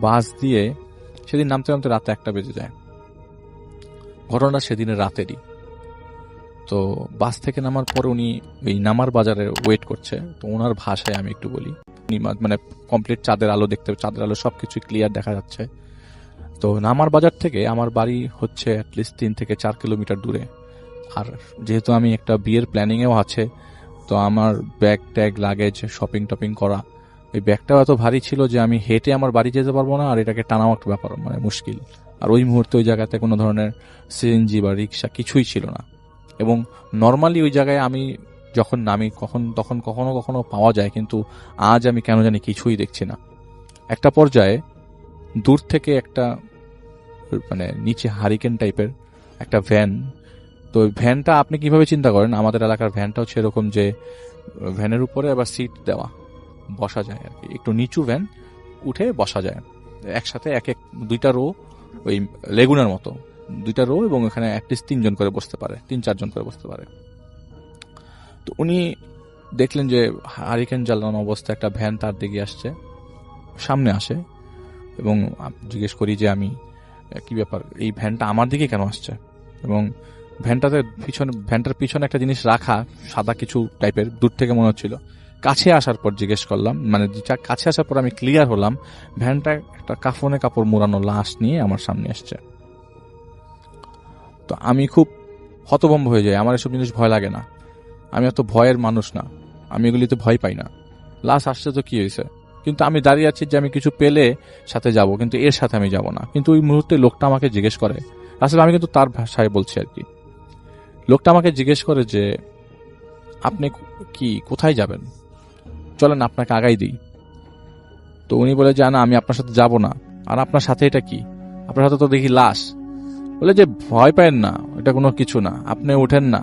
বাস দিয়ে সেদিন নামতে নামতে রাতে 1টা বেজে যায়। ঘটনাটা সেদিনের রাতেরই। তো বাস থেকে নামার পর উনি ওই নামার বাজারে ওয়েট করছে। তো ওনার ভাষায় আমি একটু বলি, উনি মানে কমপ্লিট চাঁদের আলো দেখতে, চাঁদের আলো সবকিছু ক্লিয়ার দেখা যাচ্ছে। তো নামার বাজার থেকে আমার বাড়ি হচ্ছে অ্যাটলিস্ট 3 থেকে 4 কিলোমিটার দূরে। আর যেহেতু আমি একটা বিয়ের প্ল্যানিংয়েও আছে, তো আমার bag tag luggage shopping topping করা, ওই ব্যাগটাও এত ভারী ছিল যে আমি হেঁটে আমার বাড়ি যেতে পারবো না, আর এটাকে টানাও একটা ব্যাপার, মানে মুশকিল। আর ওই মুহূর্তে ওই জায়গাতে কোনো ধরনের সিএনজি বা রিক্সা কিছুই ছিল না। এবং নর্মালি ওই জায়গায় আমি যখন নামি তখন কখনো কখনো পাওয়া যায়, কিন্তু আজ আমি কেন জানি কিছুই দেখছি না। একটা পর্যায়ে দূর থেকে একটা মানে নিচে হারিকেন টাইপের একটা ভ্যান, তো ভ্যানটা আপনি কিভাবে চিন্তা করেন, আমাদের এলাকার ভ্যানটা হচ্ছে এরকম যে ভ্যানের উপরে আবার সিট দেওয়া, বসা যায় আর কি, একটু নিচু ভ্যান, উঠে বসা যায় একসাথে, এক 2টা রো, ওই লেগুনার মতো 2টা রো, এবং এখানে অ্যাটলিস্ট 3 জন করে বসতে পারে, 3-4 জন করে বসতে পারে। তো উনি দেখলেন যে হারিকেন জ্বালানো অবস্থায় একটা ভ্যান তার দিকে আসছে, সামনে আসে, এবং জিজ্ঞেস করি যে আমি কি ব্যাপার, এই ভ্যানটা আমার দিকে কেন আসছে? এবং ভ্যানটার পিছনে একটা জিনিস রাখা, সাদা কিছু টাইপের, দূর থেকে মনে হচ্ছিল। কাছে আসার পর জিজ্ঞেস করলাম, মানে কাছে আসার পর আমি ক্লিয়ার হলাম, ভ্যানটা একটা কাফনে কাপড় মোড়ানো লাশ নিয়ে আমার সামনে আসছে। তো আমি খুব হতভম্ব হয়ে যাই। আমার এসব জিনিস ভয় লাগে না, আমি এত ভয়ের মানুষ না, আমি এগুলিতে ভয় পাই না। লাশ আসছে তো কি হয়েছে, কিন্তু আমি দাঁড়িয়ে আছি যে আমি কিছু পেলে সাথে যাব, কিন্তু এর সাথে আমি যাব না। কিন্তু ওই মুহূর্তে লোকটা আমাকে জিজ্ঞেস করে, আসলে আমি কিন্তু তার ভাষায় বলছি আর কি, লোকটা আমাকে জিজ্ঞেস করে যে আপনি কি কোথায় যাবেন, চলেন আপনাকে আগাই দিই। তো উনি বলে যে না, আমি আপনার সাথে যাব না। আর আপনার সাথে এটা কি? আপনার সাথে তো দেখি লাশ। বলে যে ভয় পায়েন না, এটা কোনো কিছু না, আপনি উঠেন না,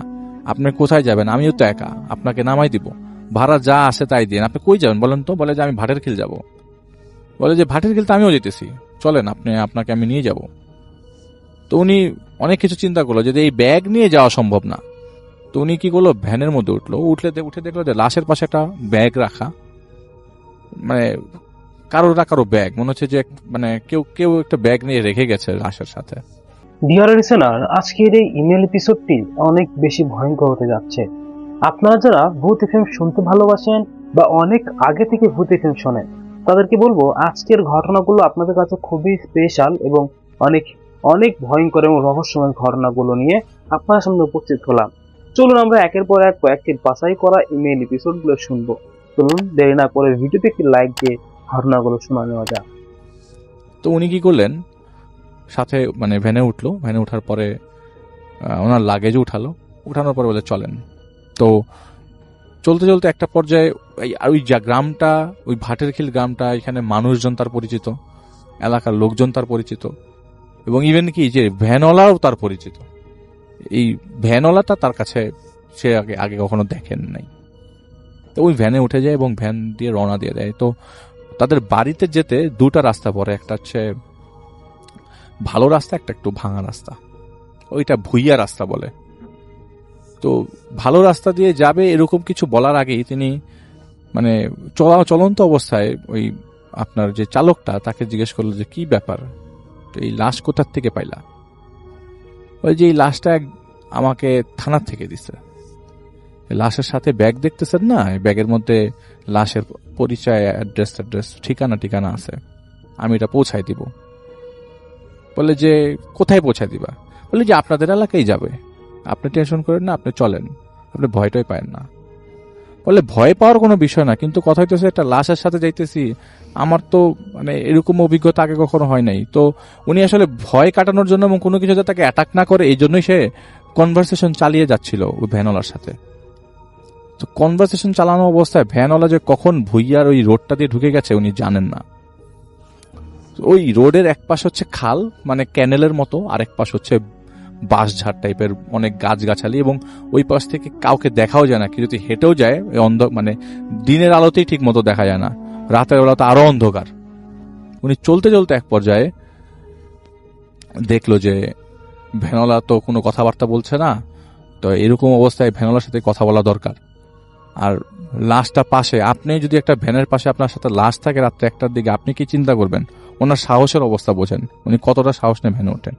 আপনি কোথায় যাবেন, আমিও তো একা, আপনাকে নামাই দিব, ভাড়া যা আসে তাই দিন, আপনি কই যাবেন বলেন তো? বলে যে আমি ভাটের খিল যাব। বলে যে ভাটের খিল তো আমিও যেতেছি, চলেন আপনাকে আমি নিয়ে যাব। তো উনি অনেক কিছু চিন্তা করলো যে এই ব্যাগ নিয়ে যাওয়া সম্ভব না। তো উনি কি করলো, ভ্যানের মধ্যে উঠে দেখলো যে লাশের পাশে একটা ব্যাগ রাখা, মানে কারো ব্যাগ, মনে হচ্ছে যে মানে কেউ একটা ব্যাগ নিয়ে রেখে গেছে লাশের সাথে। ডিয়ার লিসেনার, আজকের এই ইমেল এপিসোডটি অনেক বেশি ভয়ঙ্কর হতে যাচ্ছে। আপনারা যারা ভূত এফএম শুনতে ভালোবাসেন বা অনেক আগে থেকে ভূত এফএম শোনেন, তাদেরকে বলবো আজকের ঘটনাগুলো আপনাদের কাছে খুবই স্পেশাল এবং অনেক অনেক ভয়ঙ্কর এবং রহস্যময় ঘটনাগুলো নিয়ে আপনার সামনে উপস্থিত হলাম। চলুন আমরা একের পর এক কয়েকটি বাছাই করা ইমেল এপিসোডগুলো শুনবো। চলুন দেরি না করে ভিডিওতে একটি লাইক দিয়ে ঘটনাগুলো শোনা নেওয়া যাক। তো উনি কি করলেন, সাথে মানে ভ্যানে উঠলো, ভ্যানে ওঠার পরে ওনার লাগেজ উঠানোর পরে বলে চলেন। তো চলতে চলতে একটা পর্যায়ে ওই গ্রামটা, ওই ভাটেরখিল গ্রামটা, এখানে মানুষজন তার পরিচিত, এলাকার লোকজন তার পরিচিত, এবং ইভেন কি যে ভ্যানওয়ালাও তার পরিচিত। এই ভ্যানওয়ালাটা তার কাছে সে আগে কখনো দেখেন নাই। তো ওই ভ্যানে উঠে যায় এবং ভ্যান দিয়ে রওনা দিয়ে দেয়। তো তাদের বাড়িতে যেতে 2টা রাস্তা পড়ে, একটা হচ্ছে ভালো রাস্তা, একটা একটু ভাঙা রাস্তা, ওইটা ভুইয়া রাস্তা বলে। তো ভালো রাস্তা দিয়ে যাবে এরকম কিছু বলার আগেই তিনি মানে চলন্ত অবস্থায় ওই আপনার যে চালকটা তাকে জিজ্ঞেস করলো যে কি ব্যাপার, এই লাশ কোথার থেকে পাইলা? ওই যে এই লাশটা আমাকে থানার থেকে দিছে। লাশের সাথে ব্যাগ দেখতেছেন না, ব্যাগের মধ্যে লাশের পরিচয়, অ্যাড্রেস, ঠিকানা আছে, আমি এটা পৌঁছাই দিব। বলে যে কোথায় পৌঁছায় দিবা? বলে যে আপনাদের এলাকায় যাবে, আপনি টেনশন করেন না, আপনি চলেন, আপনি ভয়টাই পায়েন না। বলে ভয় পাওয়ার কোনো বিষয় না, কিন্তু কথা হইতেছে একটা লাশের সাথে যাইতেছি, আমার তো মানে এরকম অভিজ্ঞতা আগে কখনো হয় নাই। তো উনি আসলে ভয় কাটানোর জন্য এবং কোনো কিছু তাকে অ্যাটাক না করে এই জন্যই সে কনভারসেশন চালিয়ে যাচ্ছিল ওই ভ্যানওয়ালার সাথে। তো কনভারসেশন চালানো অবস্থায় ভ্যানওয়ালা যে কখন ভুইয়ার ওই রোডটা দিয়ে ঢুকে গেছে উনি জানেন না। ওই রোডের এক পাশ হচ্ছে খাল, মানে ক্যানেলের মতো, আরেক পাশ হচ্ছে বাঁশঝাড় টাইপের অনেক গাছগাছালি, এবং ওই পাশ থেকে কাউকে দেখাও যায় না, কি যদি হেঁটেও যায় মানে দিনের আলোতেই ঠিক মতো দেখা যায় না, রাতের বেলা তো আরো অন্ধকার। উনি চলতে চলতে এক পর্যায়ে দেখলো যে ভ্যানওয়ালা তো কোনো কথাবার্তা বলছে না। তো এরকম অবস্থায় ভ্যানওয়ালার সাথে কথা বলা দরকার। আর লাশটা পাশে, আপনি যদি একটা ভ্যানের পাশে আপনার সাথে লাশ থাকে রাত্রে 1টার দিকে, আপনি কি চিন্তা করবেন? ওনার সাহসের অবস্থা বোঝেন, উনি কতটা সাহস নিয়ে ভ্যানে ওঠেন।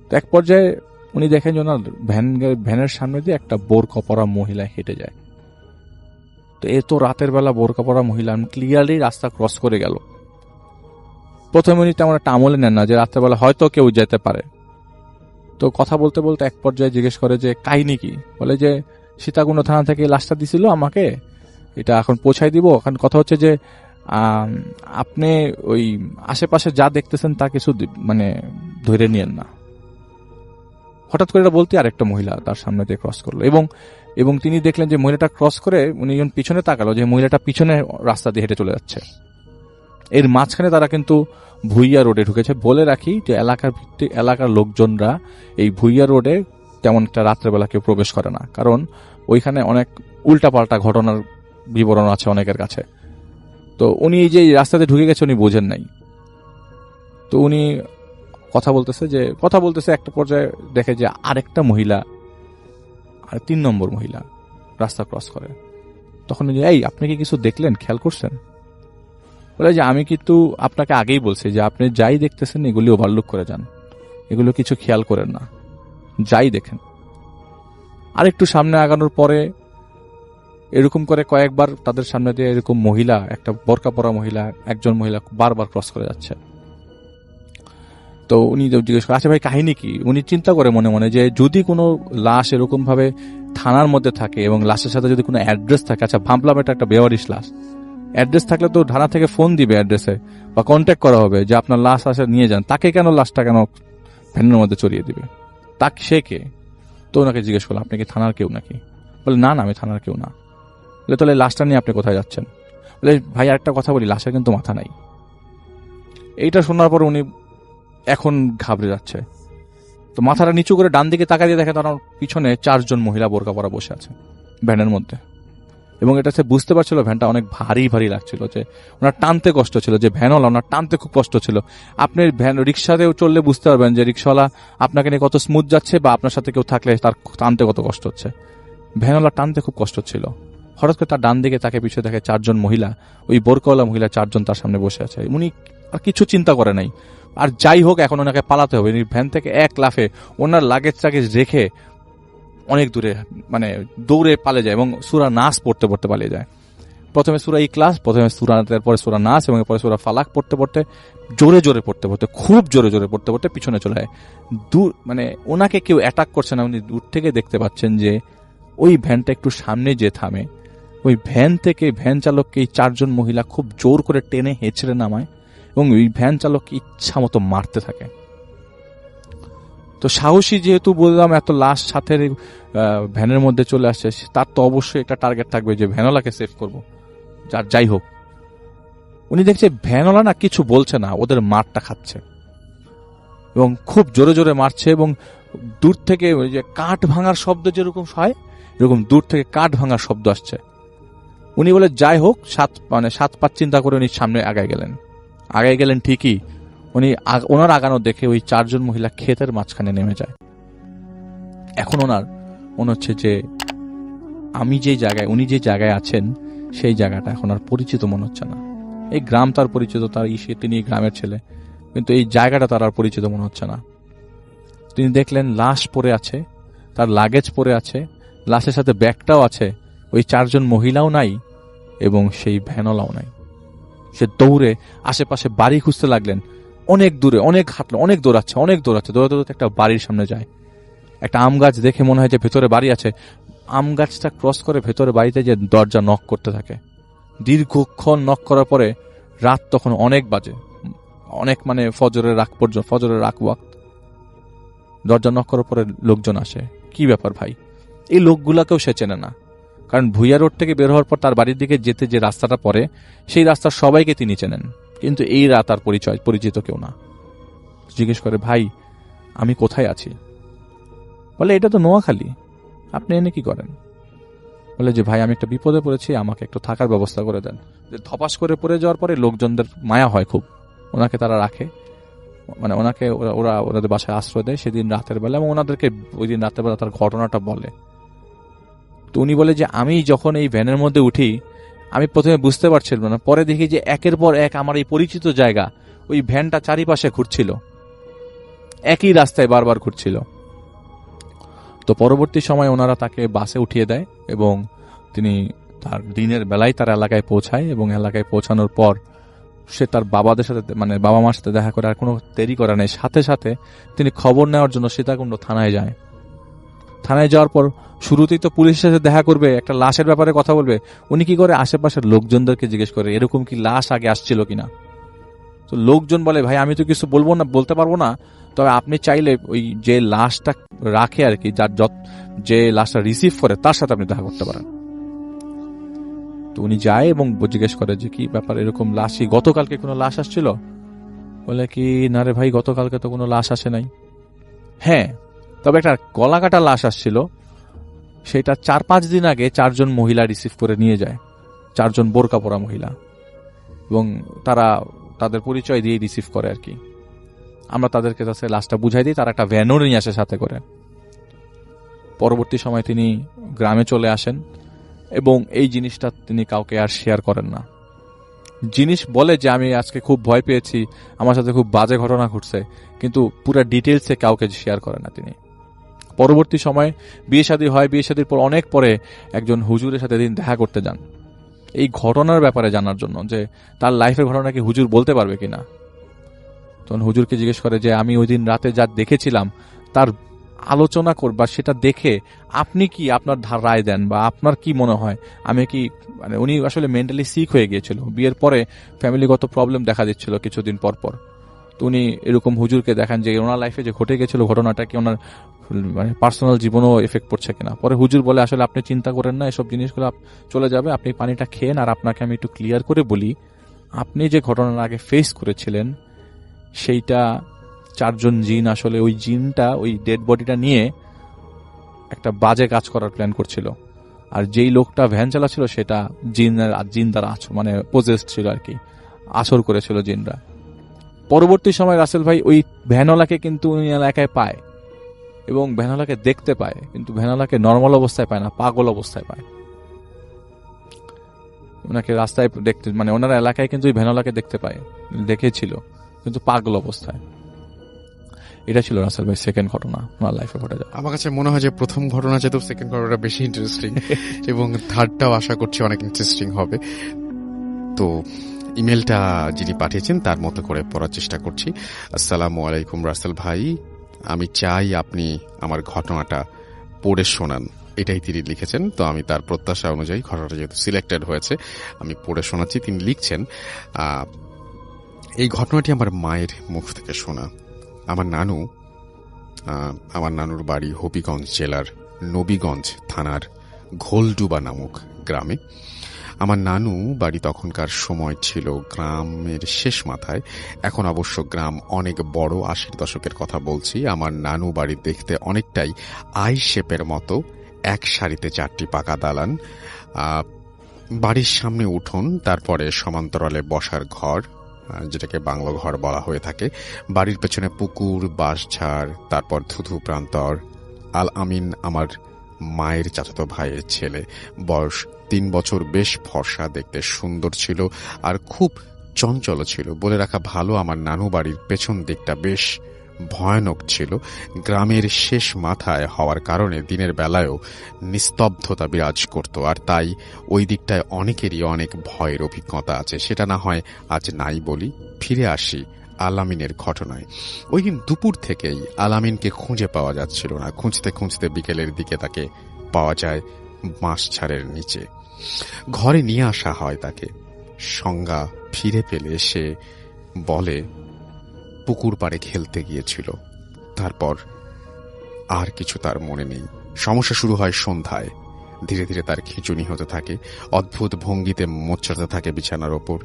তো এক পর্যায়ে উনি দেখেন যে ওনার ভ্যানের সামনে দিয়ে একটা বোরকা পরা মহিলা হেঁটে যায়। তো এ তো রাতের বেলা বোরকা পরা মহিলা ক্লিয়ারলি রাস্তা ক্রস করে গেল। প্রথমে উনি তেমন একটা আমলে নেন না যে রাতের বেলা হয়তো কেউ যেতে পারে। তো কথা বলতে বলতে এক পর্যায়ে জিজ্ঞেস করে যে কাহিনী কি। বলে যে সীতাকুণ্ড থানা থেকে লাশটা দিছিল আমাকে, এটা এখন পৌঁছাই দিব। এখন কথা হচ্ছে যে আপনি ওই আশেপাশে যা দেখতেছেন তা কিছু মানে ধরে নিয়েন না। হঠাৎ করে এটা বলতে আরেকটা মহিলা তার সামনে দিয়ে ক্রস করলো, এবং তিনি দেখলেন যে মহিলাটা ক্রস করে উনি যখন পিছনে তাকালো যে মহিলাটা পিছনে রাস্তা দিয়ে হেঁটে চলে যাচ্ছে। এর মাঝখানে তারা কিন্তু ভুইয়া রোডে ঢুকেছে। বলে রাখি যে এলাকার লোকজনরা এই ভুইয়া রোডে তেমন একটা রাত্রেবেলা কেউ প্রবেশ করে না, কারণ ওইখানে অনেক উল্টাপাল্টা ঘটনার বিবরণ আছে অনেকের কাছে। তো উনি এই যে রাস্তাতে ঢুকে গেছে উনি বোঝেন নাই। তো উনি কথা বলতেছে একটা পর্যায়ে দেখে যে আরেকটা মহিলা, আর 3 নম্বর মহিলা রাস্তা ক্রস করে। তখন এই আপনি কি কিছু দেখলেন, খেয়াল করছেন? বলে যে আমি কিন্তু আপনাকে আগেই বলছি যে আপনি যাই দেখতেছেন এগুলি ওভারলুক করে যান, এগুলো কিছু খেয়াল করেন না, যাই দেখেন। আর একটু সামনে আগানোর পরে এরকম করে কয়েকবার তাদের সামনে দিয়ে এরকম মহিলা, একটা বোরকা পরা মহিলা, একজন মহিলা বারবার ক্রস করে যাচ্ছে। তো উনি জিজ্ঞেস করে আচ্ছা ভাই কাহিনী কি। উনি চিন্তা করে মনে মনে যে যদি কোনো লাশ এরকম ভাবে থানার মধ্যে থাকে এবং লাশের সাথে যদি কোনো অ্যাড্রেস থাকে, আচ্ছা ভাবলাম এটা একটা বেওয়ারিশ লাশ, অ্যাড্রেস থাকলে তো থানা থেকে ফোন দিবে অ্যাড্রেসে বা কন্ট্যাক্ট করা হবে যে আপনার লাশ আসে নিয়ে যান, তাকে কেন লাশটা কেন ভ্যানের মধ্যে চড়িয়ে দিবে, তাকে সে কে? তো ওনাকে জিজ্ঞেস করলো আপনি কি থানার কেউ নাকি? বলে না না আমি থানার কেউ না। বলে তাহলে লাশটা নিয়ে আপনি কোথায় যাচ্ছেন? বলে ভাই আরেকটা কথা বলি, লাশের কিন্তু মাথা নাই। এইটা শোনার পর উনি এখন ঘাবড়ে যাচ্ছে। তো মাথাটা নিচু করে ডান দিকে তাকা দিয়ে দেখে তার পিছনে 4 জন মহিলা বোরকা পরা বসে আছে ভ্যানের মধ্যে। এবং এটা সে বুঝতে পারছিল ভ্যানটা অনেক ভারী ভারী লাগছিল, যে ওনার টানতে কষ্ট ছিল, যে ভ্যানওয়ালা ওনার টানতে খুব কষ্ট ছিল। আপনি ভ্যান রিক্সাতেও চললে বুঝতে পারবেন যে রিক্সাওয়ালা আপনাকে নিয়ে কত স্মুথ যাচ্ছে বা আপনার সাথে কেউ থাকলে তার টানতে কত কষ্ট হচ্ছে। ভ্যানওয়ালা টানতে খুব কষ্ট ছিল। হঠাৎ করে তার ডান দিকে তাকে পিছনে দেখে 4 জন মহিলা, ওই বোরকাওয়ালা মহিলা 4 জন তার সামনে বসে আছে। উনি আর কিছু চিন্তা করে নাই। আর যাই হোক এখন ওনাকে পালাতে হবে। ভ্যান থেকে এক লাফে ওনার লাগেজ টাগেজ রেখে অনেক দূরে মানে দৌড়ে পালিয়ে যায় এবং সূরা নাস পড়তে পড়তে পালিয়ে যায়। প্রথমে সূরা ইখলাস, প্রথমে সূরা, তারপরে সূরা নাস এবং পরে সূরা ফালাক পড়তে পড়তে জোরে জোরে পড়তে পড়তে খুব জোরে জোরে পড়তে পড়তে পিছনে চলে যায়। দূর মানে ওনাকে কেউ অ্যাটাক করছে না, উনি দূর থেকে দেখতে পাচ্ছেন যে ওই ভ্যানটা একটু সামনে যে থামে, ওই ভ্যান থেকে ভ্যান চালককে এই 4 জন মহিলা খুব জোর করে টেনে হেঁচড়ে নামায় এবং ওই ভ্যান চালককে ইচ্ছা মতো মারতে থাকে। তো সাহসী যেহেতু বললাম, এত লাশ সাথে ভ্যানের মধ্যে চলে আসছে, তার তো অবশ্যই একটা টার্গেট থাকবে যে ভ্যানওয়ালাকে সেভ করব। যাই হোক উনি দেখছে ভ্যানওয়ালা না কিছু বলছে না, ওদের মারটা খাচ্ছে এবং খুব জোরে জোরে মারছে। এবং দূর থেকে ওই যে কাঠ ভাঙার শব্দ যেরকম হয় এরকম দূর থেকে কাঠ ভাঙার শব্দ আসছে। উনি বলে যাই হোক 7 পাঁচ চিন্তা করে উনি সামনে আগায় গেলেন ঠিকই। উনি ওনার আগানো দেখে ওই 4 জন মহিলা ক্ষেতের মাঝখানে নেমে যায়। এখন ওনার মনে হচ্ছে যে উনি যে জায়গায় আছেন সেই জায়গাটা এখন আর পরিচিত মনে হচ্ছে না। এই গ্রাম তার পরিচিত, তিনি গ্রামের ছেলে, কিন্তু এই জায়গাটা তার আর পরিচিত মনে হচ্ছে না। তিনি দেখলেন লাশ পড়ে আছে, তার লাগেজ পড়ে আছে, লাশের সাথে ব্যাগটাও আছে, ওই 4 জন মহিলাও নাই এবং সেই ভ্যানওয়ালাও নাই। সে দৌড়ে আশেপাশে বাড়ি খুঁজতে লাগলেন। অনেক দূরে, অনেক হাঁটলো, অনেক দৌড়াচ্ছে, দৌড়াতে একটা বাড়ির সামনে যায়। একটা আম গাছ দেখে মনে হয় যে ভেতরে বাড়ি আছে। আম গাছটা ক্রস করে ভেতরে বাড়িতে যে দরজা নক করতে থাকে। দীর্ঘক্ষণ নক করার পরে রাত তখন অনেক বাজে, অনেক মানে ফজরের রাগ ওয়াক্ত। দরজা নক করার পরে লোকজন আসে। কি ব্যাপার ভাই? এই লোকগুলাকেও সে চেনে না, কারণ ভুইয়া রোড থেকে বের হওয়ার পর তার বাড়ির দিকে যেতে যে রাস্তাটা পড়ে সেই রাস্তার সবাইকে তিনি চেনেন, কিন্তু এই রাত আর পরিচিত কেউ না। জিজ্ঞেস করে ভাই আমি কোথায় আছি? বলে এটা তো নোয়াখালী, আপনি এনে কি করেন? বলে যে ভাই আমি একটা বিপদে পড়েছি, আমাকে একটু থাকার ব্যবস্থা করে দেন। যে ধপাস করে পড়ে যাওয়ার পরে লোকজনদের মায়া হয় খুব, ওনাকে তারা রাখে, মানে ওনাকে ওনাদের বাসায় আশ্রয় দেয় সেদিন রাতের বেলা, এবং ওনাদেরকে ওই দিন রাতের বেলা তার ঘটনাটা বলে। তো উনি বলে যে আমি যখন এই ভ্যানের মধ্যে উঠি আমি প্রথমে বুঝতে পারছিলাম না, পরে দেখি যে একের পর এক আমার এই পরিচিত জায়গা ওই ভ্যানটা চারিপাশে ঘুরছিল, একই রাস্তায় বারবার ঘুরছিল। তো পরবর্তী সময় ওনারা তাকে বাসে উঠিয়ে দেয় এবং তিনি তার দিনের বেলায় তার এলাকায় পৌঁছায়, এবং এলাকায় পৌঁছানোর পর সে তার বাবাদের সাথে মানে বাবা মার সাথে দেখা করে আর কোনো দেরি করা নেই, সাথে সাথে তিনি খবর নেওয়ার জন্য সীতাকুণ্ড থানায় যায়। থানায় যাওয়ার পর শুরুতেই তো পুলিশের সাথে দেখা করবে, একটা লাশের ব্যাপারে কথা বলবে। উনি কি করে, আশেপাশের লোকজনদেরকে জিজ্ঞেস করে এরকম কি লাশ আগে আসছিল কিনা। তো লোকজন বলে, ভাই আমি তো কিছু বলতে পারবো না, তবে আপনি চাইলে ওই যে লাশটা রাখে আর কি, যে লাশটা রিসিভ করে তার সাথে আপনি দেখা করতে পারেন। তো উনি যায় এবং জিজ্ঞেস করে যে কি ব্যাপার, এরকম লাশই গতকালকে কোনো লাশ আসছিল? বলে কি, না রে ভাই, গতকালকে তো কোনো লাশ আসে নাই। হ্যাঁ, তবে একটা গলা কাটা লাশ আসছিল, সেটা 4-5 দিন আগে 4 মহিলা রিসিভ করে নিয়ে যায়, 4 বোরকা পরা মহিলা, এবং তারা তাদের পরিচয় দিয়ে রিসিভ করে আর কি। আমরা তাদেরকে কাছে লাশটা বুঝাই দিই, তারা একটা ভ্যানও নিয়ে আসে সাথে করে। পরবর্তী সময় তিনি গ্রামে চলে আসেন এবং এই জিনিসটা তিনি কাউকে আর শেয়ার করেন না। জিনিস বলে যে আমি আজকে খুব ভয় পেয়েছি, আমার সাথে খুব বাজে ঘটনা ঘটছে, কিন্তু পুরো ডিটেলসে কাউকে শেয়ার করে না তিনি। পরবর্তী সময় বিয়ে শাদী হয়, বিয়ে শাদীর পর অনেক পরে একজন হুজুরের সাথে তিনি দেখা করতে যান এই ঘটনার ব্যাপারে জানার জন্য, যে তার লাইফের ঘটনা কি হুজুর বলতে পারবে কিনা। তখন হুজুরকে জিজ্ঞেস করে যে আমি ওই দিন রাতে যা দেখেছিলাম তার আলোচনা করবা, সেটা দেখে আপনি কি আপনার রায় দেন, বা আপনার কি মনে হয় আমি কি, মানে উনি আসলে মেন্টালি সিক হয়ে গিয়েছিল, বিয়ের পরে ফ্যামিলিগত প্রবলেম দেখা দিচ্ছিল কিছুদিন পর পর। তো উনি এরকম হুজুরকে দেখান যে ওনার লাইফে যে ঘটে গেছিল ঘটনাটা কি ওনার মানে পার্সোনাল জীবনও এফেক্ট পড়ছে কিনা। পরে হুজুর বলে, আসলে আপনি চিন্তা করেন না, এসব জিনিসগুলো চলে যাবে, আপনি পানিটা খেয়েন। আর আপনাকে আমি একটু ক্লিয়ার করে বলি, আপনি যে ঘটনার আগে ফেস করেছিলেন সেইটা 4 জিন, আসলে ওই জিনটা ওই ডেড বডিটা নিয়ে একটা বাজে কাজ করার প্ল্যান করছিল। আর যেই লোকটা ভ্যান চালাচ্ছিল সেটা জিন দ্বারা মানে পজেসড ছিল আর কি, আসর করেছিল জিনরা। পরবর্তী সময় রাসেল ভাই ওই ভ্যানওয়ালাকে কিন্তু উনি এলাকায় পায় এবং ভ্যানওয়ালাকে দেখতে পায়, কিন্তু ভ্যানওয়ালাকে নর্মাল অবস্থায় পায় না, পাগল অবস্থায় পায়। ওনাকে রাস্তায় দেখতে, মানে ওনার এলাকায় কিন্তু ওই ভ্যানওয়ালাকে দেখতে পায়, দেখেছিল, কিন্তু পাগল অবস্থায়। এটা ছিল রাসেল ভাই সেকেন্ড ঘটনা ওনার লাইফে ঘটে যায়। আমার কাছে মনে হয় যে প্রথম ঘটনা যেহেতু, সেকেন্ড ঘটনাটা বেশি ইন্টারেস্টিং এবং থার্ডটাও আশা করছি অনেক ইন্টারেস্টিং হবে। তো ইমেলটা যিনি পাঠিয়েছেন তার মতো করে পড়ার চেষ্টা করছি। আসসালামু আলাইকুম রাসেল ভাই, আমি চাই আপনি আমার ঘটনাটা পড়ে শোনান, এটাই তিনি লিখেছেন। তো আমি তার প্রত্যাশা অনুযায়ী ঘটনাটা যেহেতু সিলেক্টেড হয়েছে আমি পড়ে শোনাচ্ছি। তিনি লিখছেন, এই ঘটনাটি আমার মায়ের মুখ থেকে শোনা। আমার নানুর বাড়ি হবিগঞ্জ জেলার নবীগঞ্জ থানার ঘোলডুবা নামক গ্রামে। আমার নানু বাড়ি তখনকার সময় ছিল গ্রামের শেষ মাথায়। এখন অবশ্য গ্রাম অনেক বড়, 80 দশকের কথা বলছি। আমার নানু বাড়ি দেখতে অনেকটাই আই শেপের মতো, এক সারিতে 4টি পাকা দালান, বাড়ির সামনে উঠোন, তারপরে সমান্তরালে বসার ঘর, যেটাকে বাংলো ঘর বলা হয়ে থাকে, বাড়ির পেছনে পুকুর, বাঁশঝাড়, তারপর ধুধু প্রান্তর। আল আমিন আমার মায়ের চাচাতো ভাইয়ের ছেলে, বয়স 3 বছর, বেশ ফর্সা, দেখতে সুন্দর ছিল আর খুব চঞ্চল ছিল। বলে রাখা ভালো, আমার নানু বাড়ির পেছন দিকটা বেশ ভয়ানক ছিল। গ্রামের শেষ মাথায় হওয়ার কারণে দিনের বেলায়ও নিস্তব্ধতা বিরাজ করত, আর তাই ওই দিকটায় অনেকেরই অনেক ভয়ের অভিজ্ঞতা আছে। সেটা না হয় আজ নাই বলি। ফিরে আসি আলামিনের ঘটনায়। ওই দিন দুপুর থেকেই আলামিনকে খুঁজে পাওয়া যাচ্ছিল না। খুঁজতে খুঁজতে বিকেলের দিকে তাকে পাওয়া যায় বাঁশঝাড়ের নিচে। ঘরে নিয়ে আসা হয় তাকে। সংজ্ঞা ফিরে পেলে সে বলে পুকুর পাড়ে খেলতে গিয়েছিল। তারপর আর কিছু তার মনে নেই। সমস্যা শুরু হয় সন্ধ্যায়। ধীরে ধীরে তার খিঁচুনি হতে থাকে, অদ্ভুত ভঙ্গিতে মোচ্চাতে থাকে বিছানার ওপর।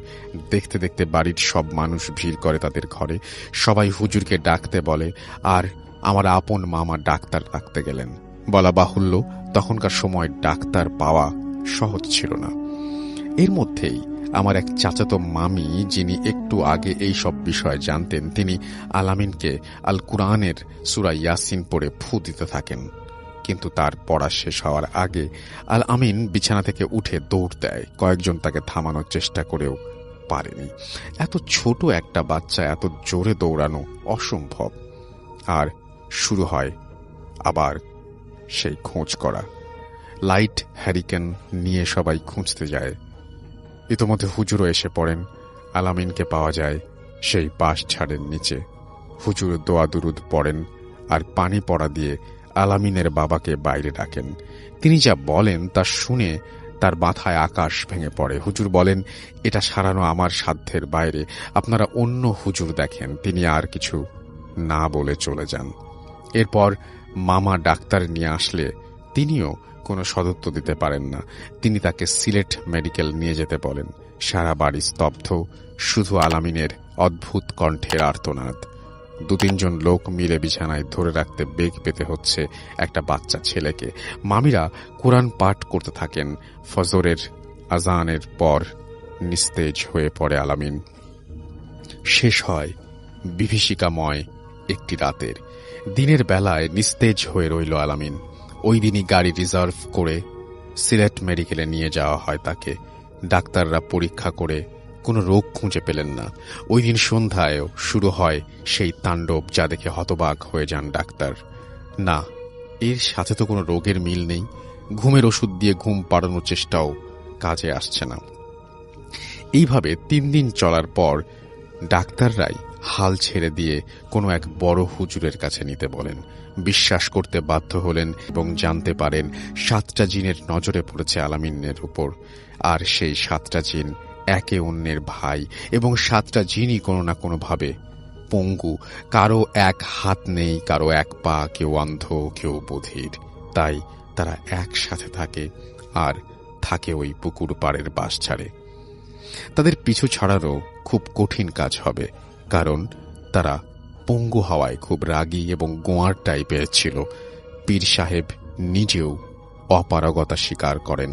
দেখতে দেখতে বাড়ির সব মানুষ ভিড় করে তাদের ঘরে। সবাই হুজুরকে ডাকতে বলে, আর আমার আপন মামা ডাক্তার ডাকতে গেলেন। বলা বাহুল্য, তখনকার সময় ডাক্তার পাওয়া সহজ ছিল না। এর মধ্যেই আমার এক চাচাতো মামি, যিনি একটু আগে এই সব বিষয় জানতেন, তিনি আলামিনকে আল কুরআনের সূরা ইয়াসিন পড়ে ফু দিতে থাকেন। কিন্তু তার পড়া শেষ হওয়ার আগে আল আমিন বিছানা থেকে উঠে দৌড় দেয়। কয়েকজন তাকে থামানোর চেষ্টা করেও পারেনি। এত ছোট একটা বাচ্চা এত জোরে দৌড়ানো অসম্ভব। আর শুরু হয় আবার সেই খোঁজ করা। লাইট হ্যারিকেন নিয়ে সবাই খুঁজতে যায়। ইতোমধ্যে হুজুরও এসে পড়েন। আলামিনকে পাওয়া যায় সেই বাঁশ ঝাড়ের নিচে। হুজুর দোয়া দুরুদ পড়েন আর পানি পড়া দিয়ে আলামিনের বাবাকে বাইরে ডাকেন। তিনি যা বলেন তা শুনে তার মাথায় আকাশ ভেঙে পড়ে। হুজুর বলেন, এটা সারানো আমার সাধ্যের বাইরে, আপনারা অন্য হুজুর দেখেন। তিনি আর কিছু না বলে চলে যান। এরপর মামা ডাক্তার নিয়ে আসলে তিনিও কোনো সদুত্তর দিতে পারেন না। তিনি তাকে সিলেট মেডিকেল নিয়ে যেতে বলেন। সারা বাড়ি স্তব্ধ, শুধু আলামিনের অদ্ভুত কণ্ঠের আর্তনাদ। 2-3 জন লোক মিলে বিছানায় ধরে রাখতে বেগ পেতে হচ্ছে একটা বাচ্চা ছেলেকে। মামিরা কোরআন পাঠ করতে থাকেন। ফজরের আজানের পর নিস্তেজ হয়ে পড়ে আলামিন। শেষ হয় বিভীষিকাময় একটি রাতের। দিনের বেলায় নিস্তেজ হয়ে রইল আলামিন। ওই দিনই গাড়ি রিজার্ভ করে সিলেট মেডিকেলে নিয়ে যাওয়া হয় তাকে। ডাক্তাররা পরীক্ষা করে কোনো রোগ খুঁজে পেলেন না। ওই দিন সন্ধ্যায়ও শুরু হয় সেই তাণ্ডব, যা দেখে হতবাক হয়ে যান ডাক্তার। না, এর সাথে তো কোনো রোগের মিল নেই। ঘুমের ওষুধ দিয়ে ঘুম পাড়ানোর চেষ্টাও কাজে আসছে না। এইভাবে 3 দিন চলার পর ডাক্তাররাই হাল ছেড়ে দিয়ে কোনো এক বড় হুজুরের কাছে নিতে বলেন। বিশ্বাস করতে বাধ্য হলেন এবং জানতে পারেন 7টা জিনের নজরে পড়েছে আলামিনের উপর। আর সেই 7টা জিন একে অন্যের ভাই, এবং 7টা জিনই কোনো না কোনোভাবে পঙ্গু। কারো এক হাত নেই, কারো এক পা, কেউ অন্ধ, কেউ বধির। তাই তারা একসাথে থাকে, আর থাকে ওই পুকুর পাড়ের বাঁশ ছাড়ে। তাদের পিছু ছাড়ারও খুব কঠিন কাজ হবে, কারণ তারা পঙ্গু হওয়ায় খুব রাগী এবং গোয়ার টাইপের ছিল। পীর সাহেব নিজেও অপারগতা স্বীকার করেন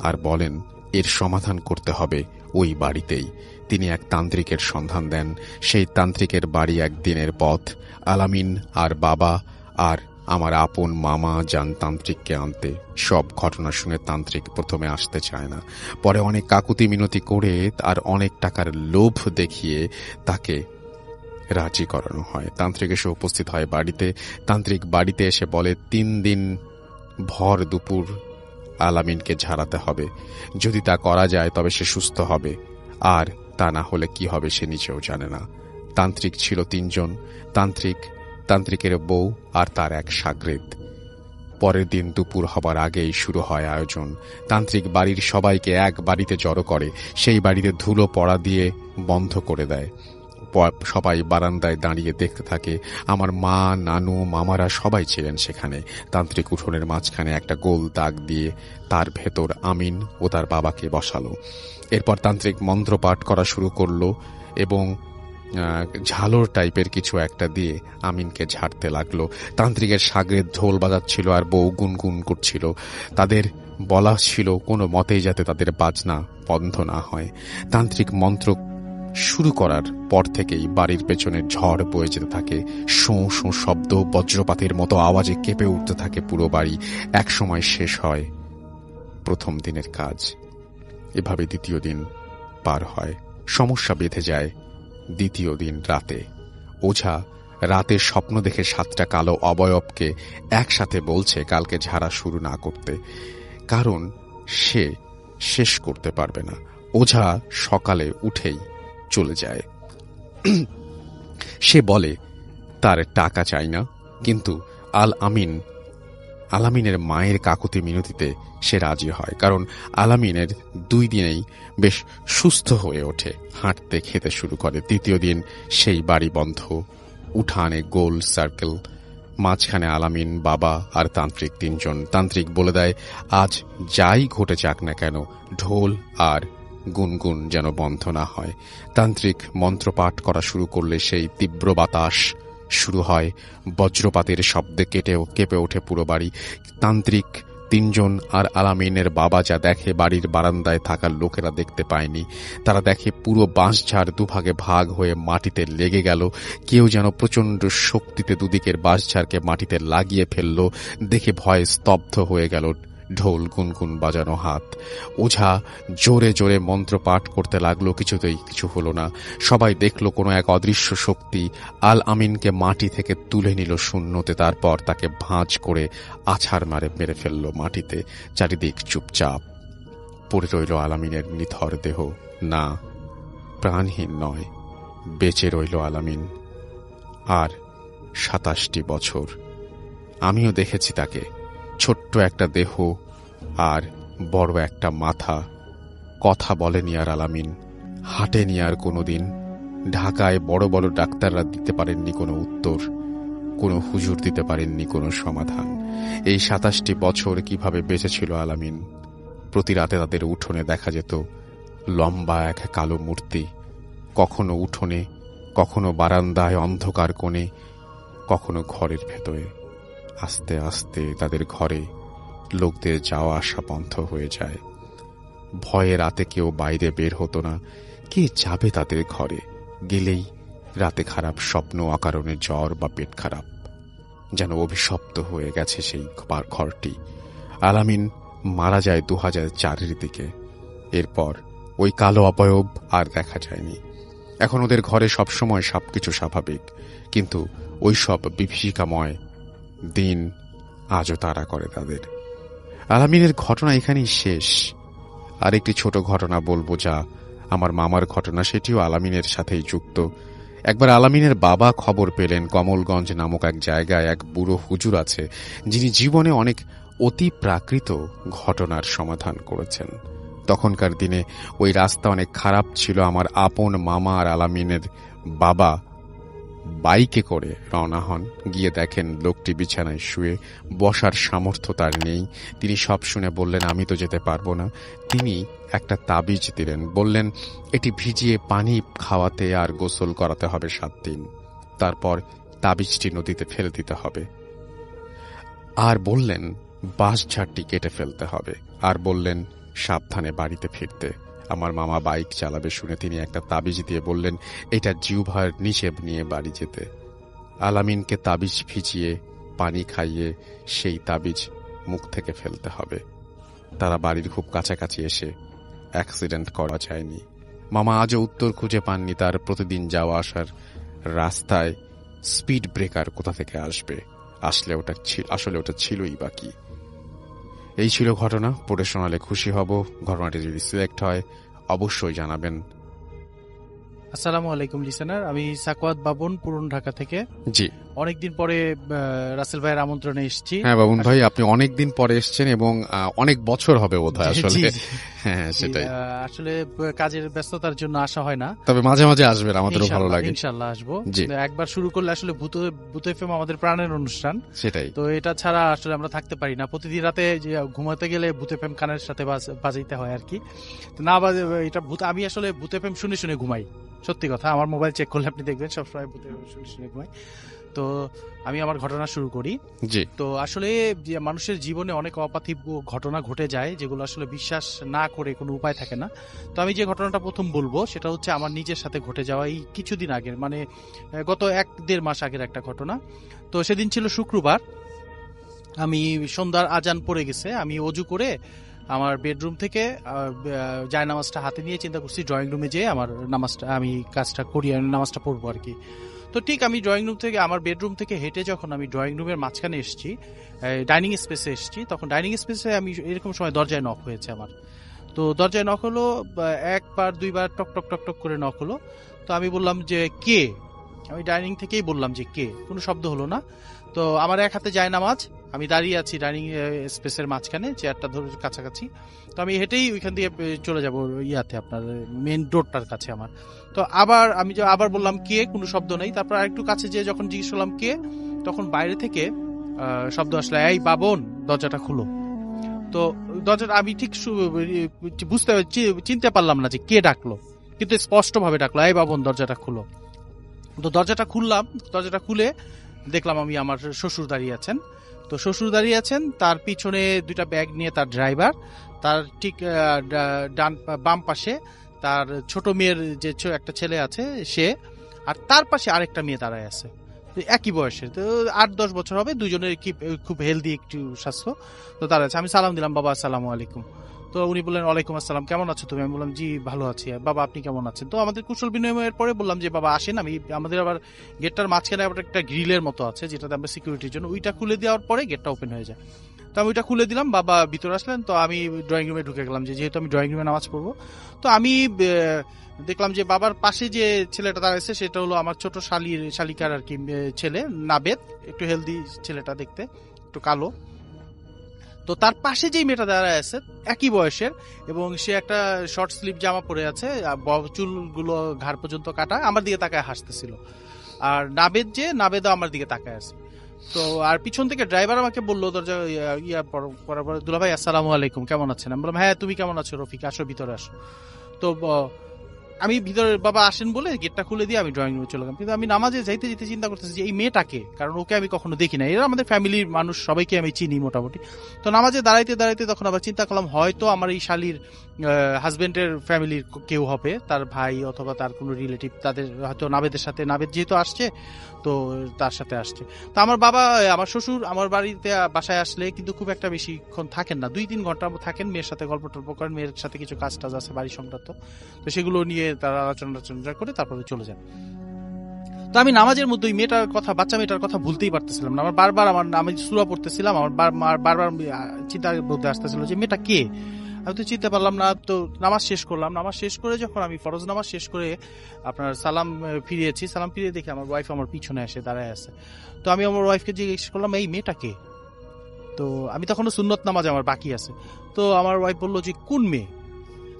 আর বলেন এর সমাধান করতে হবে ওই বাড়িতেই। তিনি এক তান্ত্রিকের সন্ধান দেন। সেই তান্ত্রিকের বাড়ি একদিনের পথ। আলামিন আর বাবা আর আমার আপন মামা যান তান্ত্রিককে আনতে। সব ঘটনা শুনে তান্ত্রিক প্রথমে আসতে চায় না, পরে অনেক কাকুতি মিনতি করে আর অনেক টাকার লোভ দেখিয়ে তাকে রাজি করানো হয়। তান্ত্রিক এসে উপস্থিত হয় বাড়িতে। তান্ত্রিক বাড়িতে এসে বলে 3 দিন ভর দুপুর আলামিনকে ঝাড়াতে হবে। যদি তা করা যায় তবে সে সুস্থ হবে, আর তা না হলে কি হবে সে নিজেও জানে না। তান্ত্রিক ছিল 3 জন, তান্ত্রিকের বউ আর তার এক শাগরেদ। পরের দিন দুপুর হবার আগেই শুরু হয় আয়োজন। তান্ত্রিক বাড়ির সবাইকে এক বাড়িতে জড়ো করে। সেই বাড়িতে ধুলো পড়া দিয়ে বন্ধ করে দেয়। সবাই বারান্দায় দাঁড়িয়ে দেখতে থাকে। আমার মা, নানু, মামারা সবাই ছিলেন সেখানে। তান্ত্রিক উঠোনের মাঝখানে একটা গোল দাগ দিয়ে তার ভেতর আমিন ও তার বাবাকে বসালো। এরপর তান্ত্রিক মন্ত্র পাঠ করা শুরু করলো এবং ঝালর টাইপের কিছু একটা দিয়ে আমিনকে ঝাড়তে লাগলো। তান্ত্রিকের শাগরেদ ঢোল বাজাচ্ছিল আর বউ গুনগুন করছিল। তাদের বলা ছিল কোনো মতেই যাতে তাদের বাজনা বন্ধ না হয়। তান্ত্রিক মন্ত্র শুরু করার পর থেকেই বাড়ির পেছনে ঝড় বয়ে যেতে থাকে। শোঁ শোঁ শব্দ, বজ্রপাতের মতো আওয়াজে কেঁপে উঠতে থাকে পুরো বাড়ি। এক সময় শেষ হয় প্রথম দিনের কাজ। এভাবে দ্বিতীয় দিন পার হয়। সমস্যা বেঁধে যায় দ্বিতীয় দিন রাতে। ওঝা রাতে স্বপ্ন দেখে 7টা কালো অবয়বকে একসাথে বলছে কালকে ঝাড়া শুরু না করতে, কারণ সে শেষ করতে পারবে না। ওঝা সকালে উঠেই চলে যায়। সে বলে তার টাকা চাই না, কিন্তু আলামিনের মায়ের কাকুতি মিনতিতে সে রাজি হয়, কারণ আলামিনের 2 দিনেই বেশ সুস্থ হয়ে ওঠে, হাঁটতে খেতে শুরু করে। তৃতীয় দিন সেই বাড়ি বন্ধ, উঠানে গোল সার্কেল, মাঝখানে আলামিন, বাবা আর তান্ত্রিক 3 জন। তান্ত্রিক বলে দেয় আজ যাই ঘটে যাক না কেন ঢোল আর গুনগুন যেন বন্ধ না হয়। তান্ত্রিক মন্ত্রপাঠ করা শুরু করলে সেই তীব্র বাতাস শুরু হয়। বজ্রপাতের শব্দে কেঁপে ওঠে পুরো বাড়ি। তান্ত্রিক 3 জন আর আলামিনের বাবা যা দেখে বাড়ির বারান্দায় থাকা লোকেরা দেখতে পায়নি। তারা দেখে পুরো বাঁশঝাড় দুভাগে ভাগ হয়ে মাটিতে লেগে গেল। কেউ যেন প্রচণ্ড শক্তিতে দুদিকের বাঁশঝাড়কে মাটিতে লাগিয়ে ফেলল। দেখে ভয়ে স্তব্ধ হয়ে গেল ঢোল গুনগুন বাজানো হাত। ওঝা জোরে জোরে মন্ত্র পাঠ করতে লাগলো, কিছুতেই কিছু হলো না। সবাই দেখলো কোনো এক অদৃশ্য শক্তি আল আমিনকে মাটি থেকে তুলে নিল শূন্যতে, তারপর তাকে ভাঁজ করে আছাড় মেরে ফেলল মাটিতে। চারিদিক চুপচাপ। পড়ে রইল আল আমিনের নিথর দেহ। না, প্রাণহীন নয়, বেঁচে রইল আল আমিন। আর 27টি বছর। আমিও দেখেছি তাকে, ছোট্ট একটা দেহ আর বড় একটা মাথা। কথা বলেনি আর আল আমিন, হাঁটেনি আর কোনোদিন। ঢাকায় বড় বড় ডাক্তাররা দিতে পারেননি কোনো উত্তর, কোনো হুজুর দিতে পারেননি কোনো সমাধান। এই 27টি বছর কিভাবে বেঁচেছিল আল আমিন। প্রতি রাতে তাদের উঠোনে দেখা যেত লম্বা এক কালো মূর্তি, কখনো উঠোনে, কখনো বারান্দায় অন্ধকার কোণে, কখনো ঘরের ভেতরে। আস্তে আস্তে তাদের ঘরে লোকদের যাওয়া আসা বন্ধ হয়ে যায়। ভয়ে রাতে কেউ বাইরে বের হতো না। কে যাবে তাদের ঘরে? গেলেই রাতে খারাপ স্বপ্ন, অকারণে জ্বর বা পেট খারাপ। যেন অভিশপ্ত হয়ে গেছে সেই ঘরটি। আল আমিন মারা যায় 2004-এর দিকে। এরপর ওই কালো অবয়ব আর দেখা যায়নি। এখন ওদের ঘরে সবসময় সবকিছু স্বাভাবিক, কিন্তু ওই সব বিভীষিকাময় দিন আজও তাড়া করে তাদের। আল আমিনের ঘটনা এখানেই শেষ। আরেকটি ছোট ঘটনা বলবো, যা আমার মামার ঘটনা, সেটিও আল আমিনের সাথেই যুক্ত। একবার আল আমিনের বাবা খবর পেলেন কমলগঞ্জ নামক এক জায়গায় এক বুড়ো হুজুর আছে, যিনি জীবনে অনেক অতি প্রাকৃত ঘটনার সমাধান করেছেন। তখনকার দিনে ওই রাস্তা অনেক খারাপ ছিল। আমার আপন মামা আর আল আমিনের বাবা বাইকে করে রওনা হন। গিয়ে দেখেন লোকটি বিছানায় শুয়ে, বসার সামর্থ্য তার নেই। তিনি সব শুনে বললেন, আমি তো যেতে পারবো না। তিনি একটা তাবিজ দিলেন, বললেন এটি ভিজিয়ে পানি খাওয়াতে আর গোসল করাতে হবে 7 দিন। তারপর তাবিজটি নদীতে ফেলে দিতে হবে। আর বললেন বাঁশঝাড়টি কেটে ফেলতে হবে। আর বললেন সাবধানে বাড়িতে ফিরতে। আমার মামা বাইক চালাবে শুনে তিনি একটা তাবিজ দিয়ে বললেন এটা জিহ্বার নিচে নিয়ে বাড়ি যেতে। আল আমিনকে তাবিজ ভিজিয়ে পানি খাইয়ে সেই তাবিজ মুখ থেকে ফেলতে হবে। তারা বাড়ির খুব কাছাকাছি এসে অ্যাক্সিডেন্ট করা যায়নি। মামা আজও উত্তর খুঁজে পাননি তার প্রতিদিন যাওয়া আসার রাস্তায় স্পিড ব্রেকার কোথা থেকে আসবে। আসলে ওটা ছিলই বাকি। এই ছিল ঘটনা। পড়ে শোনালে খুশি হব। ঘটনাটি যদি সিলেক্ট হয় অবশ্যই জানাবেন। আসসালামু আলাইকুম লিসেনার, আমি সাকওয়াত বাবন, পুরন ঢাকা থেকে। জি, অনেকদিন পরে রাসেল ভাইয়ের আমন্ত্রণে এসেছি। হ্যাঁ বাবুন ভাই, আপনি অনেকদিন পরে এসেছেন এবং অনেক বছর হবে বোধহয় আসলে। হ্যাঁ সেটাই। আসলে কাজের ব্যস্ততার জন্য আসা হয় না, তবে মাঝে মাঝে আসবেন, আমাদেরও ভালো লাগে। ইনশাআল্লাহ আসবো। জি। একবার শুরু করলে আসলে ভূত এফএম আমাদের প্রাণের অনুষ্ঠান। সেটাই। তো এটা ছাড়া আসলে আমরা থাকতে পারি না। প্রতিদিন রাতে যে ঘুমাতে গেলে ভূত এফএম কানের সাথে বাজাইতে হয় আর কি। তো না বাজে এটা আমি আসলে ভূত এফএম শুনে শুনে ঘুমাই। সত্যি কথা, আমার মোবাইল চেক করলে আপনি দেখবেন সবসময় ভূত এফএম শুনে শুনে ঘুমাই। তো আমি আমার ঘটনা শুরু করি। জি। তো আসলে মানুষের জীবনে অনেক অপার্থিব ঘটনা ঘটে যায়, যেগুলো আসলে বিশ্বাস না করে কোনো উপায় থাকে না। তো আমি যে ঘটনাটা প্রথম বলবো সেটা হচ্ছে আমার নিজের সাথে ঘটে যাওয়া এই কিছুদিন আগের, মানে গত 1-1.5 মাস আগের একটা ঘটনা। তো সেদিন ছিল শুক্রবার। আমি সন্ধ্যার আজান পড়ে গেছে, আমি অজু করে আমার বেডরুম থেকে জায়নামাজটা হাতে নিয়ে চিন্তা করছি ড্রয়িং রুমে যেয়ে আমার আমি কাজটা করি, নামাজটা পড়বো আর কি। তো ঠিক আমি ড্রয়িং রুম থেকে, আমার বেডরুম থেকে হেঁটে যখন আমি ড্রয়িং রুমের মাঝখানে এসেছি, ডাইনিং স্পেসে এসেছি, তখন ডাইনিং স্পেসে আমি এরকম সময় দরজায় নক হয়েছে আমার। তো দরজায় নক হলো, 1-2বার টক টক টক টক করে নক হলো। তো আমি বললাম যে কে, আমি ডাইনিং থেকেই বললাম যে কে, কোনো শব্দ হলো না। তো আমার এক হাতে জায়নামাজ, আমি দাঁড়িয়ে আছি ডাইনিং স্পেসের মাঝখানে, চেয়ারটা ধরে কাছাকাছি। তো আমি হেঁটেই ওইখান দিয়ে চলে যাব ইয়াতে, আপনার মেন ডোরটার কাছে আমার। তো আমি আবার বললাম কে, কোনো শব্দ নেই। তারপর আরেকটু কাছে যেয়ে যখন জিজ্ঞেস করলাম কে, তখন বাইরে থেকে শব্দ আসলো, এই বাবন দরজাটা খুলো। তো দরজাটা আমি ঠিক চিনতে পারলাম না যে কে ডাকলো, কিন্তু স্পষ্ট ভাবে ডাকলো, এই বাবন দরজাটা খুলো। তো দরজাটা খুললাম, দরজাটা খুলে দেখলাম আমি আমার শ্বশুর দাঁড়িয়ে আছেন। তো শ্বশুর দাঁড়িয়ে আছেন, তার পিছনে 2টা ব্যাগ নিয়ে তার ড্রাইভার, তার ঠিক বাম পাশে তার ছোট মেয়ের যে একটা ছেলে আছে সে, আর তার পাশে আরেকটা মেয়ে দাঁড়ায় আছে। একই বয়সের, তো 8-10 বছর হবে, দুজনের খুব হেলদি একটু স্বাস্থ্য। তো তারা আছে, আমি সালাম দিলাম, বাবা আসসালামু আলাইকুম। তো উনি বললেন ওয়ালাইকুম আসসালাম, কেমন আছো তুমি? আমি বললাম জি ভালো আছি। বাবা আপনি কেমন আছেন? তো আমাদের কুশল বিনিময়ের পরে বললাম যে বাবা আসেন, আমাদের আবার গেটটার মাঝখানে আবার একটা গ্রিলের মতো আছে যেটাতে আমরা সিকিউরিটির জন্য, ওইটা খুলে দেওয়ার পরে গেটটা ওপেন হয়ে যায়। তো আমি ওইটা খুলে দিলাম, বাবা ভিতরে আসলেন। তো আমি ড্রয়িং রুমে ঢুকে গেলাম, যেহেতু আমি ড্রয়িং রুমে নামাজ পড়বো। তো আমি দেখলাম যে বাবার পাশে যে ছেলেটা দাঁড়াইছে সেটা হলো আমার ছোট শালিকার আর কি ছেলে নাবেদ, একটু হেলদি ছেলেটা দেখতে, একটু কালো। তো তার পাশে যেই মেয়েটা দাঁড়ায় আছে একই বয়সের, এবং সে একটা শর্ট স্লিভ জামা পরে আছে, চুলগুলো ঘাড় পর্যন্ত কাটা, আমার দিকে তাকায় হাসতেছিল। আর নাবেদও আমার দিকে তাকায় আছে। তো আর পিছন থেকে ড্রাইভার আমাকে বললো দরজা করার পরে, দুলাভাই আসসালামু আলাইকুম, কেমন আছেন? আমি বললাম হ্যাঁ তুমি কেমন আছো রফিক, আসো ভিতরে আসো। তো আমি ভিতরে, বাবা আসেন বলে গেটটা খুলে দিয়ে আমি ড্রয়িং রুমে চলে গেলাম। কিন্তু আমি নামাজে যাইতে যেতে চিন্তা করতেছি যে এই মেয়েটাকে, কারণ ওকে আমি কখনো দেখি না, এরা আমাদের ফ্যামিলির মানুষ, সবাইকে আমি চিনি মোটামুটি। তো নামাজে দাঁড়াইতে দাঁড়াইতে তখন আবার চিন্তা করলাম হয়তো আমার এই শালির হাজবেন্ডের ফ্যামিলির কেউ হবে, তার ভাই অথবা তার কোনো রিলেটিভ, তাদের হয়তো নাবেদের সাথে, নাবেদ যেহেতু আসছে তো তার সাথে আসছে। তো আমার বাবা, আমার শ্বশুর আমার বাড়িতে বাসায় আসলে কিন্তু খুব একটা বেশিক্ষণ থাকেন না, 2-3 ঘন্টা থাকেন, মেয়ের সাথে গল্প টল্প করেন, মেয়ের সাথে কিছু কাজ টাজ আছে বাড়ি সংক্রান্ত, তো সেগুলো নিয়ে তারা আলোচনা করে তারপরে চলে যান। তো আমি নামাজের মধ্যে ওই মেয়েটার কথা, বাচ্চা মেয়েটার কথা ভুলতেই পারতেছিলাম না। আমার বারবার আমি সূরা পড়তেছিলাম, আমার বারবার চিন্তার মধ্যে আসতেছিল যে মেয়েটা কে। আমি তো চিনতে পারলাম না। তো নামাজ শেষ করলাম, নামাজ শেষ করে যখন আমি ফরজ নামাজ শেষ করে আপনার সালাম ফিরিয়েছি, সালাম ফিরিয়ে দেখে আমার ওয়াইফ আমার পিছনে এসে দাঁড়ায় আছে। তো আমি আমার ওয়াইফকে জিজ্ঞেস করলাম এই মেয়েটা কে। তো আমি তখনও সুন্নত নামাজ আমার বাকি আছে। তো আমার ওয়াইফ বললো যে কোন মেয়ে?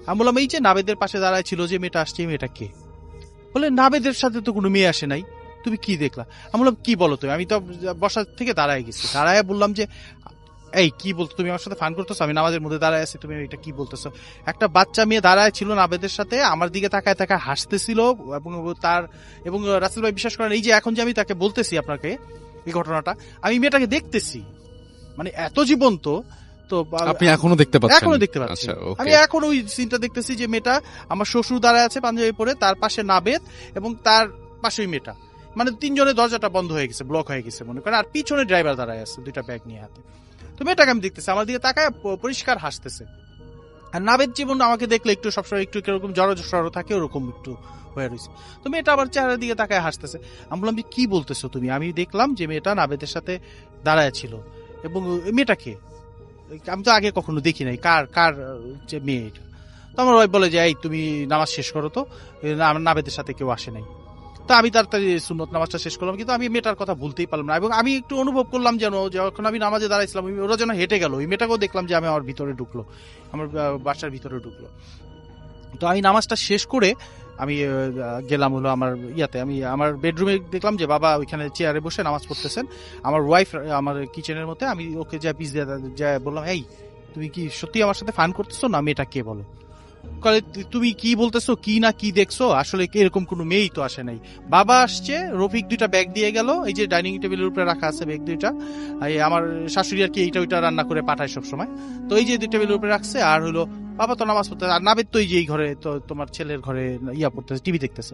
আমি বললাম এই যে নাবেদের পাশে দাঁড়ায় ছিল যে মেয়েটা আসছে, এই মেয়েটা কে? বলে নাবেদের সাথে তো কোনো মেয়ে আসে নাই, তুমি কি দেখলা? আমি বললাম কি বলো তুমি? আমি তো বসা থেকে দাঁড়ায় গেছি, দাঁড়ায় বললাম যে এই কি বলতো তুমি আমার সাথে ফান করতেছো? আমি নামাজের মধ্যে দাঁড়ায় আছি, তুমি এটা কি বলতেছো? একটা বাচ্চা মেয়ে দাঁড়ায় ছিল নাবেদের সাথে, আমার দিকে তাকায় তাকায় হাসতেছিল, এবং রাসেল ভাই বিশ্বাস করেন, এই যে এখন যে আমি তাকে বলতেছি আপনাকে এই ঘটনাটা, আমি মেয়েটাকে দেখতেছি, মানে এত জীবন্ত। তো আপনি এখনো দেখতে পাচ্ছেন? এখনো দেখতে পাচ্ছি। আচ্ছা, ওকে। আমি এখন ওই সিনটা দেখতেছি যে মেয়েটা, আমার শ্বশুর দাঁড়ায় আছে পাঞ্জাবি পরে, তার পাশে নাবেদ, এবং তার পাশে ওই মেয়েটা, মানে 3 জনের দরজাটা বন্ধ হয়ে গেছে, ব্লক হয়ে গেছে মনে করেন, আর পিছনে ড্রাইভার দাঁড়ায় আছে 2টা ব্যাগ নিয়ে হাতে। তো মেয়েটাকে আমি দেখতেছি, আমার দিকে তাকায় পরিষ্কার হাসতেছে। আর নাবেদ জীবন আমাকে দেখলে একটু সবসময় একটু কিরকম জড়ো থাকে, ওরকম একটু হয়ে রয়েছে। তো মেয়েটা আবার চেহারার দিকে তাকায় হাসতেছে। আমি বললাম কি বলতেছো তুমি? আমি দেখলাম যে মেয়েটা নাবেদের সাথে দাঁড়ায় ছিল, এবং মেয়েটাকে আমি তো আগে কখনো দেখি নাই, কার যে মেয়ে এটা। তো আমার ওয়াইফ বলে যে এই তুমি নামাজ শেষ করো তো, নাবেদের সাথে কেউ আসে নাই। তো আমি তাড়াতাড়ি সুন্নত নামাজটা শেষ করলাম, কিন্তু আমি মেয়েটার কথা ভুলতেই পারলাম না, এবং আমি একটু অনুভব করলাম যেন যখন আমি নামাজে দাঁড়াইছিলাম ওরা যেন হেঁটে গেল, ওই মেয়েটাকেও দেখলাম যে আমি আমার ভিতরে ঢুকলো, আমার বাসার ভিতরে ঢুকলো। তো আমি নামাজটা শেষ করে আমি গেলাম হলো আমার আমি আমার বেডরুমে, দেখলাম যে বাবা ওইখানে চেয়ারে বসে নামাজ পড়তেছেন, আমার ওয়াইফ আমার কিচেনের মধ্যে। আমি ওকে যা পিস দিয়ে বললাম এই তুমি কি সত্যি আমার সাথে ফান করতেছো না মেয়েটা কে বলো? তুমি কি বলতেছো, কি না কি দেখছো? আসলে এরকম কোনো মেয়েই তো আসে নাই। বাবা আসছে, রফিক 2টা ব্যাগ দিয়ে গেল, এই যে ডাইনিং টেবিলের উপরে রাখা আছে ব্যাগ 2টা, আমার শাশুড়ি আর কি এইটা ওইটা রান্না করে পাঠায় সব সময়। তো এই যে টেবিলের উপরে রাখছে, আর হলো বাবা তো নামাজ পড়তে, আর নাবেদ তো এই যে এই ঘরে, তো তোমার ছেলের ঘরে পড়তেছে, টিভি দেখতেছে।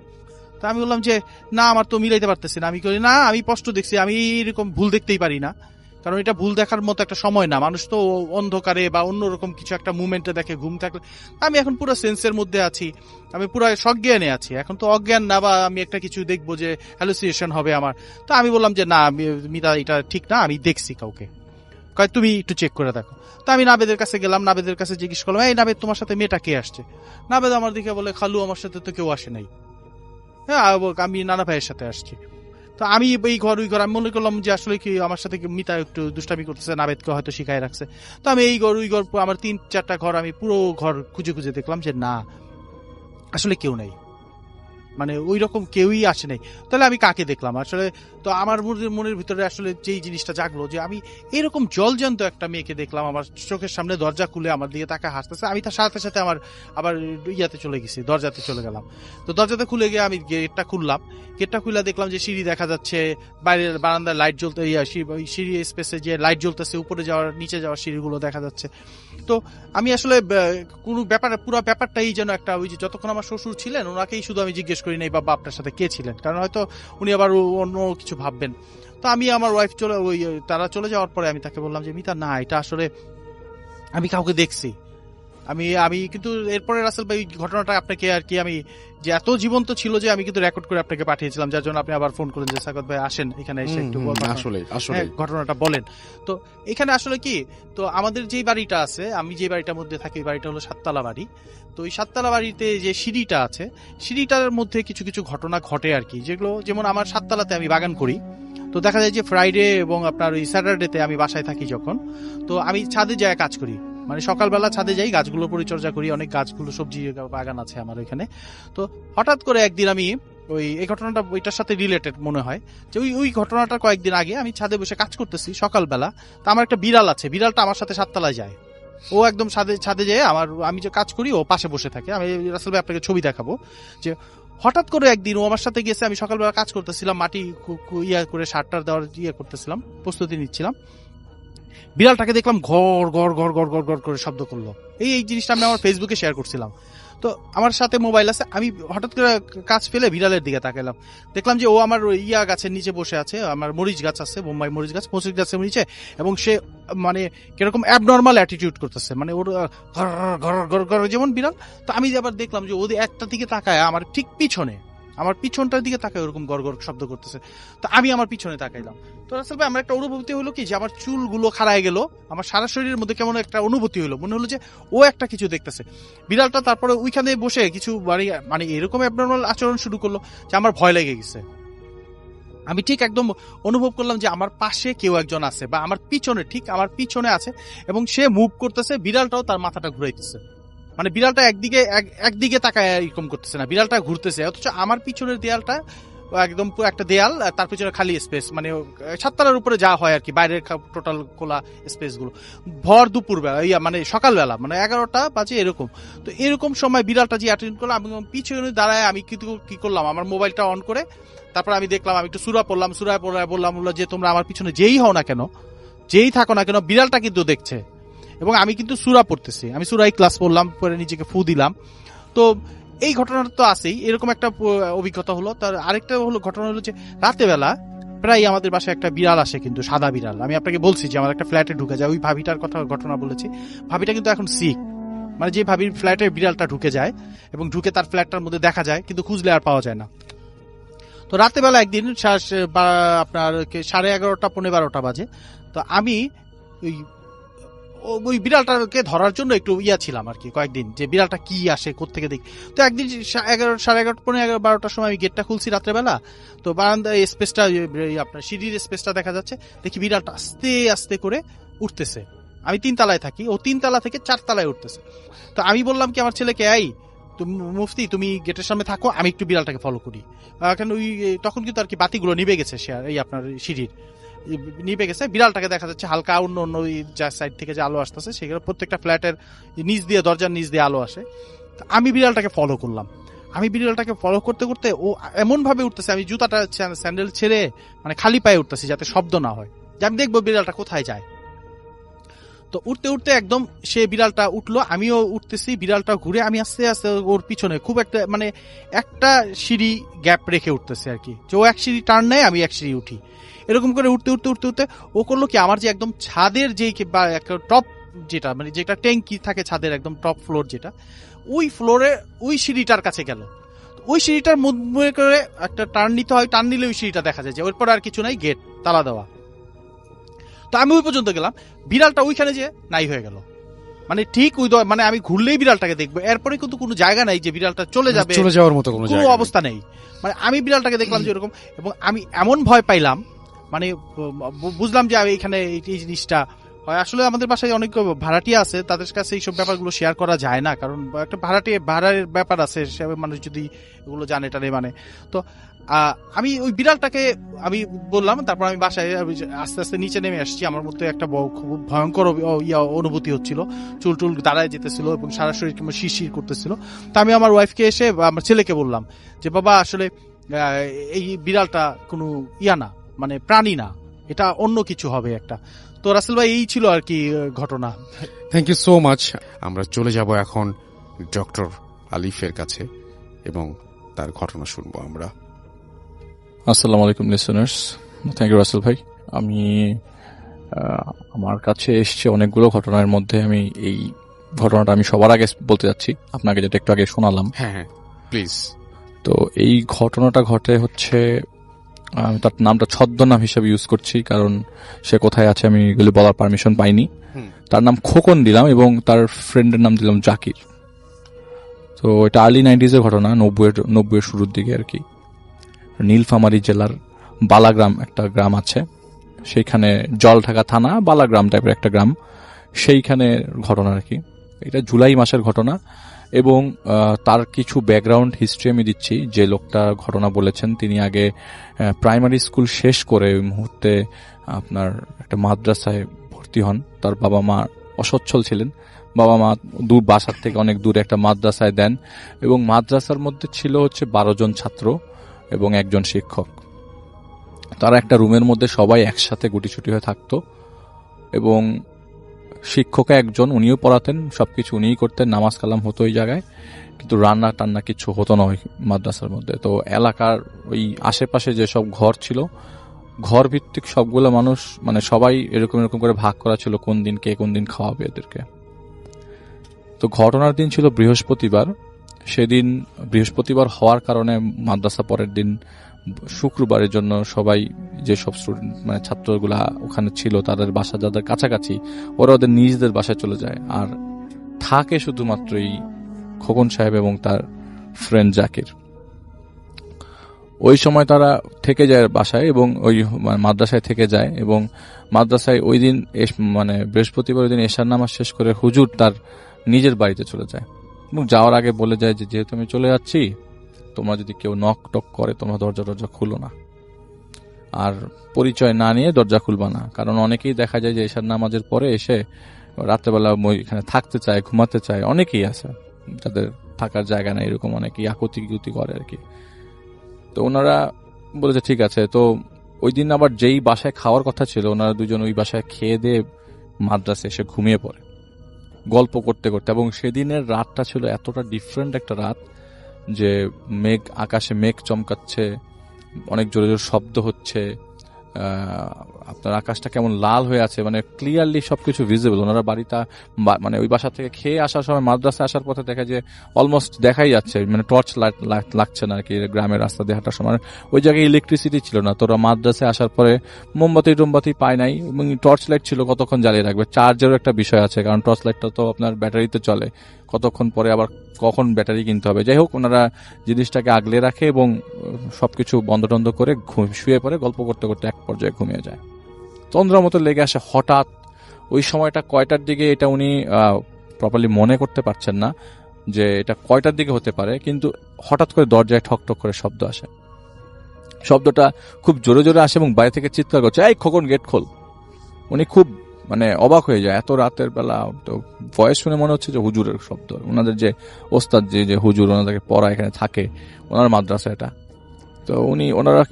তো আমি বললাম যে না আমার তো মিলাইতে পারতেছি না। আমি করি না, আমি স্পষ্ট দেখছি, আমি এরকম ভুল দেখতেই পারি না, কারণ এটা ভুল দেখার মতো একটা সময় না। মানুষ তো অন্ধকারে বা অন্যরকম কিছু একটা মুভমেন্টে দেখে, ঘুম থাকলে। আমি এখন পুরো সেন্সের মধ্যে আছি, আমি পুরো সজ্ঞানে আছি, এখন তো অজ্ঞান না, বা আমি একটা কিছু দেখবো যে হ্যালুসিনেশন হবে আমার। তো আমি বললাম যে না মিতা এটা ঠিক না, আমি দেখছি কাউকে। কয় তুমি একটু চেক করে দেখো। তো আমি নাবেদের কাছে গেলাম, নাবেদের কাছে জিজ্ঞেস করলাম এই নাবেদ তোমার সাথে মেয়েটা কে আসছে? নাবেদ আমার দিকে বলে খালু আমার সাথে তো কেউ আসে নাই, হ্যাঁ আমি নানা ভাইয়ের সাথে আসছি। তো আমি এই ঘর ওই ঘর, আমি মনে করলাম যে আসলে কি আমার সাথে মিতা একটু দুষ্টামি করতেছে, নাবেদকে হয়তো শিখায় রাখছে। তো আমি এই ঘর ওই ঘর, আমার 3-4টা ঘর, আমি পুরো ঘর খুঁজে খুঁজে দেখলাম যে না আসলে কেউ নেই, মানে ওই রকম কেউই আসে নাই। তাহলে আমি কাকে দেখলাম আসলে? তো আমার মনের ভিতরে আসলে যেই জিনিসটা জাগলো যে আমি এরকম জলজান্ত একটা মেয়েকে দেখলাম আমার চোখের সামনে, দরজা খুলে আমার দিকে তাকায় হাসতেছে। আমি তার সাথে সাথে আমার আবার চলে গেছি, দরজাতে চলে গেলাম। তো দরজাতে খুলে গিয়ে আমি গেটটা খুললাম, গেটটা খুলে দেখলাম যে সিঁড়ি দেখা যাচ্ছে, বাইরের বারান্দায় লাইট জ্বলতে, সিঁড়ি স্পেসে যে লাইট জ্বলতেছে, উপরে যাওয়ার নিচে যাওয়ার সিঁড়িগুলো দেখা যাচ্ছে। তো আমি আসলে কোনো পুরো ব্যাপারটাই যেন একটা, ওই যে যতক্ষণ আমার শ্বশুর ছিলেন ওনাকেই শুধু আমি জিজ্ঞেস করি নাই বাবা আপনার সাথে কে ছিলেন, কারণ হয়তো উনি আবার অন্য কিছু ভাববেন। তো আমি আমার ওয়াইফ তারা চলে যাওয়ার পরে আমি তাকে বললাম যে মিতা না, এটা আসলে আমি কাউকে দেখছি। আমি কিন্তু এরপরে রাসেল ভাই ঘটনাটা আপনাকে আর কি আমি যে এত জীবন্ত ছিল যে আমি কিন্তু রেকর্ড করে আপনাকে পাঠিয়েছিলাম, যার জন্য আপনি আবার ফোন করেন যে সাকাত ভাই আসেন এখানে এসে একটু আসলে ঘটনাটা বলেন। তো এখানে আসলে কি, তো আমাদের যে বাড়িটা আছে, আমি যে বাড়িটার মধ্যে থাকি, ওই বাড়িটা হলো 7তলা বাড়ি। তো ওই 7তলা বাড়িতে যে সিঁড়িটা আছে, সিঁড়িটার মধ্যে কিছু কিছু ঘটনা ঘটে আর কি, যেগুলো যেমন আমার 7তলাতে আমি বাগান করি। তো দেখা যায় যে ফ্রাইডে এবং আপনার ওই স্যাটারডেতে আমি বাসায় থাকি যখন, তো আমি ছাদে যাই কাজ করি, মানে সকালবেলা ছাদে যাই, গাছগুলো পরিচর্যা করি, অনেক গাছগুলো সবজি বাগান আছে আমার ওইখানে। তো হঠাৎ করে একদিন আমি এই ঘটনাটা ওইটার সাথে রিলেটেড মনে হয় যে ওই ঘটনাটা কয়েকদিন আগে আমি ছাদে বসে কাজ করতেছি সকালবেলা। তো আমার একটা বিড়াল আছে, বিড়ালটা আমার সাথে 7তলায় যায়, ও একদম ছাদে যেয়ে আমি যে কাজ করি ও পাশে বসে থাকে। আমি রাসেল ভাই আপনাকে ছবি দেখাবো যে হঠাৎ করে একদিন ও আমার সাথে গেছে, আমি সকালবেলা কাজ করতেছিলাম, মাটি করে সারটার দেওয়ার করতেছিলাম, প্রস্তুতি নিচ্ছিলাম, বিড়ালটাকে দেখলাম ঘর ঘর ঘর ঘর ঘর ঘর করে শব্দ করলো। এই জিনিসটা আমি আমার ফেসবুকে শেয়ার করছিলাম। তো আমার সাথে মোবাইল আছে, আমি হঠাৎ করে কাজ ফেলে বিড়ালের দিকে তাকালাম, দেখলাম যে ও আমার গাছের নিচে বসে আছে, আমার মরিচ গাছ আছে, বোম্বাই মরিচ গাছের নিচে, এবং সে মানে কিরকম অ্যাবনর্মাল অ্যাটিটিউড করতেছে, মানে ওর ঘর ঘর ঘর ঘর যেমন বিড়াল। তো আমি আবার দেখলাম যে ওদের একটা দিকে তাকায় আমার ঠিক পিছনে, আমার পিছনটার দিকে তাকায় ওরকম গড় গড় শব্দ করতেছে। তো আমি আমার পিছনে তাকাইলাম। তো রাসেল ভাই আমার একটা অনুভূতি হলো কি যে আমার চুলগুলো খাড়ায় গেল, আমার সারা শরীরের মধ্যে কেমন একটা অনুভূতি হলো, মনে হলো যে ও একটা কিছু দেখতেছে বিড়ালটা। তারপরে ওইখানে বসে কিছু মানে এরকম অ্যাবনর্মাল আচরণ শুরু করলো যে আমার ভয় লেগে গেছে। আমি ঠিক একদম অনুভব করলাম যে আমার পাশে কেউ একজন আছে, বা আমার পিছনে, ঠিক আমার পিছনে আছে, এবং সে মুভ করতেছে, বিড়ালটাও তার মাথাটা ঘুরাইতেছে, মানে বিড়ালটা একদিকে তাকায় এরকম করতেছে না, বিড়ালটা ঘুরতেছে। অথচ আমার পিছনের দেয়ালটা একদম একটা দেয়াল, তার পিছনে খালি স্পেস, মানে 7তলার উপরে যা হয় আর কি, বাইরের টোটাল খোলা স্পেস গুলো। ভর দুপুর বেলা, মানে সকালবেলা, মানে 11টা বাজে এরকম। তো এরকম সময় বিড়ালটা যে অ্যাটেন্ড করলো, আমি পিছনে দাঁড়ায় আমি কিন্তু কি করলাম, আমার মোবাইলটা অন করে তারপর আমি দেখলাম, আমি একটু সূরা পড়লাম, সূরা পড়ে বললাম যে তোমরা আমার পিছনে যেই হও না কেন, যেই থাকো না কেন, বিড়ালটা কিন্তু দেখছে। এবং আমি কিন্তু সূরা পড়তেছি, আমি সূরা ইখলাস পড়লাম, পরে নিজেকে ফু দিলাম। তো এই ঘটনাটা তো আছেই, এরকম একটা অভিজ্ঞতা হলো। তার আরেকটা ঘটনা হলো যে রাতে বেলা প্রায় আমাদের বাসায় একটা বিড়াল আসে, কিন্তু সাদা বিড়াল। আমি আপনাকে বলছি যে আমার একটা ফ্ল্যাটে ঢুকে যায়, ওই ভাবিটার ঘটনা বলেছি। ভাবিটা কিন্তু এখন সিক, মানে যে ভাবির ফ্ল্যাটে বিড়ালটা ঢুকে যায় এবং ঢুকে তার ফ্ল্যাটটার মধ্যে দেখা যায়, কিন্তু খুঁজলে আর পাওয়া যায় না। তো রাতে বেলা একদিন আপনার 11:30 12টা বাজে, তো আমি ওই বিড়ালটাকে ধরার জন্য একটু ছিলাম আর কি কয়েকদিন, যে বিড়ালটা কি আসে কোত্থেকে দেখি। তো একদিন 11:30 11 12টার সময় আমি গেটটা খুলছি রাত্রেবেলা, তো বারান্দায় স্পেসটা আপনার সিঁড়ির স্পেসটা দেখা যাচ্ছে, দেখি বিড়ালটা আস্তে আস্তে করে উঠতেছে। আমি 3তলায় থাকি, ও 3তলা থেকে 4তলায় উঠতেছে। তো আমি বললাম কি আমার ছেলেকে, মুফতি তুমি গেটের সামনে থাকো, আমি একটু বিড়ালটাকে ফলো করি। কারণ তখন কিন্তু আর কি বাতিগুলো নিভে গেছে, আপনার সিঁড়ির নিভে গেছে, বিড়ালটাকে দেখা যাচ্ছে হালকা অন্য সাইড থেকে যে আলো আসতেছে, সেগুলো প্রত্যেকটা ফ্ল্যাটের নিচ দিয়ে, দরজার নিচ দিয়ে আলো আসে। আমি বিড়ালটাকে ফলো করলাম, আমি বিড়ালটাকে ফলো করতে করতে ও এমন ভাবে উঠতেছে, আমি জুতাটা স্যান্ডেল ছেড়ে মানে খালি পায়ে উঠতেছি যাতে শব্দ না হয়, যে আমি দেখবো বিড়ালটা কোথায় যায়। তো উঠতে উঠতে একদম সে বিড়ালটা উঠলো, আমিও উঠতেছি, বিড়ালটা ঘুরে আমি আস্তে আস্তে ওর পিছনে খুব একটা মানে একটা সিঁড়ি গ্যাপ রেখে উঠতেছে আর কি, যে ও এক সিঁড়ি টার্ন নেয়, আমি এক সিঁড়ি উঠি, এরকম করে উঠতে উঠতে উঠতে উঠতে ও করলো কি, আমার যে একদম ছাদের যেই টপ যেটা, মানে যেটা ট্যাঙ্কি থাকে ছাদের একদম টপ ফ্লোর যেটা, ওই ফ্লোরে ওই সিঁড়িটার কাছে গেল। ওই সিঁড়িটার মধ্যে করে একটা টার্ন নিতে হয়, টার্ন নিলে ওই সিঁড়িটা দেখা যায়, যে ওর পরে আর কিছু নাই, গেট তালা দেওয়া। তো আমি ওই পর্যন্ত গেলাম, বিড়ালটা ওইখানে যে নাই হয়ে গেল, মানে ঠিক ওই মানে আমি ঘুরলেই বিড়ালটাকে দেখবো, এরপরে কিন্তু কোনো জায়গা নাই যে বিড়ালটা চলে যাওয়ার মতো কোনো অবস্থা নেই। মানে আমি বিড়ালটাকে দেখলাম যে এরকম, এবং আমি এমন ভয় পাইলাম, মানে বুঝলাম যে এখানে এই জিনিসটা হয়। আসলে আমাদের বাসায় অনেক ভাড়াটিয়া আছে, তাদের কাছে এইসব ব্যাপারগুলো শেয়ার করা যায় না, কারণ একটা ভাড়ার ব্যাপার আছে, সেভাবে মানুষ যদি এগুলো জানে টানে মানে। তো আমি ওই বিড়ালটাকে আমি বললাম, তারপর আমি বাসায় আস্তে আস্তে নিচে নেমে আসছি, আমার মধ্যে একটা খুব ভয়ঙ্কর অনুভূতি হচ্ছিল, চুল টুল দাঁড়ায় যেতেছিল এবং সারা শরীর কিংবা শিরশির করতেছিল। তো আমি আমার ওয়াইফকে এসে আমার ছেলেকে বললাম যে বাবা আসলে এই বিড়ালটা কোনো না, মানে প্রাণী না, এটা অন্য কিছু হবে একটা। তো রাসেল ভাই এই ছিল আর কি ঘটনা। Thank you so much. আমরা চলে যাব এখন ডক্টর আলিফের কাছে এবং তার ঘটনা শুনবো আমরা। আসসালামু আলাইকুম লিসেনার্স, থ্যাংক ইউ রাসেল ভাই। আমি আমার কাছে এসছে অনেকগুলো ঘটনার মধ্যে আমি এই ঘটনাটা আমি সবার আগে বলতে যাচ্ছি, আপনাকে যেটা একটু আগে শোনালাম। হ্যাঁ হ্যাঁ প্লিজ। তো এই ঘটনাটা ঘটে হচ্ছে, আমি তার নামটা ছদ্মনাম হিসেবে ইউজ করছি কারণ সে কোথায় আছে আমি এগুলি বলার পারমিশন পাইনি। তার নাম খোকন দিলাম এবং তার ফ্রেন্ডের নাম দিলাম জাকির। তো এটা আর্লি 90s এর ঘটনা, 90-এর শুরুর দিকে আর কি। নীলফামারী জেলার বালাগ্রাম একটা গ্রাম আছে, সেইখানে জলঢাকা থানা বালাগ্রাম টাইপের একটা গ্রাম, সেইখানে ঘটনা আর কি। এটা জুলাই মাসের ঘটনা এবং তার কিছু ব্যাকগ্রাউন্ড হিস্ট্রি আমি দিচ্ছি। যে লোকটা ঘটনা বলেছেন তিনি আগে প্রাইমারি স্কুল শেষ করে ওই মুহূর্তে আপনার একটা মাদ্রাসায় ভর্তি হন। তার বাবা মা অসচ্ছল ছিলেন, বাবা মা দূর বাসার থেকে অনেক দূরে একটা মাদ্রাসায় দেন এবং মাদ্রাসার মধ্যে ছিল হচ্ছে 12 জন ছাত্র এবং একজন শিক্ষক। তারা একটা রুমের মধ্যে সবাই একসাথে গুটিছুটি হয়ে থাকতো এবং শিক্ষক একজন, উনিও পড়াতেন, সবকিছু উনিই করতেন, নামাজ কালাম হতো ওই জায়গায়, কিন্তু রান্না টান্না কিছু হতো না ওই মাদ্রাসার মধ্যে। তো এলাকার ওই আশেপাশে যেসব ঘর ছিল, ঘর ভিত্তিক সবগুলো মানুষ মানে সবাই এরকম এরকম করে ভাগ করা ছিল কোন দিন কে কোন দিন খাওয়াবে এদেরকে। তো ঘটনার দিন ছিল বৃহস্পতিবার। সেদিন বৃহস্পতিবার হওয়ার কারণে মাদ্রাসা পরের দিন শুক্রবারের জন্য সবাই যেসব স্টুডেন্ট মানে ছাত্রগুলা ওখানে ছিল তাদের বাসা যাদের কাছাকাছি, ওরা ওদের নিজেদের বাসায় চলে যায় আর থাকে শুধুমাত্র এই খোকন সাহেব এবং তার ফ্রেন্ড জাকির। ওই সময় তারা থেকে যায় বাসায় এবং ওই মাদ্রাসায় থেকে যায় এবং মাদ্রাসায় ওই দিন মানে বৃহস্পতিবার ওই দিন এশার নামাজ শেষ করে হুজুর তার নিজের বাড়িতে চলে যায় এবং যাওয়ার আগে বলে যায় যে যেহেতু আমি চলে যাচ্ছি, তোমরা যদি কেউ নক টক করে তোমরা দরজা খুলো না, আর পরিচয় না নিয়ে দরজা খুলবা না। কারণ অনেকেই দেখা যায় যে এশার নামাজের পরে এসে রাত্রেবেলা এখানে থাকতে চায়, ঘুমাতে চায়, অনেকেই আছে যাদের থাকার জায়গা নেই, এরকম অনেকেই আকুতি করে আর কি। তো ওনারা বলেছে ঠিক আছে। তো ওই দিন আবার যেই বাসায় খাওয়ার কথা ছিল, ওনারা দুজন ওই বাসায় খেয়ে দিয়ে মাদ্রাসে এসে ঘুমিয়ে পড়ে গল্প করতে করতে। এবং সেদিনের রাতটা ছিল এতটা ডিফারেন্ট একটা রাত যে আকাশে মেঘ চমকাচ্ছে, অনেক জোরে জোরে শব্দ হচ্ছে, আপনার আকাশটা কেমন লাল হয়ে আছে, মানে ক্লিয়ারলি সবকিছু ভিজিবল। ওনারা বাড়িটা মানে ওই বাসা থেকে খেয়ে আসার সময় মাদ্রাসায় আসার পথে দেখা যায় অলমোস্ট দেখাই যাচ্ছে, মানে টর্চ লাইট লাগছে না আর কি গ্রামের রাস্তা দিয়ে হাঁটার সময়। ওই জায়গায় ইলেকট্রিসিটি ছিল না, তোরা মাদ্রাসায় আসার পরে মোমবাতি পায় নাই এবং টর্চ লাইট ছিল, কতক্ষণ জ্বালিয়ে রাখবে। চার্জেরও একটা বিষয় আছে, কারণ টর্চ লাইটটা তো আপনার ব্যাটারিতে চলে, কতক্ষণ পরে আবার কখন ব্যাটারি কিনতে হবে। যাই হোক, ওনারা জিনিসটাকে আগলে রাখে এবং সবকিছু বন্ধ টন্ধ করে শুয়ে পড়ে, গল্প করতে করতে এক পর্যায়ে ঘুমিয়ে যায়। তন্দ্রার মতো লেগে আসে হঠাৎ। ওই সময়টা কয়টার দিকে এটা উনি প্রপারলি মনে করতে পারছেন না যে এটা কয়টার দিকে হতে পারে, কিন্তু হঠাৎ করে দরজায় ঠক ঠক করে শব্দ আসে। শব্দটা খুব জোরে জোরে আসে এবং বাইরে থেকে চিৎকার করছে, এই খোকন গেট খোল। উনি খুব মানে অবাক হয়ে যায়, এত রাতের বেলা। তো ভয়েস শুনে মনে হচ্ছে যে হুজুরের শব্দ, ওনাদের যে ওস্তাদ যে হুজুর ওনাদেরকে পড়া এখানে থাকে, ওনার মাদ্রাসা এটা। তো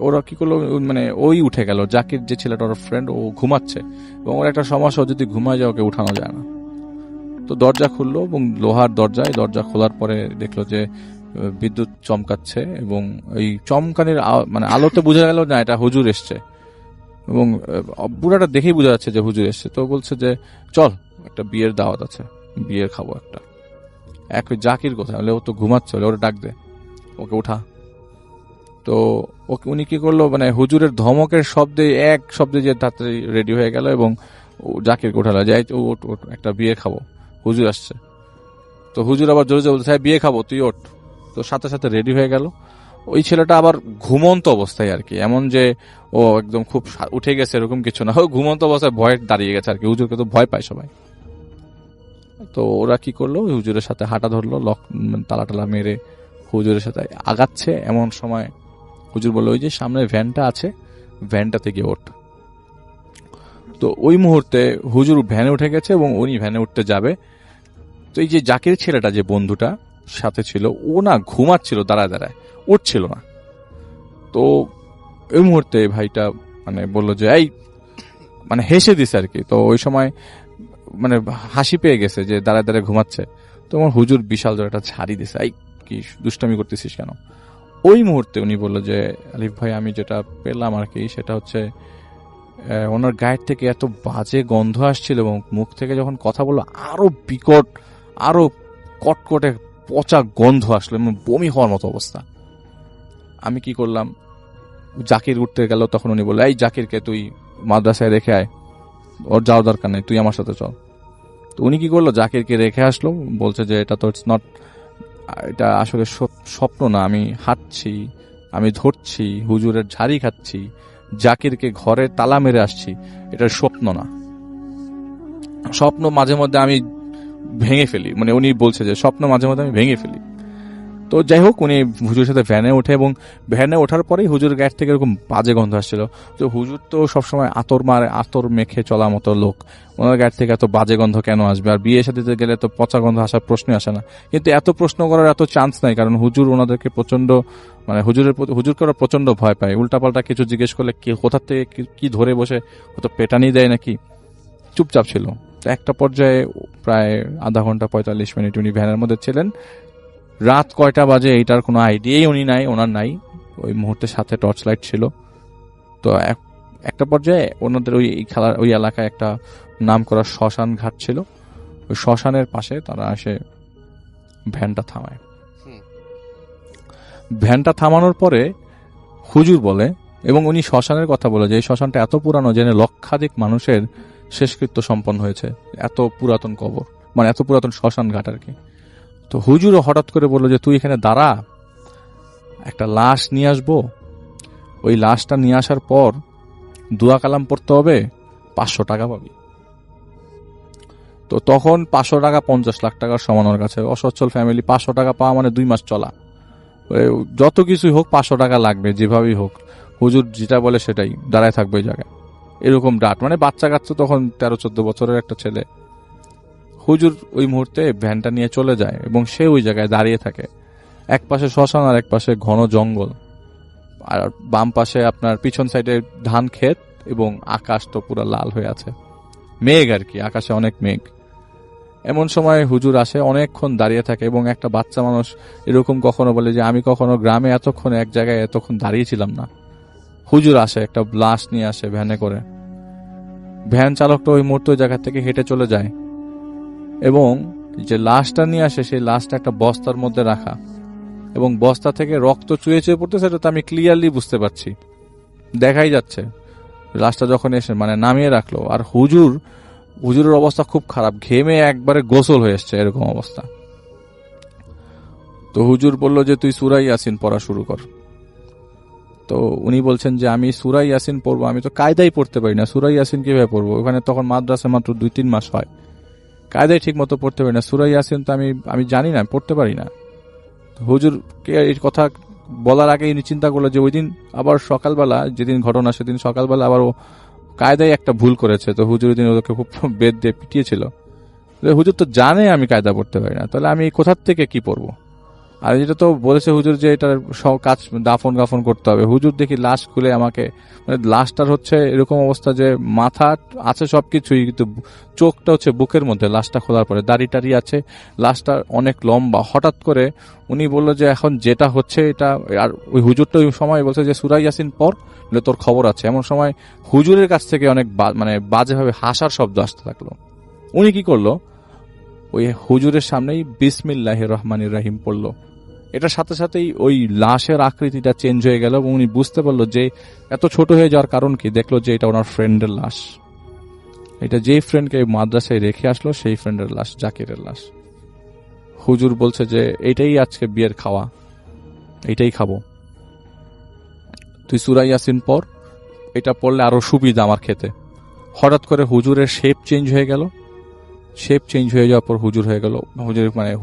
ওরা কি করলো, মানে ওই উঠে গেল, জাকির যে ছেলেটা ওর ফ্রেন্ড, ও ঘুমাচ্ছে এবং ওর একটা সমস্যা, যদি ঘুমায় যায় ওকে উঠানো যায় না। তো দরজা খুললো এবং লোহার দরজা খোলার পরে দেখলো যে বিদ্যুৎ চমকাচ্ছে এবং এই চমকানির মানে আলোতে বোঝা গেল না এটা হুজুর এসছে এবং বুড়াটা দেখেই বোঝা যাচ্ছে যে হুজুর এসছে। তো বলছে যে চল, একটা বিয়ের দাওয়াত আছে, বিয়ের খাবো একটা। জাকির কোথায়, ও তো ঘুমাচ্ছে, ওরে ডাক দে, ওকে উঠা। তো উনি কি করলো, মানে হুজুরের ধমকের শব্দে এক শব্দে যে তাড়াতাড়ি রেডি হয়ে গেল এবং জাকিরকে উঠালো, যাই একটা বিয়ে খাবো, হুজুর আসছে। তো হুজুর আবার জোরে জোরে বলছে, বিয়ে খাবো, তুই ওঠ। তো সাথে সাথে রেডি হয়ে গেল। ওই ছেলেটা আবার ঘুমন্ত অবস্থায় আর কি, এমন যে ও একদম খুব উঠে গেছে এরকম কিছু না, ও ঘুমন্ত অবস্থায় ভয়ে দাঁড়িয়ে গেছে আর কি। হুজুরকে তো ভয় পায় সবাই। তো ওরা কি করলো, হুজুরের সাথে হাঁটা ধরলো, তালা মেরে হুজুরের সাথে আগাচ্ছে। এমন সময় হুজুর বললো, ওই যে সামনে ভ্যানটা আছে, ভ্যানটাতে গিয়ে ওঠ। তো ওই মুহূর্তে হুজুর ভ্যানে উঠে গেছে এবং উনি ভ্যানে উঠতে যাবে। তো এই যে জাকির ছেলেটা যে বন্ধুটা সাথে ছিল, ও না ঘুমাচ্ছিল দাঁড়ায়, উঠছিল না। তো ওই মুহূর্তে ভাইটা মানে বললো যে এই, মানে হেসে দিছে আর কি। তো ওই সময় মানে হাসি পেয়ে গেছে যে দাঁড়ায় ঘুমাচ্ছে। তো আমার হুজুর বিশাল জোরে একটা ছাড়ি দিছে, এই কি দুষ্টামি করতেছিস কেন। ওই মুহূর্তে উনি বলল যে আলিফ ভাই আমি যেটা পেলাম আর কি সেটা হচ্ছে ওনার গায়ের থেকে এত বাজে গন্ধ আসছিল এবং মুখ থেকে যখন কথা বললো আরো বিকট, আরো কটকটে পচা গন্ধ আসলো এবং বমি হওয়ার মতো অবস্থা। আমি কি করলাম, জাকির উঠতে গেল, তখন উনি বললো এই জাকিরকে তুই মাদ্রাসায় রেখে আয়, ওর যাওয়ার দরকার নেই, তুই আমার সাথে চল। তো উনি কি করলো, জাকিরকে রেখে আসলো, বলছে যে এটা তো ইটস নট, এটা আসলে স্বপ্ন না, আমি হাঁটছি, আমি ধরছি, হুজুরের ঝাড়ি খাচ্ছি, জাকিরকে ঘরে তালা মেরে আসছি, এটা স্বপ্ন না, স্বপ্ন মাঝে মধ্যে আমি ভেঙে ফেলি, মানে উনি বলছে যে স্বপ্ন মাঝে মধ্যে আমি ভেঙে ফেলি। তো যাই হোক, উনি হুজুরের সাথে ভ্যানে ওঠে এবং ভ্যানে ওঠার পরেই হুজুরের গায়ের থেকে এরকম বাজে গন্ধ আসছিল। তো হুজুর তো সবসময় আতর মেখে চলা মতো লোক, ওনার গায়ের থেকে এত বাজে গন্ধ কেন আসবে? আর বিয়ে সাথে গেলে তো পচা গন্ধ আসার প্রশ্নই আসে না। কিন্তু এত প্রশ্ন করার এত চান্স নাই, কারণ হুজুর ওনাদেরকে প্রচন্ড, মানে হুজুরকে ওরা প্রচন্ড ভয় পায়। উল্টাপাল্টা কিছু জিজ্ঞেস করলে কোথার থেকে কি ধরে বসে হয়তো পেটানি দেয় নাকি, চুপচাপ ছিল। তো একটা পর্যায়ে প্রায় আধা ঘন্টা 45 মিনিট উনি ভ্যানের মধ্যে ছিলেন। রাত কয়টা বাজে এইটার কোনো আইডিয়াই ওনার নাই। ওই মুহূর্তে সাথে টর্চ লাইট ছিল। তো একটা পর্যায়ে ওনাদের ওই এলাকায় একটা নাম করা শ্মশান ঘাট ছিল, ওই শ্মশানের পাশে তারা এসে ভ্যানটা থামায়। ভ্যানটা থামানোর পরে হুজুর বলে, এবং উনি শ্মশানের কথা বলে যে এই শ্মশানটা এত পুরানো, জেনে লক্ষাধিক মানুষের শেষকৃত্য সম্পন্ন হয়েছে, এত পুরাতন কবর, মানে এত পুরাতন শ্মশান ঘাট আর কি। তো হুজুরও হঠাৎ করে বললো যে তুই এখানে দাঁড়া, একটা লাশ নিয়ে আসবো, ওই লাশটা নিয়ে আসার পর দোয়া কালাম পড়তে হবে, 500 টাকা পাবি। তো তখন 500 টাকা 50 লাখ টাকার সমান ওর কাছে। অসচ্ছল ফ্যামিলি, 500 টাকা পাওয়া মানে 2 মাস চলা। যত কিছুই হোক 500 টাকা লাগবে, যেভাবেই হোক। হুজুর যেটা বলে সেটাই, দাঁড়ায় থাকবে ওই জায়গায়। এরকম ডাট, মানে বাচ্চা কাচ্চা তখন 13-14 বছরের একটা ছেলে। হুজুর ওই মুহূর্তে ভ্যানটা নিয়ে চলে যায় এবং সে ওই জায়গায় দাঁড়িয়ে থাকে। এক পাশে শ্মশান আর এক পাশে ঘন জঙ্গল, আর বাম পাশে আপনার পিছন সাইডে ধান ক্ষেত এবং আকাশ তো পুরো লাল হয়ে আছে, মেঘ আর কি, আকাশে অনেক মেঘ। এমন সময় হুজুর আসে, অনেকক্ষণ দাঁড়িয়ে থাকে এবং একটা বাচ্চা মানুষ এরকম কখনো বলে যে আমি কখনো গ্রামে এতক্ষণ এক জায়গায় এতক্ষণ দাঁড়িয়েছিলাম না। হুজুর আসে, একটা লাশ নিয়ে আসে ভ্যানে করে। ভ্যান চালকটা ওই মুহূর্তে ওই জায়গা থেকে হেঁটে চলে যায় এবং যে লাশটা নিয়ে আসে সেই লাশটা একটা বস্তার মধ্যে রাখা, এবং বস্তা থেকে রক্ত চুয়ে চুয়ে পড়তেছে, সেটা তো আমি ক্লিয়ারলি বুঝতে পারছি, দেখাই যাচ্ছে। লাশটা যখন এসে মানে নামিয়ে রাখলো, আর হুজুরের অবস্থা খুব খারাপ, ঘেমে একবারে গোসল হয়ে এসছে, এরকম অবস্থা। তো হুজুর বলল যে তুই সূরা ইয়াসিন পড়া শুরু কর। তো উনি বলছেন যে আমি সূরা ইয়াসিন পড়বো, আমি তো কায়দাই পড়তে পারি না, সূরা ইয়াসিন কিভাবে পড়বো? ওখানে তখন মাদ্রাসা মাত্র 2-3 মাস হয়, কায়দায় ঠিক মতো পড়তে পারি না, সূরা ইয়াসিন তো আমি জানি না, পড়তে পারি না। হুজুরকে এই কথা বলার আগে ইনি চিন্তা করলো যে ওই দিন আবার সকালবেলা, যেদিন ঘটনা সেদিন সকালবেলা আবার ও কায়দায় একটা ভুল করেছে। তো হুজুর দিন ওদেরকে খুব বেদ দিয়ে পিটিয়েছিল। হুজুর তো জানে আমি কায়দা পড়তে পারি না, তাহলে আমি কোথার থেকে কি পড়বো? আর যেটা তো বলেছে হুজুর যে এটার সব কাজ দাফন করতে হবে। হুজুর দেখি লাশ খুলে আমাকে, মানে লাশটার হচ্ছে এরকম অবস্থা যে মাথা আছে সবকিছুই, কিন্তু চোখটা হচ্ছে বুকের মধ্যে। লাশটা খোলার পরে দাড়ি টাড়ি আছে, লাশটা অনেক লম্বা। হঠাৎ করে উনি বললো যে এখন যেটা হচ্ছে এটা, আর ওই হুজুরটা ওই সময় বলছে যে সূরা ইয়াসিন পড়, বলে তোর খবর আছে। এমন সময় হুজুরের কাছ থেকে অনেক মানে বাজেভাবে হাসার শব্দ আসতে থাকলো। উনি কি করলো, ওই হুজুরের সামনেই বিসমিল্লাহির রহমানির রহিম পড়লো। এটার সাথে সাথেই ওই লাশের আকৃতিটা চেঞ্জ হয়ে গেল এবং উনি বুঝতে পারলো যে এত ছোট হয়ে যাওয়ার কারণ কি। দেখলো যে এটা ওনার ফ্রেন্ডের লাশ, এটা যেই ফ্রেন্ডকে মাদ্রাসায় রেখে আসলো সেই ফ্রেন্ডের লাশ, জাকিরের লাশ। হুজুর বলছে যে এইটাই আজকে বিয়ের খাওয়া, এইটাই খাবো, তুই সূরা ইয়াসিন পড়, এটা পড়লে আরো সুবিধা আমার খেতে। হঠাৎ করে হুজুরের শেপ চেঞ্জ হয়ে গেল। শেপ চেঞ্জ হয়ে যাওয়ার পর হুজুর হয়ে গেল,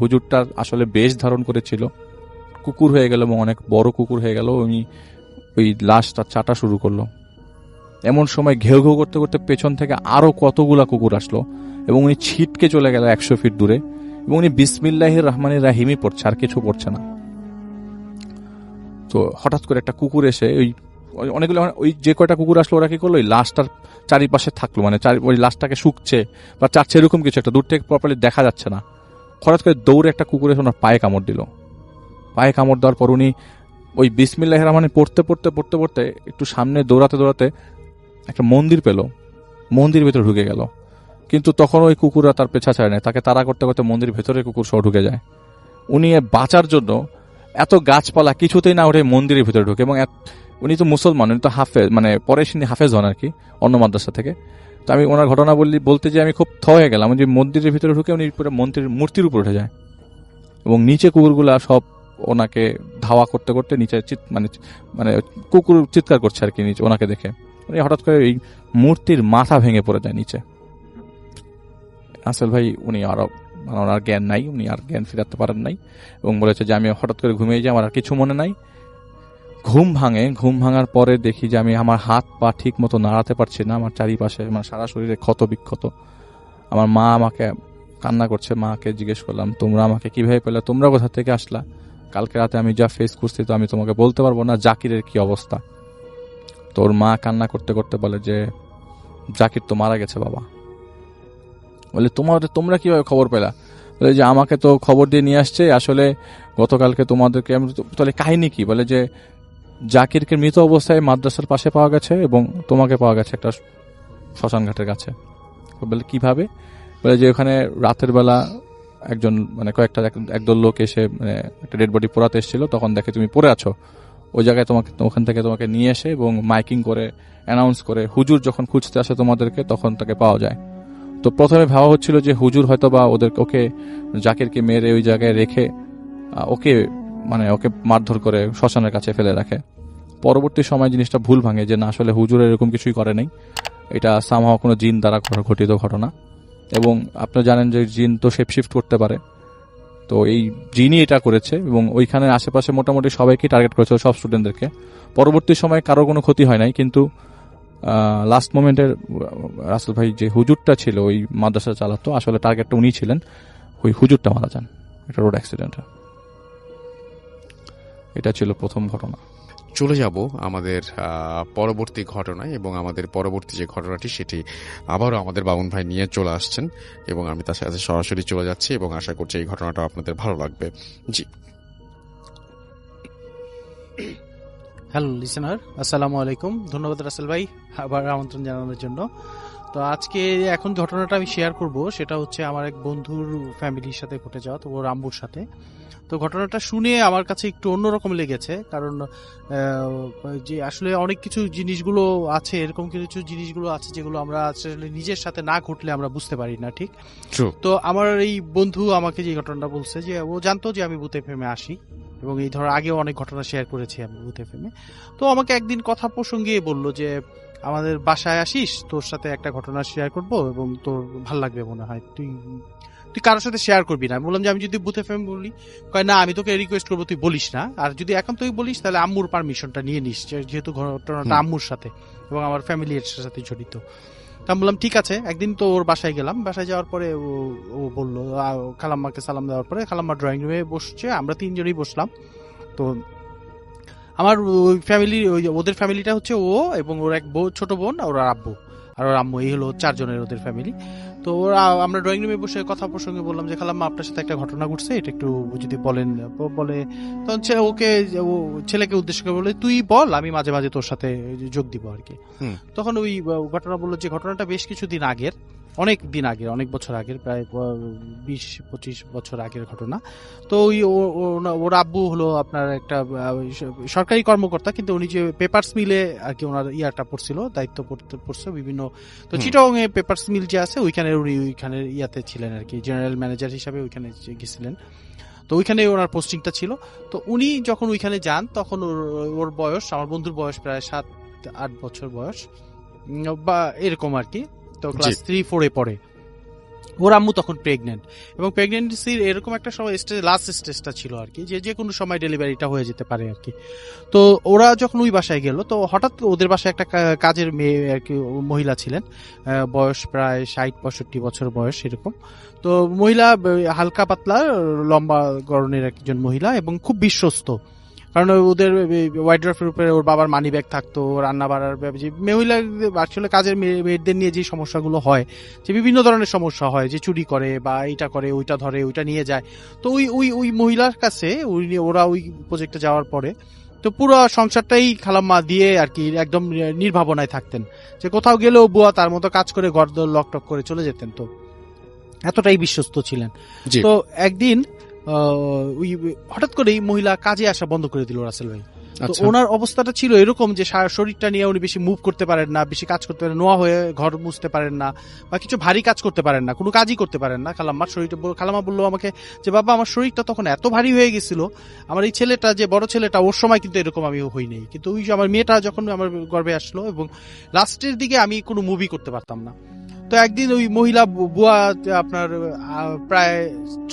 হুজুরটার আসলে বেশ ধারণ করেছিল, কুকুর হয়ে গেল এবং অনেক বড় কুকুর হয়ে গেল। উনি ওই লাশটা চাটা শুরু করলো। এমন সময় ঘেউ ঘেউ করতে করতে পেছন থেকে আরো কতগুলা কুকুর আসলো এবং উনি ছিটকে চলে গেল 100 ফিট দূরে, এবং উনি বিসমিল্লাহির রহমানির রহিমই পড়ছে, আর কিছু পড়ছে না। তো হঠাৎ করে একটা কুকুর এসে অনেকগুলো, ওই যে কয়টা কুকুর আসলো ওরা কি করলো, ওই লাশটার চারিপাশে থাকলো, মানে ওই লাশটাকে শুকছে বা চাচ্ছে এরকম কিছু একটা, দূর থেকে প্রপারলি দেখা যাচ্ছে না। হঠাৎ করে দৌড়ে একটা কুকুর এসে ওনার পায়ে কামড় দিল। পায়ে কামড় দেওয়ার পর উনি ওই বিসমিল্লাহির রহমানির পড়তে পড়তে পড়তে পড়তে একটু সামনে দৌড়াতে দৌড়াতে একটা মন্দির পেল, মন্দির ভেতরে ঢুকে গেল। কিন্তু তখন ওই কুকুররা তার পেছা ছাড়ে না, তাকে তাড়া করতে করতে মন্দির ভেতরে কুকুর সহ ঢুকে যায়। উনি বাঁচার জন্য এত গাছপালা কিছুতেই না উঠে মন্দিরের ভিতরে ঢুকে, এবং উনি তো মুসলমান, উনি তো হাফেজ, মানে পরে হাফেজ হন আর কি অন্য মাদ্রাসা থেকে। তো আমি ওনার ঘটনা বলতে যে আমি খুব হয়ে গেলাম যে মন্দিরের ভিতরে ঢুকে উনি পুরো মূর্তির উপর উঠে যায়, এবং নিচে কুকুরগুলা সব ওনাকে ধাওয়া করতে করতে নিচে মানে মানে কুকুর চিৎকার করছে আর কি নিচে ওনাকে দেখে। উনি হঠাৎ করে এই মূর্তির মাথা ভেঙে পড়ে যায় নিচে। আসল ভাই উনি আরো ওনার জ্ঞান নাই, উনি আর জ্ঞান ফিরাতে পারেন নাই, এবং বলেছে যে আমি হঠাৎ করে ঘুমিয়ে যাই, আমার আর কিছু মনে নাই। ঘুম ভাঙার পরে দেখি যে আমি আমার হাত পা ঠিক মতো নাড়াতে পারছি না, আমার চারিপাশে আমার সারা শরীরে ক্ষত বিক্ষত। আমার মা আমাকে কান্না করছে, মাকে জিজ্ঞেস করলাম তোমরা আমাকে কিভাবে পেলে, তোমরা কোথা থেকে আসলা, কালকে রাতে আমি যা ফেস করছি তো আমি তোমাকে বলতে পারবো না জাকিরের কি অবস্থা। তোর মা কান্না করতে করতে বলে যে জাকির তো মারা গেছে বাবা। বলে তোমরা কিভাবে খবর পেলা? বলে যে আমাকে তো খবর দিয়ে নিয়ে আসছে, আসলে গতকালকে তোমাদেরকে। তাহলে কাহিনী কি? বলে যে জাকিরকে মৃত অবস্থায় মাদ্রাসার পাশে পাওয়া গেছে এবং তোমাকে পাওয়া গেছে একটা শ্মশান ঘাটের কাছে। বলে কিভাবে? বলে যে ওখানে রাতের বেলা একজন মানে একদল লোক এসে মানে একটা ডেড বডি পোড়াতে এসেছিল, তখন দেখে তুমি পড়ে আছো, ওই জায়গায় ওখান থেকে তোমাকে নিয়ে এসে এবং মাইকিং করে অ্যানাউন্স করে হুজুর যখন খুঁজতে আসে তোমাদেরকে তখন তাকে পাওয়া যায়। তো প্রথমে ভাবা হচ্ছিল যে হুজুর হয়তো বা ওকে জাকিরকে মেরে ওই জায়গায় রেখে ওকে মারধর করে শ্মশানের কাছে ফেলে রাখে। পরবর্তী সময় জিনিসটা ভুল ভাঙে যে না, আসলে হুজুর এরকম কিছুই করে নাই, এটা সামহাও কোনো জিন দ্বারা ঘটিত ঘটনা। এবং আপনি জানেন যে জিন তো শেপ শিফট করতে পারে, তো এই জিনই এটা করেছে এবং ওইখানে আশেপাশে মোটামুটি সবাইকে টার্গেট করেছে, সব স্টুডেন্টদেরকে। পরবর্তী সময় কারোর কোনো ক্ষতি হয় নাই, কিন্তু লাস্ট মোমেন্টের রাসেল ভাই যে হুজুরটা ছিল ওই মাদ্রাসা চালাতো, আসলে টার্গেটটা উনি ছিলেন, ওই হুজুরটা মারা যান একটা রোড অ্যাক্সিডেন্টে। এটা ছিল প্রথম ঘটনা। চলে যাব আমাদের পরবর্তী ঘটনায়, এবং আমাদের পরবর্তী যে ঘটনাটি সেটি আবারও আমাদের বাবুন ভাই নিয়ে চলে আসছেন, এবং আমি তার সাথে সরাসরি চলে যাচ্ছি এবং আশা করছি এই ঘটনাটা আপনাদের ভালো লাগবে। জি, হ্যালো লিসেনার, আসসালামু আলাইকুম। ধন্যবাদ রাসেল ভাই আবার আমন্ত্রণ জানানোর জন্য। তো আজকে এখন ঘটনাটা আমি শেয়ার করব সেটা হচ্ছে আমার এক বন্ধুর ফ্যামিলির সাথে ঘটে যাওয়া, তো ওর আম্মুর সাথে। তো ঘটনাটা শুনে আমার কাছে একটু অন্যরকম লেগেছে, কারণ যে আসলে অনেক কিছু জিনিসগুলো আছে, এরকম কিছু জিনিসগুলো আছে যেগুলো আমরা আসলে নিজের সাথে না ঘটলে আমরা বুঝতে পারি না, ঠিক? তো আমার এই বন্ধু আমাকে যে ঘটনাটা বলছে যে ও জানতো যে আমি বুথ এফএমে আসি, এবং এই ধর আগেও অনেক ঘটনা শেয়ার করেছি আমি বুথ এফএমে। তো আমাকে একদিন কথা প্রসঙ্গে বললো যে আমাদের বাসায় আসিস, তোর সাথে একটা ঘটনা শেয়ার করব এবং তোর ভাল লাগবে মনে হয়, তুই কারোর সাথে শেয়ার করবি না। আমি বললাম যে আমি যদি বুথ এফএম বলি, কয় না আমি তোকে রিকোয়েস্ট করবো তুই বলিস না, আর যদি এখন তুই বলিস তাহলে আম্মুর পারমিশনটা নিয়ে নিস, যেহেতু ঘটনাটা আম্মুর সাথে এবং আমার ফ্যামিলির সাথে জড়িত। তা আমি বললাম ঠিক আছে। একদিন তো ওর বাসায় গেলাম, বাসায় যাওয়ার পরে ও বললো, খালাম্মাকে সালাম দেওয়ার পরে খালাম্মা ড্রয়িং রুমে বসছে, আমরা তিনজনই বসলাম। তো আমার ওই ফ্যামিলি, ওদের ফ্যামিলিটা হচ্ছে ও এবং ওর এক ছোট বোন, ওর আব্বু আর ওর আম্মু, এই হলো 4 জনের ওদের ফ্যামিলি। তো ওরা আমরা ড্রয়িং রুমে বসে কথা প্রসঙ্গে বললাম যে খালাম্মা আপনার সাথে একটা ঘটনা ঘটছে, এটা একটু যদি বলেন। বলে তখন ছেলেকে উদ্দেশ্য করে বলে তুই বল, আমি মাঝে মাঝে তোর সাথে যোগ দিব আর কি। তখন ওই ঘটনা বললো যে ঘটনাটা বেশ কিছুদিন আগের, অনেক দিন আগের, অনেক বছর আগের, প্রায় 20-25 বছর আগের ঘটনা। তো ওই ওর আব্বু হলো আপনার একটা সরকারি কর্মকর্তা, কিন্তু উনি যে পেপারস মিলে আর কি ওনার ইয়াটা পড়ছিল, দায়িত্ব পড়ছে বিভিন্ন। তো চিটাগং এ পেপারস মিল যে আছে ওইখানে উনি ওইখানে ইয়াতে ছিলেন আর কি, জেনারেল ম্যানেজার হিসাবে ওইখানে গেছিলেন। তো ওইখানে ওনার পোস্টিংটা ছিল। তো উনি যখন ওইখানে যান তখন ওর বয়স, আমার বন্ধুর বয়স প্রায় 7-8 বছর বয়স বা এরকম আর কি। তো ক্লাস 3-4 পড়ে। ওর আম্মু তখন প্রেগনেন্ট, এবং প্রেগনেন্সির এরকম একটা সময় লাস্ট স্টেজটা ছিল আর কি, যে কোনো সময় ডেলিভারিটা হয়ে যেতে পারে আর কি। তো ওরা যখন ওই বাসায় গেল, তো হঠাৎ ওদের বাসায় একটা কাজের মেয়ে আর কি মহিলা ছিলেন, বয়স প্রায় 60-65 বছর বয়স এরকম। তো মহিলা হালকা পাতলা লম্বা গড়নের একজন মহিলা এবং খুব বিশ্বস্ত, কারণ ওদের ওয়াইড্রফের উপরে ওর বাবার মানি ব্যাগ থাকতো, রান্না বাড়ার মহিলা আসলে কাজের মেয়েদের নিয়ে যে সমস্যাগুলো হয়, যে বিভিন্ন ধরনের সমস্যা হয়, যে চুরি করে বা এইটা করে, ওইটা ধরে, ওইটা নিয়ে যায়। তো ওই মহিলার কাছে ওরা ওই প্রজেক্টে যাওয়ার পরে তো পুরো সংসারটাই খালাম্মা দিয়ে আর কি একদম নির্ভাবনায় থাকতেন, যে কোথাও গেলেও বুয়া তার মতো কাজ করে ঘর লক টক করে চলে যেতেন। তো এতটাই বিশ্বস্ত ছিলেন। জি। তো একদিন ওই হঠাৎ করেই মহিলা কাজে আসা বন্ধ করে দিল রাসেল ভাই। তো আচ্ছা। ওনার অবস্থাটা ছিল এরকম যে শরীরটা নিয়ে উনি বেশি মুভ করতে পারেন না, বেশি কাজ করতে পারেন, নোয়া হয়ে ঘর মুছতে পারেন না, বা কিছু ভারী কাজ করতে পারেন না, কোনো কাজই করতে পারেন না। খালাম্মার শরীরটা, খালাম্মা বললো আমাকে যে বাবা আমার শরীরটা তখন এত ভারী হয়ে গেছিল, আমার এই ছেলেটা যে বড় ছেলেটা ওর সময় কিন্তু এরকম আমি হই নাই, কিন্তু ওই যে আমার মেয়েটা যখন আমার গর্ভে আসলো এবং লাস্টের দিকে আমি কোনো মুভি করতে পারতাম না। তো একদিন ওই মহিলা বুয়া আপনার প্রায়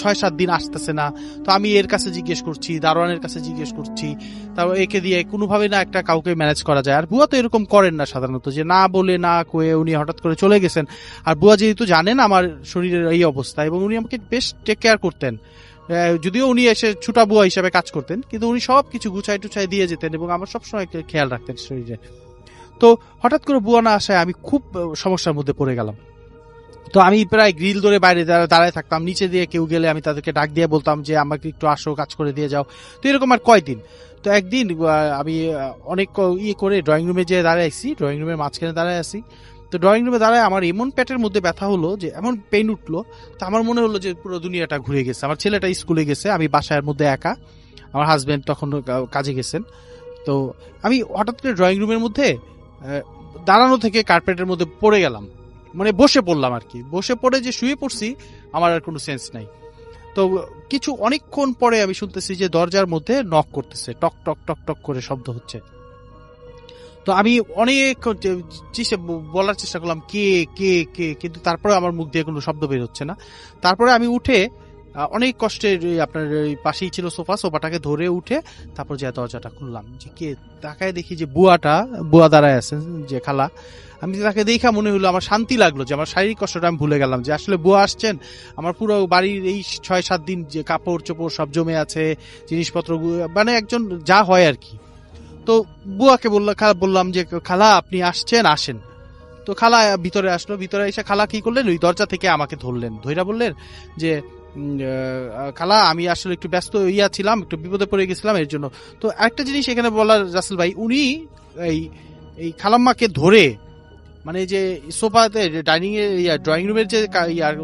6-7 দিন আসতেছে না। তো আমি এর কাছে জিজ্ঞেস করছি, দারোয়ানের কাছে জিজ্ঞেস করছি, তারপর একে দিয়ে কোনোভাবে না একটা কাউকে ম্যানেজ করা যায়। আর বুয়া তো এরকম করেন না সাধারণত, যে না বলে না কয়ে উনি হঠাৎ করে চলে গেছেন। আর বুয়া যেহেতু জানেন আমার শরীরের এই অবস্থা, এবং উনি আমাকে বেশ টেক কেয়ার করতেন, যদিও উনি এসে ছুটা বুয়া হিসাবে কাজ করতেন, কিন্তু উনি সব কিছু গুছাই টুছাই দিয়ে যেতেন এবং আমার সবসময় খেয়াল রাখতেন শরীরে। তো হঠাৎ করে বুয়া না আসায় আমি খুব সমস্যার মধ্যে পড়ে গেলাম। তো আমি প্রায় গ্রিল ধরে বাইরে দাঁড়ায় থাকতাম, নিচে দিয়ে কেউ গেলে আমি তাদেরকে ডাক দিয়ে বলতাম যে আমাকে একটু আসো, কাজ করে দিয়ে যাও। তো এরকম আর কয়দিন। তো একদিন আমি অনেক করে ড্রয়িং রুমে যেয়ে দাঁড়ায় আসি, ড্রয়িং রুমের মাঝখানে দাঁড়ায় আসি। তো ড্রয়িং রুমে দাঁড়ায় আমার এমন পেটের মধ্যে ব্যথা হলো, যে এমন পেইন উঠলো, তো আমার মনে হলো যে পুরো দুনিয়াটা ঘুরে গেছে। আমার ছেলেটা স্কুলে গেছে, আমি বাসার মধ্যে একা, আমার হাজবেন্ড তখন কাজে গেছেন। তো আমি হঠাৎ করে ড্রয়িং রুমের মধ্যে দাঁড়ানো থেকে কার্পেটের মধ্যে পড়ে গেলাম, মানে বসে পড়লাম আর কি। বসে পড়ে যে শুয়ে পড়ছি, আমার আর কোনো সেন্স নাই। তো কিছু অনেকক্ষণ পরে আমি শুনতেছি যে দরজার মধ্যে নক করতেছে, টক টক টক টক করে শব্দ হচ্ছে। তো আমি অনেক বলার চেষ্টা করলাম কে কে কে, কিন্তু তারপরে আমার মুখ দিয়ে কোনো শব্দ বের হচ্ছে না। তারপরে আমি উঠে অনেক কষ্টে আপনার পাশেই ছিল সোফাটাকে ধরে উঠে তারপর যে দরজাটা খুললাম, যে কে, তাকায় দেখি যে বুয়া দাঁড়ায় আছেন, যে খালা। আমি তাকে দেখা মনে হলো, আমার শান্তি লাগলো, যে আমার শারীরিক কষ্টটা আমি ভুলে গেলাম, যে আসলে বুয়া আসছেন। আমার পুরো বাড়ির এই 6-7 দিন যে কাপড় চোপড় সব জমে আছে, জিনিসপত্র, মানে একজন যা হয় আর কি। তো বুয়াকে বললাম যে খালা আপনি আসছেন, আসেন। তো খালা ভিতরে আসলো, ভিতরে এসে খালা কি করলেন, ওই দরজা থেকে আমাকে ধরলেন, ধইরা বললেন যে খালা আমি আসলে একটু ব্যস্ত ছিলাম, একটু বিপদে পড়ে গেছিলাম এর জন্য। তো আরেকটা জিনিস এখানে বলার রাসেল ভাই, উনি এই খালাম্মাকে ধরে, মানে যে সোফাতে ডাইনিং এর ড্রয়িং রুমের যে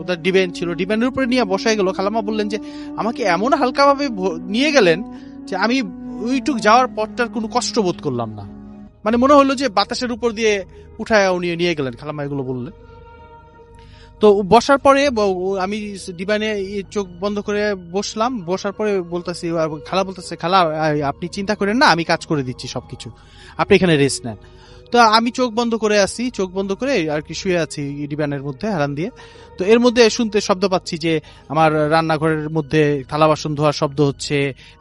ওদের ডিবেন ছিল, ডিবেনের উপরে নিয়ে বসাই গেল। খালাম্মা বললেন যে আমাকে এমন হালকাভাবে নিয়ে গেলেন যে আমি ওইটুক যাওয়ার পরটার কোনো কষ্ট বোধ করলাম না, মানে মনে হলো যে বাতাসের উপর দিয়ে উঠায় উনি নিয়ে গেলেন। খালাম্মা এগুলো বললেন। তো বসার পরে আমি ডিবানে চোখ বন্ধ করে বসলাম। বসার পরে বলতেছি, খালা বলতেছে খালা আপনি চিন্তা করেন না, আমি কাজ করে দিচ্ছি সবকিছু, আপনি এখানে রেস্ট নেন। তো আমি চোখ বন্ধ করে আছি, চোখ বন্ধ করে আর কি শুয়ে আছি ডিবানের মধ্যে হেলান দিয়ে। তো এর মধ্যে শুনতে শব্দ পাচ্ছি যে আমার রান্নাঘরের মধ্যে থালা বাসন ধোয়ার শব্দ হচ্ছে,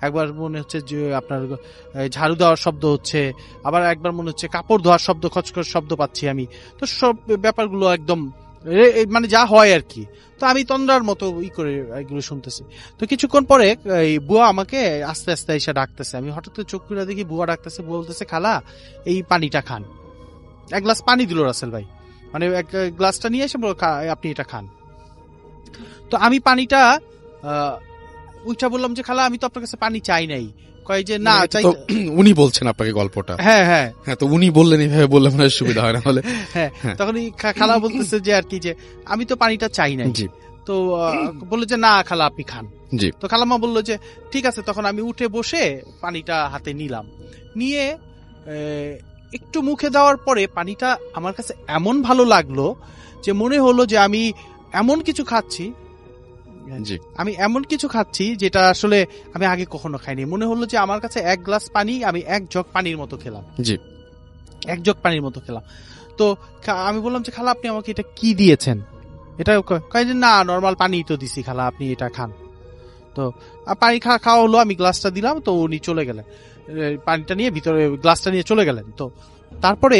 একবার মনে হচ্ছে যে আপনার ঝাড়ু দেওয়ার শব্দ হচ্ছে, আবার একবার মনে হচ্ছে কাপড় ধোয়ার শব্দ, খচখচ শব্দ পাচ্ছি আমি। তো সব ব্যাপারগুলো একদম মানে যা হয় আর কি। তো আমি তন্দ্রার মতো করে এগুলো শুনতেছি। তো কিছুক্ষণ পরে এই বুয়া আমাকে আস্তে আস্তে এসে ডাকতেছে। আমি হঠাৎ চোখ খুলে দেখি বুয়া ডাকতেছে, বলতেছে খালা এই পানিটা খান। এক গ্লাস পানি দিল রাসেল ভাই, মানে এক গ্লাসটা নিয়ে এসে বলল আপনি এটা খান। তো আমি পানিটা উঠা বললাম যে খালা আমি তো আপনার কাছে পানি চাই নাই। কয় যে না চাই, উনি বলছেন আপনাকে গল্পটা। হ্যাঁ হ্যাঁ হ্যাঁ, তো উনি বললেন এইভাবে বললে মনে হয় সুবিধা হয় না হলে। হ্যাঁ, তখন খালা বলতেছে যে আর কি যে আমি তো পানিটা চাই নাই। জি। তো বললো যে না খালা আপনি খান। জি। তো খালাম্মা বললো যে ঠিক আছে। তখন আমি উঠে বসে পানিটা হাতে নিলাম, নিয়ে একটু মুখে দেওয়ার পরে পানিটা আমার কাছে এমন ভালো লাগলো যে মনে হলো যে আমি এমন কিছু খাচ্ছি, আমি এমন কিছু খাচ্ছি যেটা আসলে আমি আগে কখনো খাইনি। মনে হলো যে আমার কাছে এক গ্লাস পানি আমি এক জগ পানির মতো খেলাম। জি। এক জগ পানির মতো খেলাম। তো আমি বললাম যে খালা আপনি আমাকে এটা কি দিয়েছেন? এটা কয় যে না নর্মাল পানি তো দিছি খালা, আপনি এটা খান। তো পানি খাওয়া হলো, আমি গ্লাসটা দিলাম। তো উনি চলে গেলেন, পানিটা নিয়ে ভিতরে গ্লাসটা নিয়ে চলে গেলেন। তো তারপরে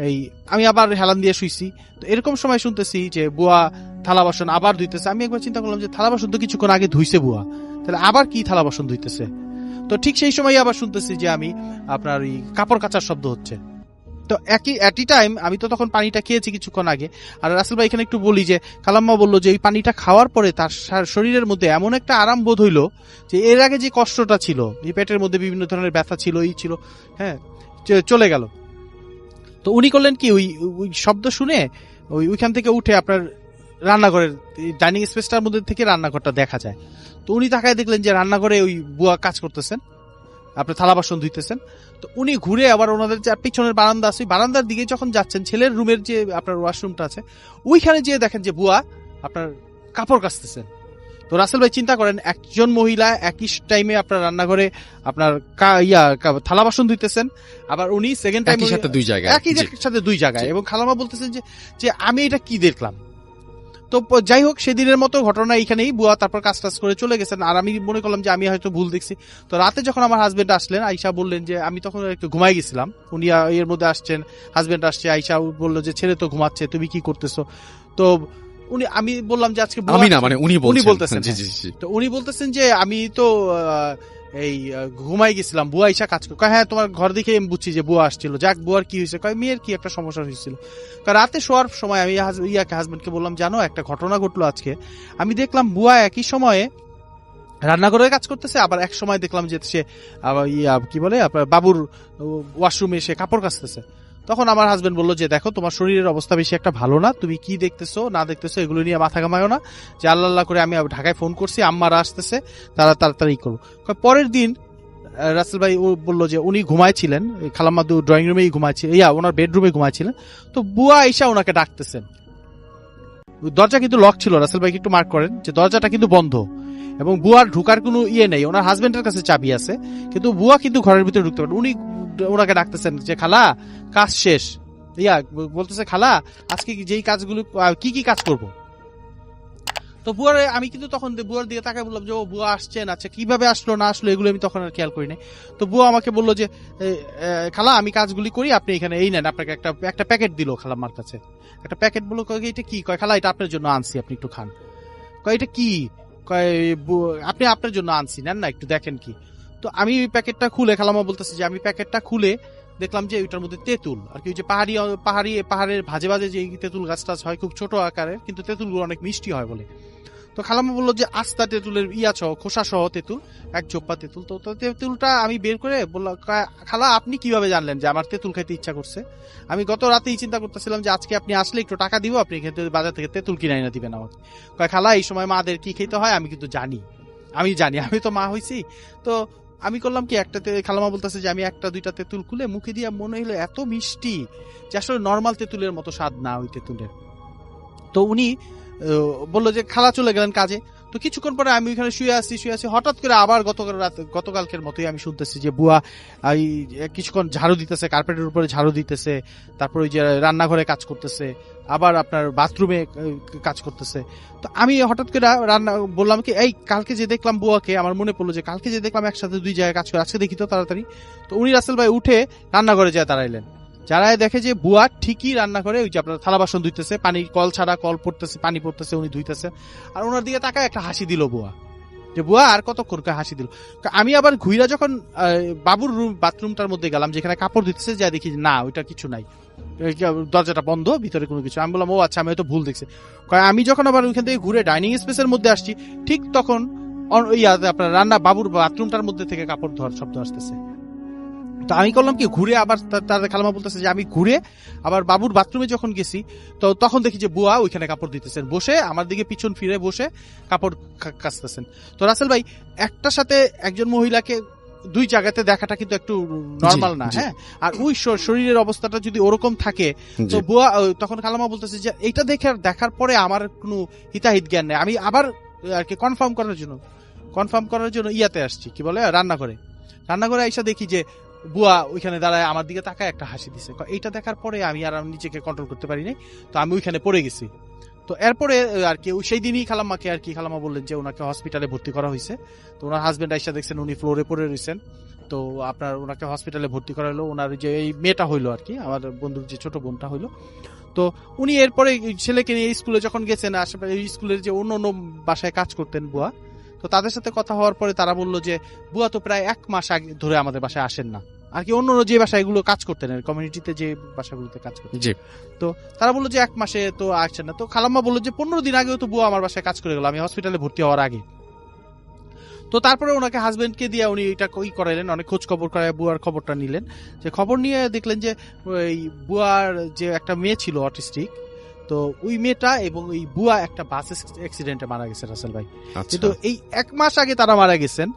এই আমি আবার হেলান দিয়ে শুইছি। তো এরকম সময় শুনতেছি যে বুয়া থালা বাসন আবার ধুইতেছে। আমি একবার চিন্তা করলাম যে থালা বাসন তো কিছুক্ষণ আগে ধুইছে বুয়া, তাহলে আবার কি থালা বাসন ধুইতেছে। তো ঠিক সেই সময় আবার শুনতেছি যে আমি আপনার ওই কাপড় কাচার শব্দ হচ্ছে। তো একই টাইম আমি তো তখন পানিটা খেয়েছি কিছুক্ষণ আগে। আর রাসেল ভাই এখানে একটু বলি যে খালাম্মা বললো যে এই পানিটা খাওয়ার পরে তার শরীরের মধ্যে এমন একটা আরাম বোধ হইলো যে এর আগে যে কষ্টটা ছিল, এই পেটের মধ্যে বিভিন্ন ধরনের ব্যথা ছিল, এই ছিল, হ্যাঁ, চলে গেল। তো উনি করলেন কি, ওই শব্দ শুনে ওইখান থেকে উঠে আপনার রান্নাঘরের ডাইনিং স্পেসটার মধ্যে থেকে রান্নাঘরটা দেখা যায়। তো উনি তাকায় দেখলেন যে রান্নাঘরে ওই বুয়া কাজ করতেছেন, আপনার থালা বাসন ধুইতেছেন। তো উনি ঘুরে আবার ওনাদের যে পিছনের বারান্দা আছে, বারান্দার দিকে যখন যাচ্ছেন, ছেলের রুমের যে আপনার ওয়াশরুমটা আছে ওইখানে যেয়ে দেখেন যে বুয়া আপনার কাপড় কাচতেছেন। তো রাসেল ভাই চিন্তা করেন, একজন মহিলা একই টাইমে আপনার রান্নাঘরে আপনার থালা বাসন ধুইতেছেন, আবার উনি সেকেন্ড টাইম একই সাথে দুই জায়গায়, এবং খালামা বলতেছেন যে আমি এটা কি দেখলাম। তো যাই হোক, সেদিনের মতো ঘটনা এখানেই, বুয়া তারপর কাজ টাজ করে চলে গেছেন। আর আমি মনে করলাম যে আমি হয়তো ভুল দেখছি। তো রাতে যখন আমার হাজবেন্ড আসলেন, আইসা বললেন যে আমি তখন একটু ঘুমাই গেছিলাম, উনি এর মধ্যে আসছেন, হাজবেন্ড আসছে, আইসা বললো যে ছেলে তো ঘুমাচ্ছে, তুমি কি করতেছো। তো আমি বললাম যে আজকে আমি না, মানে উনি বলতেছেন, তো উনি বলতেছেন যে আমি তো এই ঘুমাই গেছিলাম, বুয়া আইসা কাজ করে। হ্যাঁ, তোমার ঘর দেখে আমি বুঝছি যে বুয়া আসছিল, যাক বুয়ার কি হয়েছে, মেয়ের কি একটা সমস্যা হয়েছিল। রাতে শোয়ার সময় আমি হাজবেন্ডকে বললাম, জানো একটা ঘটনা ঘটলো আজকে, আমি দেখলাম বুয়া একই সময়ে রান্নাঘরে কাজ করতেছে, আবার এক সময় দেখলাম যে সে কি বলে আপনার বাবুর ওয়াশরুমে এসে কাপড় কাচতেছে। তখন আমার হাজবেন্ড বললো যে দেখো, তোমার শরীরের অবস্থা বেশি একটা ভালো না, তুমি কি দেখতেছো না দেখতেছো এগুলো নিয়ে মাথা ঘামায়ো না, যে আল্লাহ করে আমি ঢাকায় ফোন করছি, আম্মারা আসতেছে, তারা তাড়াতাড়ি করবো। পরের দিন রাসেল ভাই বললো যে উনি ঘুমাইছিলেন, খালাম্মা ড্রয়িং রুমেই ঘুমাইছিলেন, ওনার বেডরুমে ঘুমাইছিলেন। তো বুয়া আইসা ওনাকে ডাকতেছেন, দরজা কিন্তু লক ছিল, রাসেল ভাই একটু মার্ক করেন যে দরজাটা কিন্তু বন্ধ, এবং বুয়ার ঢুকার কোনো নেই, ওনার হাজবেন্ডের কাছে চাবি আছে, কিন্তু বুয়া কিন্তু ঘরের ভিতরে ঢুকতে পারেন। উনি ওনাকে ডাকতেছেন যে খালা কাজ শেষ, বলতেছে খালা আজকে যেই কাজগুলো কি কি কাজ করব। তো বুয়ারে আমি কিন্তু তখন বুয়ার দিকে তাকায় বললাম যে ও বুয়া আসছেন, আচ্ছা কিভাবে আসলো না আসলো এগুলো আমি তখন আর খেয়াল করি নাই। তো বুয়া আমাকে বললো যে খালা আমি কাজগুলি করি, আপনি এখানে এই নেন, আপনাকে একটা প্যাকেট দিল খালাম্মার কাছে, একটা প্যাকেট বললো, এটা কি, কয় খালা এটা আপনার জন্য আনছি, আপনি একটু খান। কয় এটা কি, কয় আপনি আপনার জন্য আনছি, নেন না একটু দেখেন কি। তো আমি ওই প্যাকেটটা খুলে, খালাম্মা বলতেছে যে আমি প্যাকেটটা খুলে দেখলাম যে ওইটার মধ্যে তেঁতুল, আর কি ওই যে পাহাড়ের ভাজে ভাজে যে তেঁতুল গাছটা হয়, খুব ছোট আকারের, কিন্তু তেঁতুলগুলো অনেক মিষ্টি হয় বলে। তো খালাম্মা বললো যে আস্তা তেঁতুলের সহ, খোসা সহ তেঁতুল, এক চোপ্পা তেঁতুল। তো তেঁতুলটা আমি বের করে বললাম, খালা আপনি কিভাবে জানলেন যে আমার তেঁতুল খাইতে ইচ্ছা করছে? আমি গত রাতেই চিন্তা করতেছিলাম যে আজকে আপনি আসলে একটু টাকা দিব, আপনি বাজার থেকে তেঁতুল কিনে এনে দিবেন আমাকে। কয় খালা এই সময় মাদের কি খেতে হয় আমি কিন্তু জানি, আমি তো মা হইছি। তো আমি করলাম কি, খালামা বলতেছে যে আমি একটা দুইটা তেঁতুল খুলে মুখে দিয়ে মনে হলো এত মিষ্টি যে আসলে নর্মাল তেঁতুলের মতো স্বাদ না ওই তেঁতুলের। তো উনি বললো যে খালা চলে গেলেন কাজে। তো কিছুক্ষণ পরে আমি ওইখানে শুয়ে আছি, হঠাৎ করে আবার গতকালকের মতোই আমি শুনতেছি যে বুয়া কিছুক্ষণ ঝাড়ু দিতেছে, কার্পেটের উপরে ঝাড়ু দিতেছে, তারপর ওই যে রান্নাঘরে কাজ করতেছে, আবার আপনার বাথরুমে কাজ করতেছে। তো আমি হঠাৎ করে বললাম কি, এই কালকে যে দেখলাম বুয়াকে, আমার মনে পড়লো যে কালকে যে দেখলাম একসাথে দুই জায়গায় কাজ করে, আজকে দেখি তো তাড়াতাড়ি। তো উনি রাসেল ভাই উঠে রান্নাঘরে যায় দাঁড়াইলেন, যারাই দেখে যে বুয়া ঠিকই রান্নাঘরে ওই যে আপনার থালা বাসন ধুইতেছে, পানি কল ছাড়া কল পড়তেছে, পানি পড়তেছে, উনি ধুইতেছে। আর ওনার দিকে তাকায় একটা হাসি দিল বুয়া, যে বুয়া আর কতক্ষণ হাসি দিল। আমি আবার ঘুইরা যখন বাবুর বাথরুমটার মধ্যে গেলাম যেখানে কাপড় দিতেছে, যা দেখি না ওইটা কিছু নাই, দরজাটা বন্ধ, ভিতরে কোনো কিছু। আমি বললাম ও আচ্ছা, আমি হয়তো ভুল দেখছি। আমি যখন আবার ওইখান থেকে ঘুরে ডাইনিং স্পেসের মধ্যে আসছি, ঠিক তখন আপনার বাবুর বাথরুমটার মধ্যে থেকে কাপড় ধোয়ার শব্দ আসতেছে। তো আমি করলাম কি, ঘুরে আবার তাদের খালামা বলতেছে যে আমি ঘুরে আবার বাবুর বাথরুমে যখন গেছি, তো তখন দেখি যে বুয়া ওইখানে কাপড় দিতেছেন, বসে আমার দিকে পিছন ফিরে বসে কাপড় কাচতেছেন। তো রাসেল ভাই, একটার সাথে একজন মহিলাকে দুই জায়গাতে দেখাটা কিন্তু একটু নর্মাল না, হ্যাঁ। আর ওই শরীরের অবস্থাটা যদি ওরকম থাকে, তো বুয়া তখন খালামা বলতেছে যে এইটা দেখার পরে আমার কোনো হিতাহিত জ্ঞান নেই, আমি আবার আর কি কনফার্ম করার জন্য ইয়াতে আসছি, কি বলে রান্নাঘরে আইসা দেখি যে বুয়া ওইখানে দাঁড়ায় আমার দিকে তাকায় একটা হাসি দিছে। এইটা দেখার পরে আমি আর নিজেকে কন্ট্রোল করতে পারি নাই, তো আমি ওইখানে পড়ে গেছি। তো এরপরে আর কি সেই দিনই খালাম্মাকে আর কি খালাম্মা বললেন যে ওনাকে হসপিটালে ভর্তি করা হয়েছে। তো ওনার হাজবেন্ড আইসা দেখছেন উনি ফ্লোরে পড়ে রয়েছেন। তো আপনার ওনাকে হসপিটালে ভর্তি করা হলো, ওনার যে এই মেয়েটা হইলো আর কি, আমার বন্ধুর যে ছোট বোনটা হইলো। তো উনি এরপরে ছেলেকে নিয়ে স্কুলে যখন গেছেন, আশেপাশে স্কুলের যে অন্য বাসায় কাজ করতেন বুয়া, তো তাদের সাথে কথা হওয়ার পরে তারা বললো যে বুয়া তো প্রায় 1 মাস আগে ধরে আমাদের বাসায় আসেন না। আর কি অন্য যে বাসায় এগুলো কাজ করতেন, কমিউনিটিতে যে বাসাগুলোতে কাজ করতেন। জি। তো তারা বললো যে 1 মাসে তো আসছেন না। তো খালাম্মা বললো যে 15 দিন আগেও তো বুয়া আমার বাসায় কাজ করে গেল, আমি হসপিটালে ভর্তি হওয়ার আগে। তো তারপরে ওনাকে হাজবেন্ডকে দিয়ে উনি এটা করাইলেন, অনেক খোঁজ খবর করায় বুয়ার খবরটা নিলেন। যে খবর নিয়ে দেখলেন যে ওই বুয়ার যে একটা মেয়ে ছিল অটিস্টিক, তো ওই মেয়েটা এবং ওই বুয়া একটা বাস অ্যাক্সিডেন্টে মারা গেছে রাসেল ভাই। আচ্ছা, কিন্তু এই 1 মাস আগে তারা মারা গেছেন,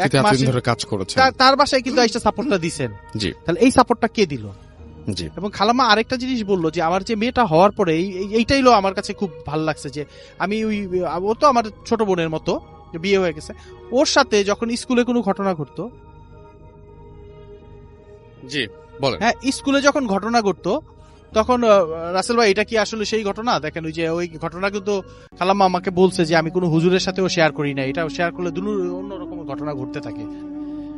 1 কিন্তু মাস এতদিন ধরে কাজ করেছেন। তার বাসায় কিন্তু একটা সাপোর্টটা দিছেন। জি। তাহলে এই সাপোর্টটা কে দিল? জি। এবং খালাম্মা আরেকটা জিনিস বললো যে আমার যে মেয়েটা হওয়ার পরে এইটাই হলো আমার কাছে খুব ভালো লাগছে, যে আমি ওই ও তো আমার ছোট বোনের মতো, বিয়ে হয়ে গেছে, ওর সাথে যখন স্কুলে কোনো ঘটনা ঘটতো, জি বলেন। হ্যাঁ স্কুলে যখন ঘটনা ঘটতো তখন রাসেল ভাই এটা কি আসলে সেই ঘটনা? দেখেন ওই যে ওই ঘটনা কিন্তু খালাম্মা আমাকে বলছে যে আমি কোনো হুজুরের সাথেও শেয়ার করি না, এটা শেয়ার করলে অন্যরকম ঘটনা ঘটতে থাকে।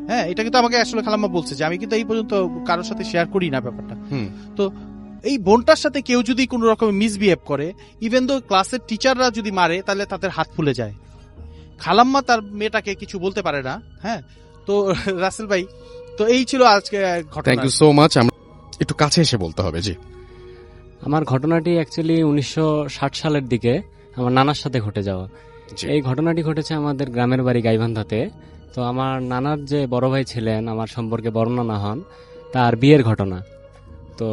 হ্যাঁ এটা কিন্তু আমাকে আসলে খালাম্মা বলছে যে আমি কিন্তু এই পর্যন্ত কারোর সাথে শেয়ার করি না ব্যাপারটা। তো এই বোনটার সাথে কেউ যদি কোনো রকম মিসবিহেভ করে, ইভেন দো ক্লাসের টিচাররা যদি মারে, তাহলে তাদের হাত ফুলে যায়। খালাম্মা তার মেয়েটাকে কিছু বলতে পারে না। হ্যাঁ তো রাসেল ভাই, তো এই ছিল আজকে ঘটনা। Thank you so much. আমরা একটু কাছে এসে বলতে হবে। জি। আমার ঘটনাটি অ্যাকচুয়ালি 1960 সালের দিকে আমার নানার সাথে ঘটে যাওয়া। জি। এই ঘটনাটি ঘটেছে আমাদের গ্রামের বাড়ি গাইবান্ধাতে। তো আমার নানার যে বড় ভাই ছিলেন, আমার সম্পর্কে বড় নানা হন, তার বিয়ের ঘটনা। তো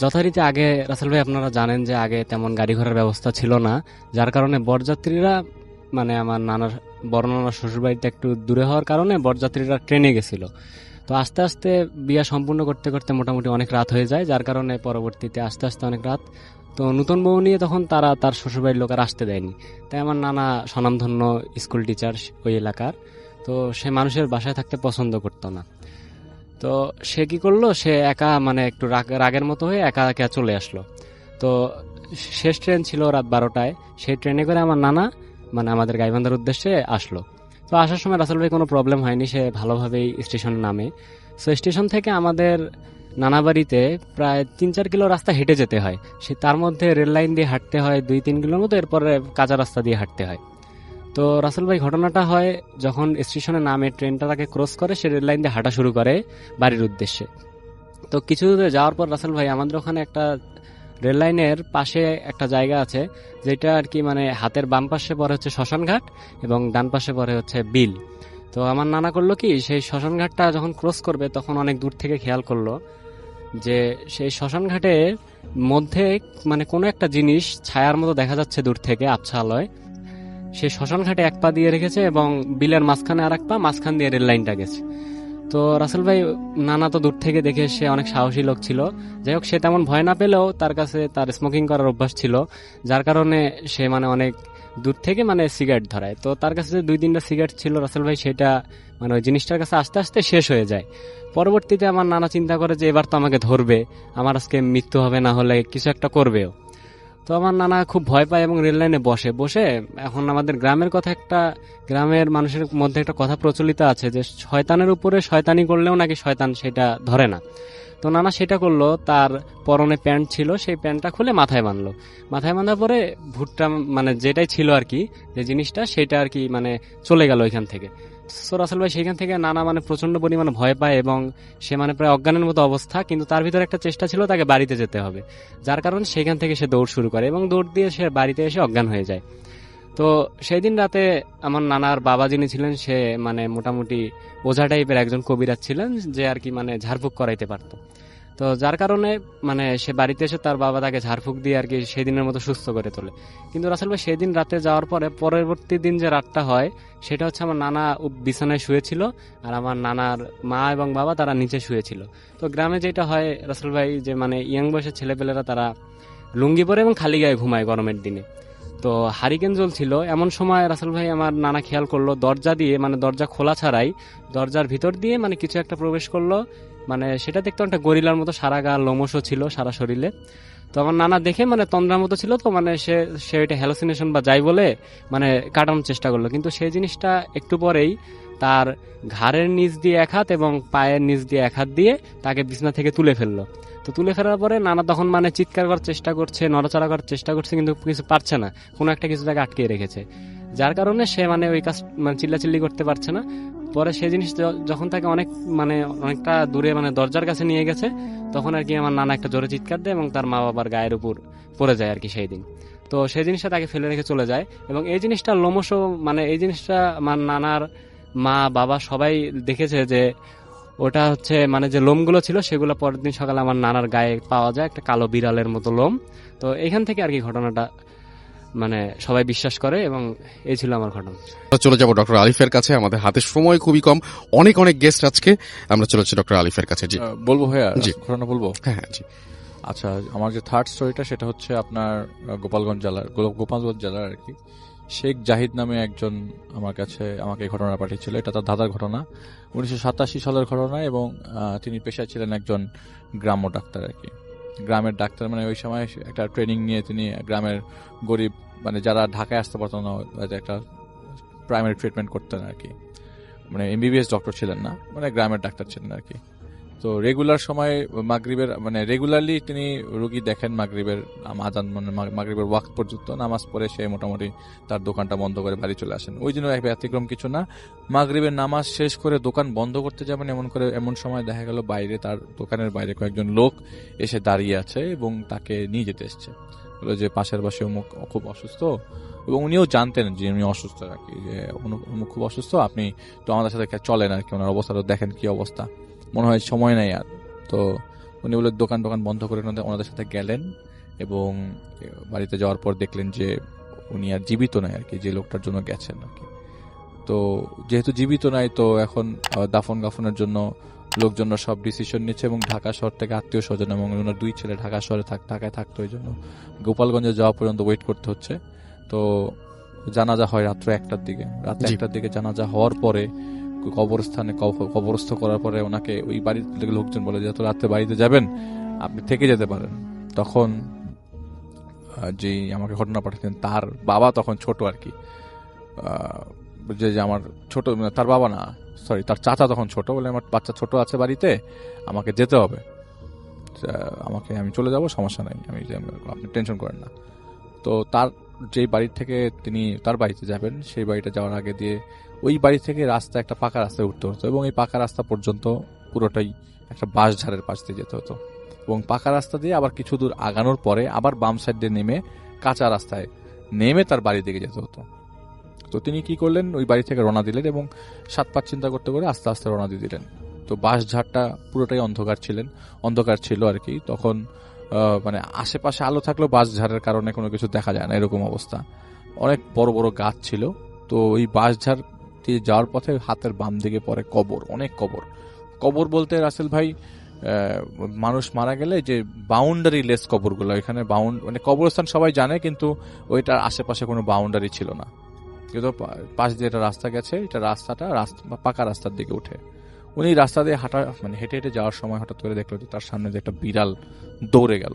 যথারীতি আগে রাসেল ভাই আপনারা জানেন যে আগে তেমন গাড়ি ঘোড়ার ব্যবস্থা ছিল না, যার কারণে বরযাত্রীরা মানে আমার নানার বড় নানার শ্বশুরবাড়িটা একটু দূরে হওয়ার কারণে বরযাত্রীরা ট্রেনে গেছিল। তো আস্তে আস্তে বিয়ে সম্পূর্ণ করতে করতে মোটামুটি অনেক রাত হয়ে যায়, যার কারণে পরবর্তীতে আস্তে আস্তে অনেক রাত। তো নতুন বউ নিয়ে তখন তার শ্বশুরবাড়ির লোক আর আসতে দেয়নি। তাই আমার নানা স্বনামধন্য স্কুল টিচার ওই এলাকার, তো সে মানুষের বাসায় থাকতে পছন্দ করতো না। তো সে কি করলো, সে একা মানে একটু রাগের মতো হয়ে একা একা চলে আসলো। তো শেষ ট্রেন ছিল রাত 12টায়, সেই ট্রেনে করে আমার নানা মানে আমাদের গাইবান্ধার উদ্দেশ্যে আসলো। তো আসার সময় রাসেল ভাই কোনো প্রবলেম হয়নি, সে ভালোভাবেই স্টেশনে নামে। সো স্টেশন থেকে আমাদের নানা বাড়িতে প্রায় 3-4 কিলো রাস্তা হেঁটে যেতে হয়। সে তার মধ্যে রেল লাইন দিয়ে হাঁটতে হয় 2-3 কিলোর মতো, এরপরে কাঁচা রাস্তা দিয়ে হাঁটতে হয়। তো রাসেল ভাই ঘটনাটা হয় যখন স্টেশনে নামে, ট্রেনটা তাকে ক্রস করে, সে রেল লাইন দিয়ে হাঁটা শুরু করে বাড়ির উদ্দেশ্যে। তো কিছু দূরে যাওয়ার পর রাসেল ভাই আমাদের ওখানে একটা রেল লাইনের পাশে একটা জায়গা আছে, যেটা আর কি মানে হাতের বাম পাশে পরে হচ্ছে শ্মশান ঘাট এবং ডান পাশে পরে হচ্ছে বিল। তো আমার নানা করলো কি, সেই শ্মশান ঘাটটা যখন ক্রস করবে তখন অনেক দূর থেকে খেয়াল করলো যে সেই শ্মশান ঘাটের মধ্যে মানে কোনো একটা জিনিস ছায়ার মতো দেখা যাচ্ছে দূর থেকে আবছা আলোয়। সে শ্মশান ঘাটে 1 পা দিয়ে রেখেছে এবং বিলের মাঝখানে আর 1 পা, মাঝখান দিয়ে রেল লাইনটা গেছে। তো রাসেল ভাই নানা তো দূর থেকে দেখে, সে অনেক সাহসী লোক ছিল, যাই হোক সে তেমন ভয় না পেলেও তার কাছে তার স্মোকিং করার অভ্যাস ছিল, যার কারণে সে মানে অনেক দূর থেকে মানে সিগারেট ধরায়। তো তার কাছে যে 2-3টা সিগারেট ছিল রাসেল ভাই, সেটা মানে ওই জিনিসটার কাছে আস্তে আস্তে শেষ হয়ে যায়। পরবর্তীতে আমার নানা চিন্তা করে যে এবার তো আমাকে ধরবে, আমার আজকে মৃত্যু হবে, না হলে কিছু একটা করবেও। তো আমার নানা খুব ভয় পায় এবং রেল লাইনে বসে এখন আমাদের গ্রামের কথা, একটা গ্রামের মানুষের মধ্যে একটা কথা প্রচলিত আছে যে শয়তানের উপরে শয়তানি করলেও নাকি শয়তান সেটা ধরে না। তো নানা সেটা করলো, তার পরনে প্যান্ট ছিল, সেই প্যান্টটা খুলে মাথায় বাঁধলো। মাথায় বাঁধার পরে ভুট্টা মানে যেটাই ছিল আর কি, যে জিনিসটা, সেটা আর কি মানে চলে গেল ওইখান থেকে। সো রাসেল ভাই সেখান থেকে নানা মানে প্রচন্ড পরিমাণে ভয় পায় এবং সে মানে প্রায় অজ্ঞানের মতো অবস্থা, কিন্তু তার ভিতরে একটা চেষ্টা ছিল তাকে বাড়িতে যেতে হবে, যার কারণে সেখান থেকে সে দৌড় শুরু করে এবং দৌড় দিয়ে সে বাড়িতে এসে অজ্ঞান হয়ে যায়। তো সেই দিন রাতে আমার নানার বাবা যিনি ছিলেন, সে মানে মোটামুটি ওঝা টাইপের একজন কবিরাজ ছিলেন, যে আর কি মানে ঝাড়ফুঁক করাইতে পারতো। তো যার কারণে মানে সে বাড়িতে এসে তার বাবা তাকে ঝাড়ফুঁক দিয়ে আর কি সেই দিনের মতো সুস্থ করে তোলে। কিন্তু রাসেল ভাই সেই দিন রাতে যাওয়ার পরে পরবর্তী দিন যে রাতটা হয়, সেটা হচ্ছে আমার নানা বিছানায় শুয়েছিল আর আমার নানার মা এবং বাবা তারা নিচে শুয়েছিল। তো গ্রামে যেটা হয় রাসেল ভাই, যে মানে ইয়াং বয়সের ছেলেপেলেরা তারা লুঙ্গি পরে এবং খালি গায়ে ঘুমায় গরমের দিনে। তো হারিকেন জ্বলছিল, এমন সময় রাসেল ভাই আমার নানা খেয়াল করলো দরজা দিয়ে মানে দরজা খোলা ছাড়াই দরজার ভিতর দিয়ে মানে কিছু একটা প্রবেশ করলো। মানে সেটা দেখতে একটা গরিলার মতো, সারা গা লোমশও ছিল সারা শরীরে। তো আমার নানা দেখে মানে তন্দ্রার মতো ছিল, তো মানে সে এটা হ্যালোসিনেশন বা যাই বলে মানে কাটানোর চেষ্টা করলো, কিন্তু সেই জিনিসটা একটু পরেই তার ঘাড়ের নিচ দিয়ে 1 হাত এবং পায়ের নিচ দিয়ে 1 হাত দিয়ে তাকে বিছনা থেকে তুলে ফেললো। তো তুলে ফেলার পরে নানা তখন মানে চিৎকার করার চেষ্টা করছে, নড়াচড়া করার চেষ্টা করছে, কিন্তু কিছু পারছে না, কোনো একটা কিছু তাকে আটকে রেখেছে, যার কারণে সে মানে ওই কাজ মানে চিল্লাচিল্লি করতে পারছে না। পরে সেই জিনিস যখন তাকে অনেক মানে অনেকটা দূরে মানে দরজার কাছে নিয়ে গেছে, তখন আর কি আমার নানা একটা জোরে চিৎকার দেয় এবং তার মা বাবার গায়ের উপর পড়ে যায় আর কি সেই দিন। তো সেই জিনিসটা তাকে ফেলে রেখে চলে যায় এবং এই জিনিসটা লোমশ মানে এই জিনিসটা আমার নানার মা বাবা সবাই দেখেছে যে ওটা হচ্ছে মানে যে লোমগুলো ছিল সেগুলো পরের দিন সকালে আমার নানার গায়ে পাওয়া যায় একটা কালো বিড়ালের মতো লোম। তো এখান থেকে আর কি ঘটনাটা মানে সবাই বিশ্বাস করে এবং এই ছিল আমার ঘটনা। আমরা চলে যাব ডক্টর আলিফের কাছে, আমাদের হাতে সময় খুবই কম, অনেক অনেক গেস্ট আজকে, আমরা চলেছি ডক্টর আলিফের কাছে। জি বলবো ভাইয়া, জি। ঘটনা বলবো। হ্যাঁ হ্যাঁ জি। আচ্ছা, আমার যে থার্ড স্টোরিটা সেটা হচ্ছে আপনার গোপালগঞ্জ জেলার আর কি শেখ জাহিদ নামে একজন আমার কাছে আমাকে এই ঘটনা পাঠিয়েছিল। এটা তার দাদার ঘটনা, 1987 সালের ঘটনা, এবং তিনি পেশায় ছিলেন একজন গ্রাম্য ডাক্তার আর কি। গ্রামের ডাক্তার মানে ওই সময় একটা ট্রেনিং নিয়ে তিনি গ্রামের গরিব মানে যারা ঢাকায় আসতে পারতো না একটা প্রাইমারি ট্রিটমেন্ট করতেন আর কি। মানে এমবিবিএস ডক্টর ছিলেন না, মানে গ্রামের ডাক্তার ছিলেন আর কি। তো রেগুলার সময় মাগরিবের মানে রেগুলারলি তিনি রোগী দেখেন মাগরিবের আজান মানে মাগরিবের ওয়াক্ত পর্যন্ত, নামাজ পড়ে সে মোটামুটি তার দোকানটা বন্ধ করে বাড়ি চলে আসেন। ওই দিনও এক ব্যতিক্রম কিছু না, মাগরিবের নামাজ শেষ করে দোকান বন্ধ করতে যাবেন এমন সময় দেখা গেল বাইরে তার দোকানের বাইরে কয়েকজন লোক এসে দাঁড়িয়ে আছে এবং তাকে নিয়ে যেতে এসছে। বলে যে পাশের বাসে অমুক খুব অসুস্থ, এবং উনিও জানতেন যে উনি অসুস্থ আর কি, যে অমুক খুব অসুস্থ, আপনি তো আমাদের সাথে চলেন আর কি, ওনার অবস্থাটা দেখেন কি অবস্থা, মনে হয় সময় নেই আর। তো উনি বলে দোকান বন্ধ করে ওনাদের সাথে গেলেন এবং বাড়িতে যাওয়ার পর দেখলেন যে উনি আর জীবিত নাই আর কি, যে লোকটার জন্য গেছেন আর কি। তো যেহেতু জীবিত নাই, তো এখন দাফন কাফনের জন্য লোকজন সব ডিসিশন নিচ্ছে এবং ঢাকা শহর থেকে আত্মীয় স্বজন এবং ওনার 2 ছেলে ঢাকা শহরে ঢাকায় থাকতো, এই জন্য গোপালগঞ্জে যাওয়া পর্যন্ত ওয়েট করতে হচ্ছে। তো জানাজা হয় রাত্র 1টার দিকে, রাত 1টার দিকে জানাজা হওয়ার পরে কবরস্থানে কবরস্থ করার পরে ওনাকে ওই বাড়ির লোকজন বলে যে রাতে বাড়িতে যাবেন, আপনি থেকে যেতে পারেন। তখন যে আমাকে ঘটনা পাঠাতেন তার বাবা তখন ছোট আর কি, যে আমার ছোট তার বাবা না সরি তার চাচা তখন ছোট, বলে আমার বাচ্চা ছোট আছে বাড়িতে, আমাকে যেতে হবে, আমি চলে যাব, সমস্যা নাই, আপনি টেনশন করেন না। তো তার যে বাড়ি থেকে তিনি তার বাড়িতে যাবেন সেই বাড়িটা যাওয়ার আগে দিয়ে ওই বাড়ি থেকে রাস্তা একটা পাকা রাস্তায় উঠতে হতো এবং এই পাকা রাস্তা পর্যন্ত পুরোটাই একটা বাঁশঝাড়ের পাশ দিয়ে যেতে হতো এবং পাকা রাস্তা দিয়ে আবার কিছু দূর আগানোর পরে আবার বাম সাইড দিয়ে নেমে কাঁচা রাস্তায় নেমে তার বাড়ির দিকে যেতে হতো। তো তিনি কি করলেন, ওই বাড়ি থেকে রওনা দিলেন এবং 7-5 চিন্তা করতে করে আস্তে আস্তে রওনা দিয়ে দিলেন। তো বাঁশঝাড়টা পুরোটাই অন্ধকার ছিল আর কি। তখন মানে আশেপাশে আলো থাকলেও বাঁশঝাড়ের কারণে কোনো কিছু দেখা যায় না, এরকম অবস্থা। অনেক বড় বড় গাছ ছিল। তো ওই বাঁশঝাড় দিয়ে যাওয়ার পথে হাতের বাম দিকে পড়ে কবর, অনেক কবর বলতে রাসেল ভাই মানুষ মারা গেলে যে বাউন্ডারি লেস কবরগুলো, এখানে মানে কবরস্থান সবাই জানে কিন্তু ওইটার আশেপাশে কোনো বাউন্ডারি ছিল না, কিন্তু পাশ দিয়ে একটা রাস্তা গেছে, এটা পাকা রাস্তার দিকে উঠে উনি রাস্তা দিয়ে হেঁটে হেঁটে যাওয়ার সময় হঠাৎ করে দেখলো যে তার সামনে যে একটা বিড়াল দৌড়ে গেল।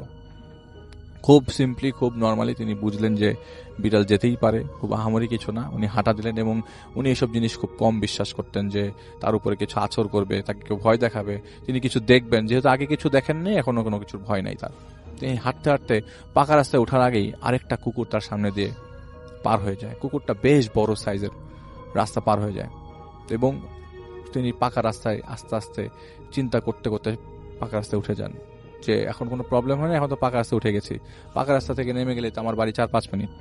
খুব সিম্পলি খুব নর্মালি তিনি বুঝলেন যে বিড়াল যেতেই পারে, খুব আহামরি কিছু না। উনি হাঁটা দিলেন এবং উনি এসব জিনিস খুব কম বিশ্বাস করতেন যে তার উপরে কিছু আছর করবে, তাকে কেউ ভয় দেখাবে, তিনি কিছু দেখবেন, যেহেতু আগে কিছু দেখেননি এখনো কোনো কিছুর ভয় নাই তার। তিনি হাঁটতে হাঁটতে পাকা রাস্তায় ওঠার আগেই আরেকটা কুকুর তার সামনে দিয়ে পার হয়ে যায়। কুকুরটা বেশ বড় সাইজের, রাস্তা পার হয়ে যায় এবং তিনি পাকা রাস্তায় আস্তে আস্তে চিন্তা করতে করতে পাকা রাস্তায় উঠে যান যে এখন কোনো প্রবলেম হয় না, এখন তো পাকা রাস্তায় উঠে গেছি, পাকা রাস্তা থেকে নেমে গেলে তো আমার বাড়ি 4-5 মিনিট।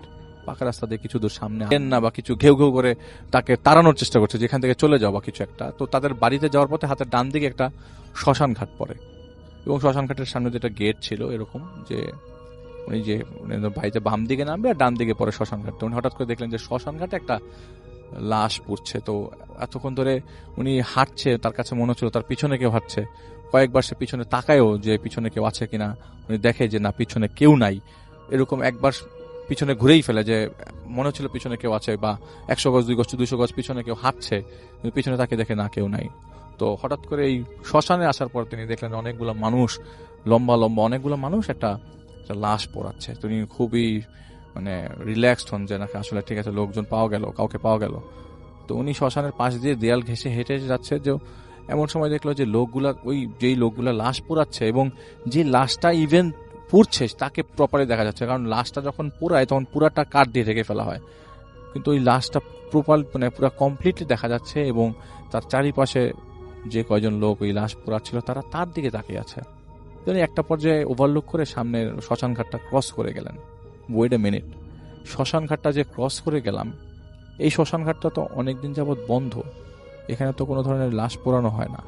পাকা রাস্তা দিয়ে কিছু দূর সামনে না বা কিছু ঘেউ ঘেউ করে তাকে তাড়ানোর চেষ্টা করছে যেখান থেকে চলে যাওয়া কিছু একটা। তো তাদের বাড়িতে যাওয়ার পথে হাতের ডান দিকে একটা শ্মশান ঘাট পড়ে এবং শ্মশান ঘাটের সামনে যেটা গেট ছিল এরকম যে উনি যে বাড়িতে বাম দিকে নামবে আর ডান দিকে পড়ে শ্মশান ঘাট। উনি হঠাৎ করে দেখলেন যে শ্মশান ঘাটে একটা লাশ পুড়ছে। তো এতক্ষণ ধরে উনি হাঁটছে, তার কাছে মনে হচ্ছিল তার পিছনে কেউ হাঁটছে। কয়েকবার সে পিছনে তাকায়ও যে পিছনে কেউ আছে কিনা, উনি দেখে যে না পিছনে কেউ নাই। এরকম একবার পিছনে ঘুরেই ফেলে যে মনে হচ্ছিল পিছনে কেউ আছে বা 100 গজ 200 গজ পিছনে কেউ হাঁটছে, কিন্তু পিছনে তাকে দেখে না কেউ নাই। তো হঠাৎ করে এই শ্মশানে আসার পর তিনি দেখলেন অনেকগুলো মানুষ, লম্বা অনেকগুলো মানুষ একটা লাশ পোড়াচ্ছে। তিনি খুবই মানে রিল্যাক্সড হন যে নাকি আসলে ঠিক আছে লোকজন কাউকে পাওয়া গেল। তো উনি শ্মশানের পাশ দিয়ে দেয়াল ঘেঁষে হেঁটে যাচ্ছে, যে এমন সময় দেখলো যে যেই লোকগুলা লাশ পোড়াচ্ছে এবং যে লাশটা ইভেন পুড়ছে তাকে প্রপারলি দেখা যাচ্ছে, কারণ লাশটা যখন পোড়ায় তখন পুরাটা কাঠ দিয়ে ঢেকে ফেলা হয়, কিন্তু ওই লাশটা প্রপার মানে পুরো কমপ্লিটলি দেখা যাচ্ছে এবং তার চারিপাশে যে কয়জন লোক ওই লাশ পোড়াচ্ছিল তারা তার দিকে তাকিয়ে আছে। তিনি একটা পর্যায়ে ওভারলুক করে সামনের শ্মশান ঘাটটা ক্রস করে গেলেন। ওয়েট এ মিনিট, শ্মশান ঘাটটা যে ক্রস করে গেলাম, এই শ্মশান ঘাটটা তো অনেকদিন যাবৎ বন্ধ, এখানে তো কোনো ধরনের লাশ পোড়ানো হয় না।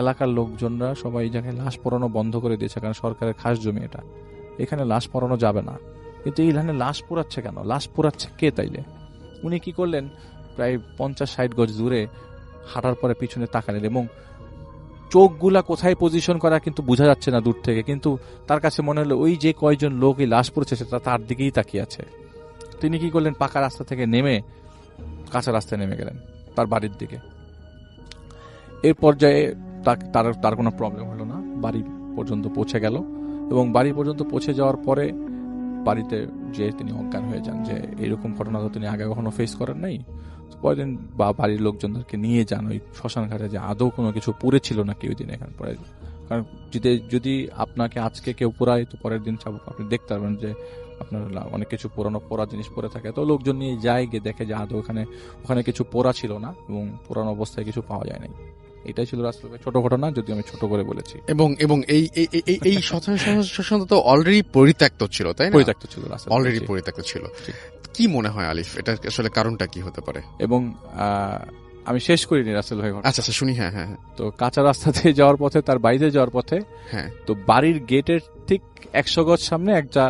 এলাকার লোকজনরা সবাই এই জায়গায় লাশ পোড়ানো বন্ধ করে দিয়েছে, কারণ সরকারের খাস জমি এটা, এখানে লাশ পোড়ানো যাবে না। কিন্তু এইখানে লাশ পোড়াচ্ছে কেন? লাশ পোড়াচ্ছে কে তাইলে? উনি কি করলেন, প্রায় 50-60 গজ দূরে হাঁটার পরে পিছনে তাকালেন এবং চোখগুলা কোথায় পজিশন করা কিন্তু বোঝা যাচ্ছে না দূর থেকে, কিন্তু তার কাছে মনে হলো ওই যে কয়জন লোক এই লাশ পড়েছে সেটা তার দিকেই তাকিয়ে আছে। তিনি কি করলেন, পাকা রাস্তা থেকে নেমে কাঁচা রাস্তায় নেমে গেলেন তার বাড়ির দিকে। এর পর্যায়ে তার কোনো প্রবলেম হলো না, বাড়ি পর্যন্ত পৌঁছে গেল এবং বাড়ি পর্যন্ত পৌঁছে যাওয়ার পরে বাড়িতে যে তিনি অজ্ঞান হয়ে যান। যে এরকম ঘটনা তো তিনি আগে কখনো ফেস করেন নাই। পরের দিন বা বাড়ির লোকজনদেরকে নিয়ে যান ওই শ্মশান ঘাটে যে আদৌ কোনো কিছু পড়েছিল নাকি ওই দিন এখানে পরে। কারণ যদি আপনাকে আজকে কেউ পোড়ায় তো পরের দিন আপনি দেখতে পারবেন যে আপনার অনেক কিছু পোড়া জিনিস পড়ে থাকে। তো লোকজন নিয়ে যায়, গিয়ে দেখে যে আদৌ ওখানে কিছু পোড়া ছিল না এবং পুরানো অবস্থায় কিছু পাওয়া যায় নাই। এটাই ছিল রাসূলের ছোট ঘটনা, যদি আমি ছোট করে বলেছি। এবং এই শ্মশান তো অলরেডি পরিত্যক্ত ছিল, তাই না? পরিত্যক্ত ছিল, অলরেডি পরিত্যক্ত ছিল। কি মনে হয় আলিফ, এটা আসলে কারণটা কি হতে পারে? এবং আমি শেষ করিনি রাসেল ভাই। আচ্ছা শুনি। হ্যাঁ। তো কাঁচা রাস্তাতে যাওয়ার পথে, তার বাড়িতে যাওয়ার পথে, হ্যাঁ, তো বাড়ির গেটের ঠিক 100 গজ সামনে একটা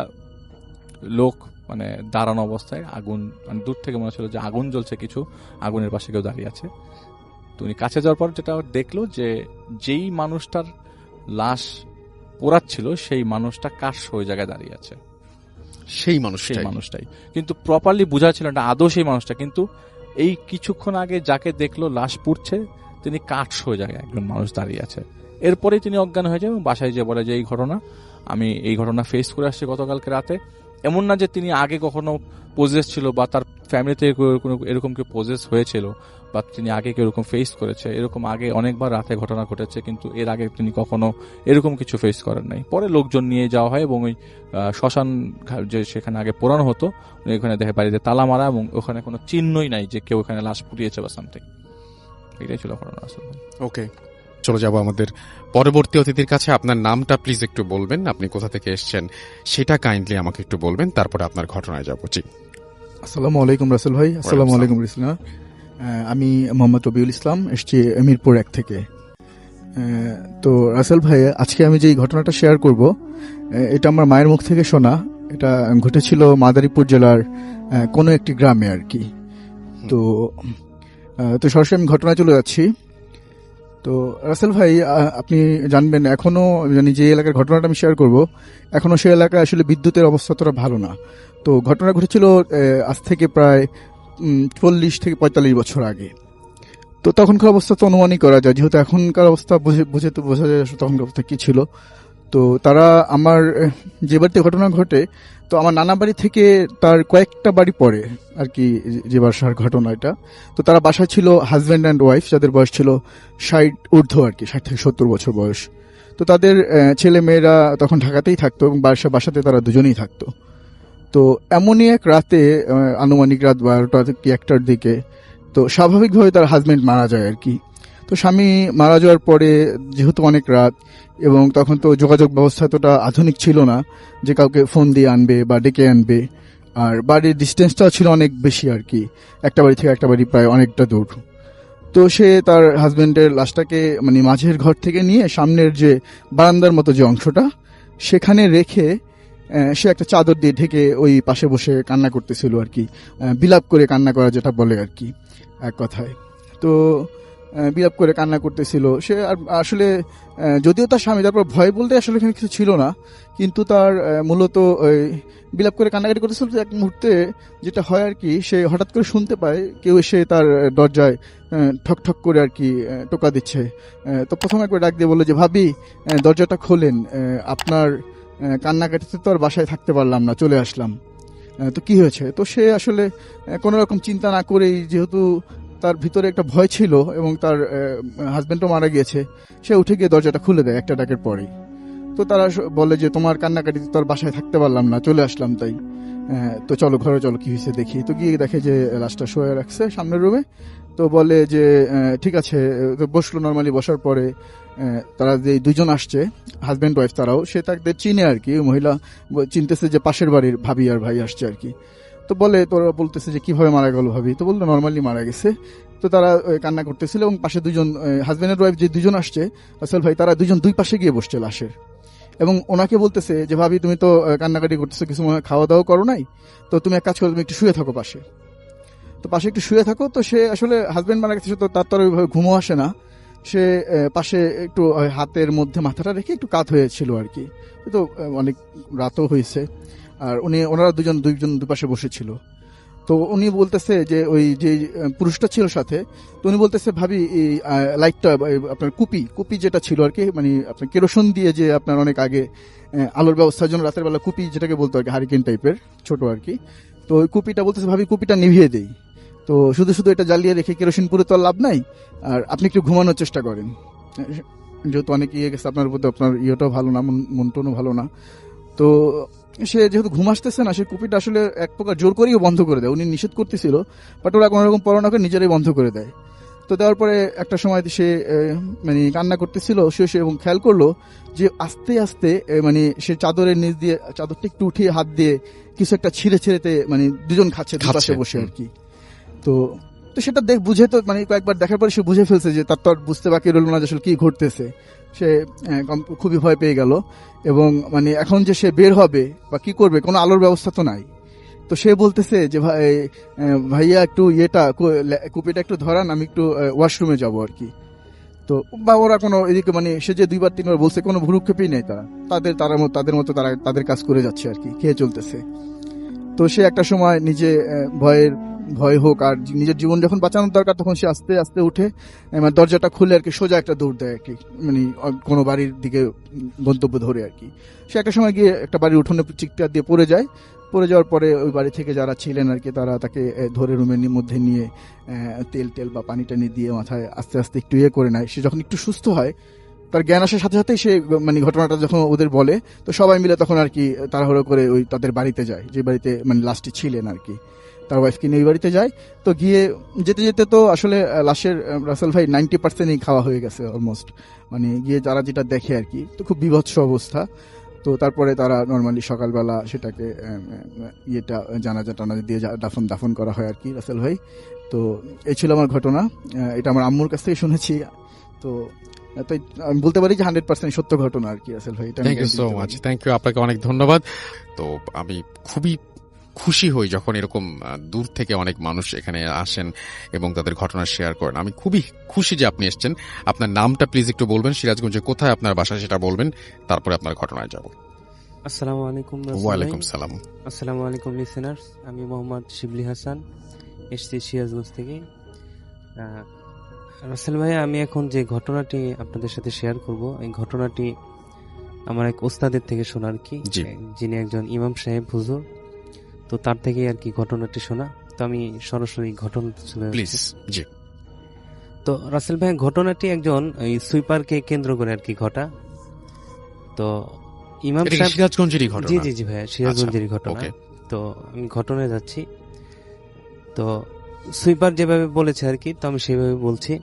লোক মানে দাঁড়ানো অবস্থায়, আগুন মানে দূর থেকে মনে ছিল যে আগুন জ্বলছে, কিছু আগুনের পাশে কেউ দাঁড়িয়ে আছে। তো উনি কাছে যাওয়ার পর যেটা দেখলো যে যেই মানুষটার লাশ পোড়াচ্ছিল সেই মানুষটা কাশ ওই জায়গায় দাঁড়িয়ে আছে। সেই মানুষটাই কিন্তু প্রপারলি বোঝা ছিল না আদৌ সেই মানুষটা, কিন্তু এই কিছুক্ষণ আগে যাকে দেখলো লাশ পুড়ছে তিনি কাঠ হয়ে জায়গায় একজন মানুষ দাঁড়িয়ে আছে। এরপরেই তিনি অজ্ঞান হয়ে যায় এবং বাসায় যে বলে যে আমি এই ঘটনা ফেস করে আসছি গতকালকে রাতে। এমন না যে তিনি আগে কখনো পজেস ছিল বা তার ফ্যামিলিতে এরকম কেউ পজেস হয়েছিল বা তিনি আগে কেউ এরকম ফেস করেছে, এরকম আগে অনেকবার রাতে ঘটনা ঘটেছে, কিন্তু এর আগে তিনি কখনো এরকম কিছু ফেস করেন নাই। পরে লোকজন নিয়ে যাওয়া হয় এবং ওই শ্মশান যে সেখানে আগে পোড়ানো হতো ওখানে দেখে বাড়িতে তালা মারা এবং ওখানে কোনো চিহ্নই নাই যে কেউ এখানে লাশ পুড়িয়েছে বা সামথিং। এটাই ছিল ঘটনা আসলে। ওকে, চলে যাব আমাদের পরবর্তী অতিথির কাছে। আপনার নামটা প্লিজ একটু বলবেন, আপনি কোথা থেকে এসেছেন সেটা কাইন্ডলি আমাকে একটু বলবেন, তারপরে আপনার ঘটনায় যাব। জি, আসসালামু আলাইকুম রাসেল ভাই। আসসালামু আলাইকুম রিসনা। আমি মোহাম্মদ রবিউল ইসলাম, এসেছি মিরপুর 1 থেকে। তো রাসেল ভাই, আজকে আমি যে ঘটনাটা শেয়ার করব এটা আমার মায়ের মুখ থেকে শোনা। এটা ঘটেছিল মাদারীপুর জেলার কোনো একটি গ্রামে আর কি। তো সরাসরি আমি ঘটনায় চলে যাচ্ছি। তো রাসেল ভাই, আপনি জানবেন এখনো জানি যে এলাকার ঘটনাটা আমি শেয়ার করব, এখনো সেই এলাকায় আসলে বিদ্যুতের অবস্থা তোরা ভালো না। তো ঘটনা ঘটেছিল আজ থেকে প্রায় 40 থেকে 45 বছর আগে। তো তখনকার অবস্থা তো অনুমানই করা যায়, যেহেতু এখনকার অবস্থা বোঝা যায় তখনকার অবস্থা কি ছিল। তো তারা আমার যে বাড়িতে ঘটনা ঘটে, তো আমার নানা বাড়ি থেকে তার কয়েকটা বাড়ি পরে আর কি যে বাসার ঘটনা এটা। তো তারা বাসায় ছিল হাজব্যান্ড অ্যান্ড ওয়াইফ, যাদের বয়স ছিল 60 ঊর্ধ্ব আর কি, 60 থেকে 70 বছর বয়স। তো তাদের ছেলে মেয়েরা তখন ঢাকাতেই থাকতো এবং বাসাতে তারা দুজনেই থাকতো। তো এমনই এক রাতে, আনুমানিক রাত 12টা কি 1টার দিকে, তো স্বাভাবিকভাবে তার হাজব্যান্ড মারা যায় আর কি। তো স্বামী মারা যাওয়ার পরে যেহেতু অনেক রাত এবং তখন তো যোগাযোগ ব্যবস্থা এতটা আধুনিক ছিল না যে কাউকে ফোন দিয়ে আনবে বা ডেকে আনবে, আর বাড়ির ডিস্টেন্সটাও ছিল অনেক বেশি আর কি, একটা বাড়ি থেকে একটা বাড়ি প্রায় অনেকটা দূর। তো সে তার হাজব্যান্ডের লাশটাকে মানে মাঝের ঘর থেকে নিয়ে সামনের যে বারান্দার মতো যে অংশটা সেখানে রেখে সে একটা চাদর দিয়ে ঢেকে ওই পাশে বসে কান্না করতেছিল আর কি, বিলাপ করে কান্না করা যেটা বলে আর কি এক কথায়। তো বিলাপ করে কান্না করতেছিল সে। আর আসলে যদিও তার স্বামী, তারপর ভয় বলতে আসলে এখানে কিছু ছিল না, কিন্তু তার মূলত বিলাপ করে কান্নাকাটি করতেছিল। এক মুহূর্তে যেটা হয় আর কি, সে হঠাৎ করে শুনতে পায় কেউ এসে তার দরজায় ঠক ঠক করে আর কি টোকা দিচ্ছে। তো প্রথমে একবার ডাক দিয়ে বললো যে ভাবি দরজাটা খোলেন, আপনার কান্নাকাটিতে তো আর বাসায় থাকতে পারলাম না, চলে আসলাম। তো কি হয়েছে? তো সে আসলে কোনো রকম চিন্তা না করেই, যেহেতু তার ভিতরে একটা ভয় ছিল এবং তার হাজবেন্ডও মারা গিয়েছে, সে উঠে গিয়ে দরজাটা খুলে দেয় একটা ডাকের পরেই। তো তারা বলে যে তোমার কান্নাকাটিতে তো আর বাসায় থাকতে পারলাম না, চলে আসলাম তাই। তো চলো ঘরে চলো, কি হয়েছে দেখি। তো গিয়ে দেখে যে লাশটা শোয়ে রাখছে সামনের রুমে। তো বলে যে ঠিক আছে। তো বসলো, নর্মালি বসার পরে তারা যে দুইজন আসছে হাজব্যান্ড ওয়াইফ, তারাও সে তাদের চিনে আর কি। মহিলা চিনতেছে যে পাশের বাড়ির ভাবি আর ভাই আসছে আর কি। তো বলে, তোরা বলতেছে যে কিভাবে মারা গেল ভাবি। তো বললো নর্মালি মারা গেছে। তো তারা কান্না করতেছিল এবং পাশে দুজন হাজব্যান্ড ওয়াইফ যে দুজন আসছে রাসেল ভাই, তারা দুজন দুই পাশে গিয়ে বসছে লাশের। এবং ওনাকে বলতেছে যে ভাবি তুমি তো কান্নাকাটি করতেছো, কিছু মনে হয় খাওয়া দাওয়া করো নাই, তো তুমি এক কাজ করো, তুমি একটু শুয়ে থাকো পাশে। তো পাশে একটু শুয়ে থাকো। তো সে আসলে হাজবেন্ড মারা গেছে, তো তার তো আর ওইভাবে ঘুমও আসে না। সে পাশে একটু হাতের মধ্যে মাথাটা রেখে একটু কাত হয়েছিল আর কি। তো অনেক রাতও হয়েছে। আর ওনারা দুজন দুপাশে বসেছিল। তো উনি বলতেছে যে ওই যে পুরুষটা ছিল সাথে, তো উনি বলতেছে ভাবি এই লাইটটা আপনার কুপি যেটা ছিল আর কি, মানে আপনার কেরোসিন দিয়ে যে আপনার অনেক আগে আলোর ব্যবস্থার জন্য রাতের বেলা কুপি যেটাকে বলতো আর কি, হারিকেন টাইপের ছোট আর কি। তো ওই কুপিটা বলতেছে ভাবি কুপিটা নিভিয়ে দেই, তো শুধু শুধু এটা জ্বালিয়ে রেখে কেরোসিন পুরে তো আর লাভ নাই, আর আপনি একটু ঘুমানোর চেষ্টা করেন, যেহেতু অনেক ইয়ে গেছে আপনার প্রতি, আপনার ইয়েটাও ভালো না, মন টনও ভালো না। তো সে যেহেতু ঘুম আসতেছে না, সে কুপিটা আসলে এক প্রকার জোর করেই বন্ধ করে দেয়। উনি নিষেধ করতেছিল, বাট ওরা কোনো রকম পরোয়া না করে নিজেরাই বন্ধ করে দেয়। তো দেওয়ার পরে একটা সময় সে মানে কান্না করতেছিল শুয়ে এবং খেয়াল করলো যে আস্তে আস্তে মানে সে চাদরের নিচ দিয়ে চাদরটা একটু উঠিয়ে হাত দিয়ে কিছু একটা ছিঁড়েতে মানে দুজন খাচ্ছে দুপাশে বসে আর কি। তো সেটা বুঝে, তো মানে কয়েকবার দেখার পরে সে বুঝে ফেলছে যে তার তো আর বুঝতে বাকি রইল না যে আসলে কি ঘটতেছে। সে খুবই ভয় পেয়ে গেল এবং মানে এখন যে সে বের হবে বা কি করবে, কোনো আলোর ব্যবস্থা তো নাই। তো সে বলতেছে যে ভাইয়া একটু কুপিটা একটু ধরান, আমি একটু ওয়াশরুমে যাব আর কি। তো বা ওরা কোনো এদিকে মানে সে যে 2-3 বার বলছে, কোনো ভুরুক্ষেপই নেই, তাদের মতো তারা তাদের কাজ করে যাচ্ছে আর কি, খেয়ে চলতেছে। তো সে একটা সময় নিজে ভয় হোক আর নিজের জীবন যখন বাঁচানোর দরকার, তখন সে আস্তে আস্তে উঠে মানে দরজাটা খুলে আর কি সোজা একটা দৌড় দেয় আর কি, মানে কোনো বাড়ির দিকে গন্তব্য ধরে আর কি। সে একটা সময় গিয়ে একটা বাড়ির উঠোনে চিৎকার দিয়ে পড়ে যাওয়ার পরে ওই বাড়ি থেকে যারা ছিলেন আর কি, তারা তাকে ধরে রুমের মধ্যে নিয়ে তেল বা পানি টানি দিয়ে মাথায় আস্তে আস্তে একটু করে নেয়। সে যখন একটু সুস্থ হয়, তার জ্ঞান আসার সাথে সাথেই সে মানে ঘটনাটা যখন ওদের বলে, তো সবাই মিলে তখন আর কি তাড়াহুড়ো করে ওই তাদের বাড়িতে যায়, যে বাড়িতে মানে লাস্টে ছিলেন আর কি, তার ওয়াইফকে নিয়ে ওই বাড়িতে যায়। তো গিয়ে যেতে যেতে তো আসলে লাশের রাসেল ভাই 90%ই খাওয়া হয়ে গেছে অলমোস্ট, মানে গিয়ে যারা যেটা দেখে আর কি, তো খুব বিভৎস অবস্থা। তো তারপরে তারা নর্মালি সকালবেলা সেটাকে জানাজা টানাজা দিয়ে দাফন করা হয় আর কি রাসেল ভাই। তো এই ছিল আমার ঘটনা, এটা আমার আম্মুর কাছ থেকে শুনেছি। তো আমি বলতে পারি যে 100% সত্য ঘটনা আর কি রাসেল ভাই। Thank you so much, thank you, আপনাকে অনেক ধন্যবাদ। তো আমি খুবই খুশি হই যখন এরকম দূর থেকে অনেক মানুষ এখানে আসেন এবং তাদের ঘটনা শেয়ার করেন। আমি খুবই খুশি যে আপনি এসেছেন। আপনার নামটা প্লিজ একটু বলবেন, সিরাজগঞ্জে কোথায় আপনার বাসা সেটা বলবেন, তারপরে আপনার ঘটনায় যাব। আসসালামু আলাইকুম। ওয়ালাইকুম সালাম। আসসালামু আলাইকুম লিসেনার্স, আমি মোহাম্মদ শিবলি হাসান, এসছি সিরাজগঞ্জ থেকে। রাসেল ভাই, আমি এখন যে ঘটনাটি আপনাদের সাথে শেয়ার করব, এই ঘটনাটি আমার এক ওস্তাদের থেকে শোনা আর কি, যিনি একজন ইমাম সাহেব হুজুর। তো তার থেকে আর কি ঘটনাটি শোনা। তো আমি সরাসরি ঘটনা প্লিজ। জি। তো রাসেল ভাই, ঘটনাটি একজন সুইপারকে কেন্দ্র করে আর কি ঘটা। তো ইমাম সাহেব সিরাজগঞ্জেরই ঘটনা? জি জি জি ভাইয়া, সিরাজগঞ্জেরই ঘটনা। তো আমি ঘটনায় যাচ্ছি। তো সুইপার যেভাবে বলেছে আর কি, তো আমি সেভাবে বলছি।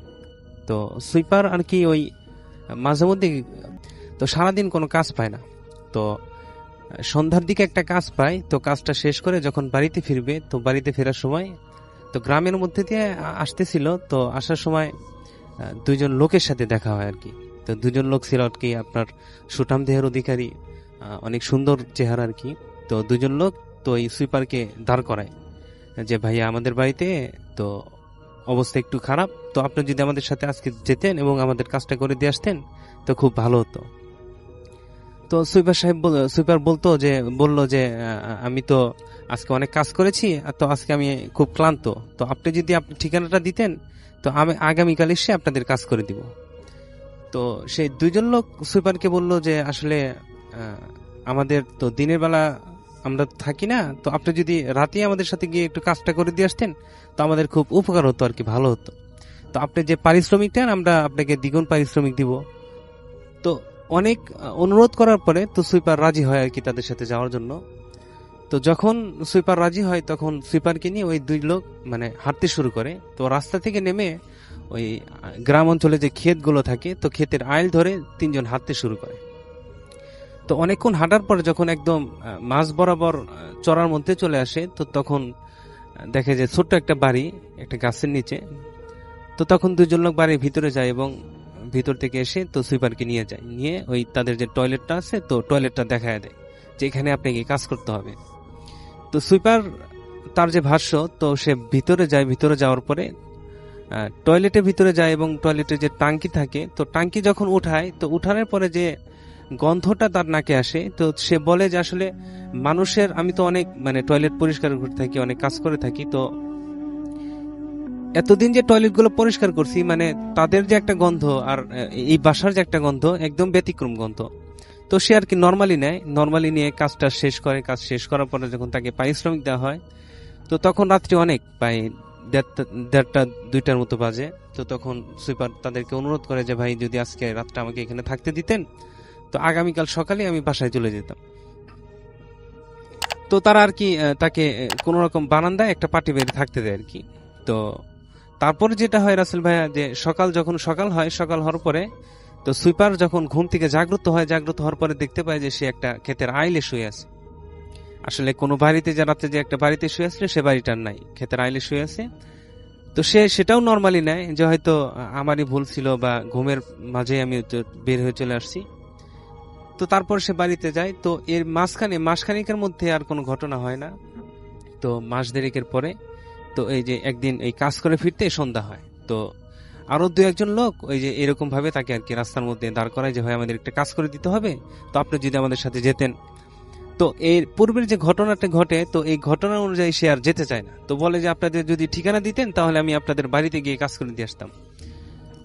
তো সুইপার আর কি ওই মাঝে মধ্যে তো সারাদিন কোনো কাজ পায় না, তো সন্ধ্যার দিকে একটা কাজ পায়। তো কাজটা শেষ করে যখন বাড়িতে ফিরবে, তো বাড়িতে ফেরার সময় তো গ্রামের মধ্যে দিয়ে আসতেছিল। তো আসার সময় দুইজন লোকের সাথে দেখা হয় আর কি। তো দুজন লোক ছিল আর কি আপনার সুঠাম দেহের অধিকারী, অনেক সুন্দর চেহারা আর কি। তো দুজন লোক তো এই সুইপারকে দাঁড় করায় যে ভাইয়া, আমাদের বাড়িতে তো অবস্থা একটু খারাপ, তো আপনি যদি আমাদের সাথে আজকে যেতেন এবং আমাদের কাজটা করে দিয়ে আসতেন তো খুব ভালো হতো। তো সুইপার বলল যে আমি তো আজকে অনেক কাজ করেছি, তো আজকে আমি খুব ক্লান্ত, তো আপনি যদি আপনার ঠিকানাটা দিতেন তো আমি আগামীকাল এসে আপনাদের কাজ করে দিব। তো সেই দুইজন লোক সুইপারকে বলল যে আসলে আমাদের তো দিনের বেলা আমরা থাকি না, তো আপনি যদি রাতে আমাদের সাথে গিয়ে একটু কাজটা করে দিয়ে আসতেন তো আমাদের খুব উপকার হতো আর কি, ভালো হতো। তো আপনি যে পারিশ্রমিক দেন, আমরা আপনাকে দ্বিগুণ পারিশ্রমিক দিব। তো অনেক অনুরোধ করার পরে তো সুইপার রাজি হয় আর কি তাদের সাথে যাওয়ার জন্য। তো যখন সুইপার রাজি হয় তখন সুইপারকে নিয়ে ওই দুই লোক মানে হাঁটতে শুরু করে। তো রাস্তা থেকে নেমে ওই গ্রাম অঞ্চলে যে ক্ষেতগুলো থাকে তো ক্ষেতের আইল ধরে তিনজন হাঁটতে শুরু করে। তো অনেকক্ষণ হাঁটার পরে যখন একদম মাঝ বরাবর চড়ার মধ্যে চলে আসে তো তখন দেখে যে ছোট্ট একটা বাড়ি একটা গাছের নিচে। তো তখন দুজন লোক বাড়ির ভিতরে যায় এবং ভিতর থেকে এসে তো সুইপারকে নিয়ে যায়, নিয়ে ওই তাদের যে টয়লেটটা আছে তো টয়লেটটা দেখায় দেয় যে এখানে আপনাকে কাজ করতে হবে। তো সুইপার তার যে ভাষ্য তো সে ভিতরে যায়, ভিতরে যাওয়ার পরে টয়লেটের ভিতরে যায় এবং টয়লেটের যে টাঙ্কি থাকে তো টাঙ্কি যখন উঠায় তো উঠানোর পরে যে গন্ধটা তার নাকে আসে তো সে বলে যে আসলে মানুষের, আমি তো অনেক মানে টয়লেট পরিষ্কার করে থাকি, অনেক কাজ করে থাকি, তো এতদিন যে টয়লেটগুলো পরিষ্কার করছি মানে তাদের যে একটা গন্ধ আর এই বাসার যে একটা গন্ধ একদম ব্যতিক্রম গন্ধ। তো সে আর কি নর্মালি নিয়ে কাজটা শেষ করে। কাজ শেষ করার পরে যখন তাকে পারিশ্রমিক দেওয়া হয় তো তখন রাত্রি অনেক প্রায় 1:30-2টার মতো বাজে। তো তখন সুইপার তাদেরকে অনুরোধ করে যে ভাই যদি আজকে রাতটা আমাকে এখানে থাকতে দিতেন তো আগামীকাল সকালে আমি বাসায় চলে যেতাম। তো তারা আর কি তাকে কোন রকম বারান্দায় একটা পাটি বেঁধে থাকতে দেয় আর কি। তো তারপরে যেটা হয় রাসেল ভাইয়া, যে যখন সকাল হওয়ার পরে তো সুইপার যখন ঘুম থেকে জাগ্রত হওয়ার পরে দেখতে পায় যে সে একটা ক্ষেতের আইলে শুয়ে আছে। আসলে কোনো বাড়িতে যে রাতে যে একটা বাড়িতে শুয়ে আসলে সে বাড়িটার নাই, ক্ষেতের আইলে শুয়ে আছে। তো সে সেটাও নর্মালি নেয় যে হয়তো আমারই ভুল ছিল বা ঘুমের মাঝে আমি বের হয়ে চলে আসছি। তো তারপর সে বাড়িতে যায়। তো এর মাসখানেকের মধ্যে আর কোনো ঘটনা হয় না। তো মাস দেড়েকের পরে তো এই যে একদিন এই কাজ করে ফিরতে সন্ধ্যা হয়। তো আরো 2-1 লোক ওই যে এরকম ভাবে তাকে আর কি রাস্তার মধ্যে দাঁড় করায় যে ভাই আমাদের একটা কাজ করে দিতে হবে, তো আপনি যদি আমাদের সাথে যেতেন। তো এর পূর্বের যে ঘটনাটা ঘটে তো এই ঘটনা অনুযায়ী সে আর যেতে চায় না। তো বলে যে আপনাদের যদি ঠিকানা দিতেন তাহলে আমি আপনাদের বাড়িতে গিয়ে কাজ করে দিয়ে আসতাম।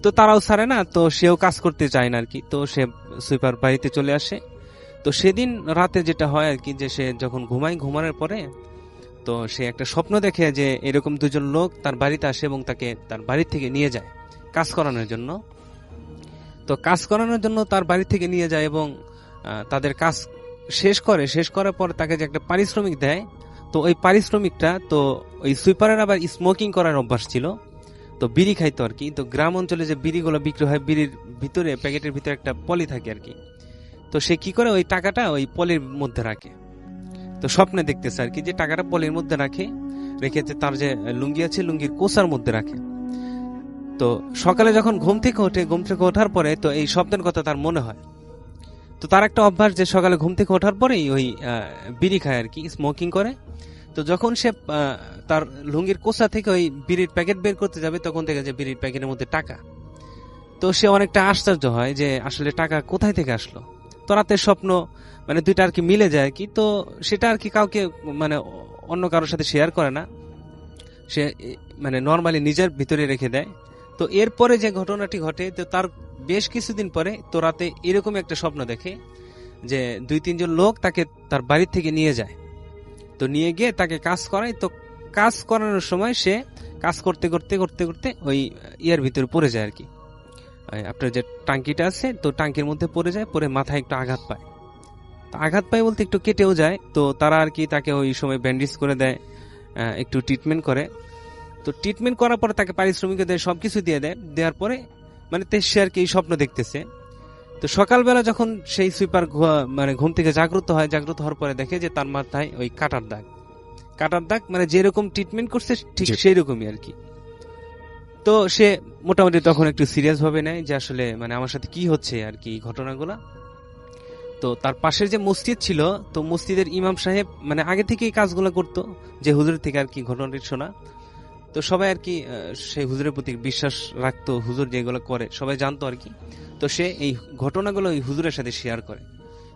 তো তারাও ছাড়ে না, তো সেও কাজ করতে চায় না আর কি। তো সে সুইপার বাড়িতে চলে আসে। তো সেদিন রাতে যেটা হয় আর কি, যে সে যখন ঘুমানোর পরে তো সে একটা স্বপ্ন দেখে যে এরকম 2জন লোক তার বাড়িতে আসে এবং তাকে তার বাড়ি থেকে নিয়ে যায় কাজ করানোর জন্য। তো কাজ করানোর জন্য তার বাড়ি থেকে নিয়ে যায় এবং তাদের কাজ শেষ করার পর তাকে যে একটা পারিশ্রমিক দেয়। তো ওই পারিশ্রমিকটা তো ওই সুইপারের আবার স্মোকিং করার অভ্যাস ছিল, তো বিড়ি খাইতো আর কি। তো গ্রাম অঞ্চলে যে বিড়িগুলো বিক্রি হয় বিড়ির ভিতরে প্যাকেটের ভিতরে একটা পলি থাকে আর কি। তো সে কি করে ওই টাকাটা ওই পলির মধ্যে রাখে। তো স্বপ্নে দেখতেছে আর কি যে টাকাটা পলির মধ্যে রেখে তার যে লুঙ্গি আছে লুঙ্গির কোসার মধ্যে রাখে। তো সকালে যখন ঘুম থেকে ওঠার পরে তো এই স্বপ্নের কথা তার মনে হয়। তো তার একটা অভ্যাস যে সকালে ঘুম থেকে ওঠার পরেই ওই বিড়ি খায় আর কি, স্মোকিং করে। তো যখন সে তার লুঙ্গির কোসা থেকে ওই বিড়ির প্যাকেট বের করতে যাবে তখন থেকে যে বিড়ির প্যাকেটের মধ্যে টাকা। তো সে অনেকটা আশ্চর্য হয় যে আসলে টাকা কোথায় থেকে আসলো। তো রাতের স্বপ্ন মানে দুইটা আর কি মিলে যায় আর কি। তো সেটা আর কি কাউকে মানে অন্য কারোর সাথে শেয়ার করে না, সে মানে নর্মালি নিজের ভিতরে রেখে দেয়। তো এরপরে যে ঘটনাটি ঘটে তো তার বেশ কিছুদিন পরে তো রাতে এরকম একটা স্বপ্ন দেখে যে 2-3 লোক তাকে তার বাড়ি থেকে নিয়ে যায়। তো নিয়ে গিয়ে তাকে কাজ করায়। তো কাজ করানোর সময় সে কাজ করতে ওই ইয়ার ভিতরে পড়ে যায় আর কি, আপনার যে টাঙ্কিটা আছে তো টাঙ্কির মধ্যে পড়ে যায়, পরে মাথায় একটু আঘাত পায়। আঘাত পায় বলতে একটু কেটেও যায়। তো তারা আর কি তাকে ওই সময় ব্যান্ডেজ করে দেয়, একটু ট্রিটমেন্ট করে। তো ট্রিটমেন্ট করার পরে তাকে পারিশ্রমিক দেয়, সবকিছু দেওয়ার পরে মানে সে আর কি এই স্বপ্ন দেখতেছে। তো সকালবেলা যখন সেই সুইপার মানে ঘুম থেকে জাগ্রত হওয়ার পরে দেখে যে তার মাথায় ওই কাটার দাগ মানে যেরকম ট্রিটমেন্ট করছে ঠিক সেই রকমই আর কি। তো সে মোটামুটি তখন একটু সিরিয়াস ভাবে নেয় যে আসলে মানে আমার সাথে কি হচ্ছে আর কি ঘটনাগুলা। তো তার পাশের যে মসজিদ ছিল তো মসজিদের ইমাম সাহেব মানে আগে থেকে এই কাজগুলো করতো, যে হুজুরের থেকে আর কি ঘটনাটি শোনা। তো সবাই আর কি সেই হুজুরের প্রতি বিশ্বাস রাখতো, হুজুর যেগুলো করে সবাই জানতো আর কি। তো সে এই ঘটনাগুলো ওই হুজুরের সাথে শেয়ার করে।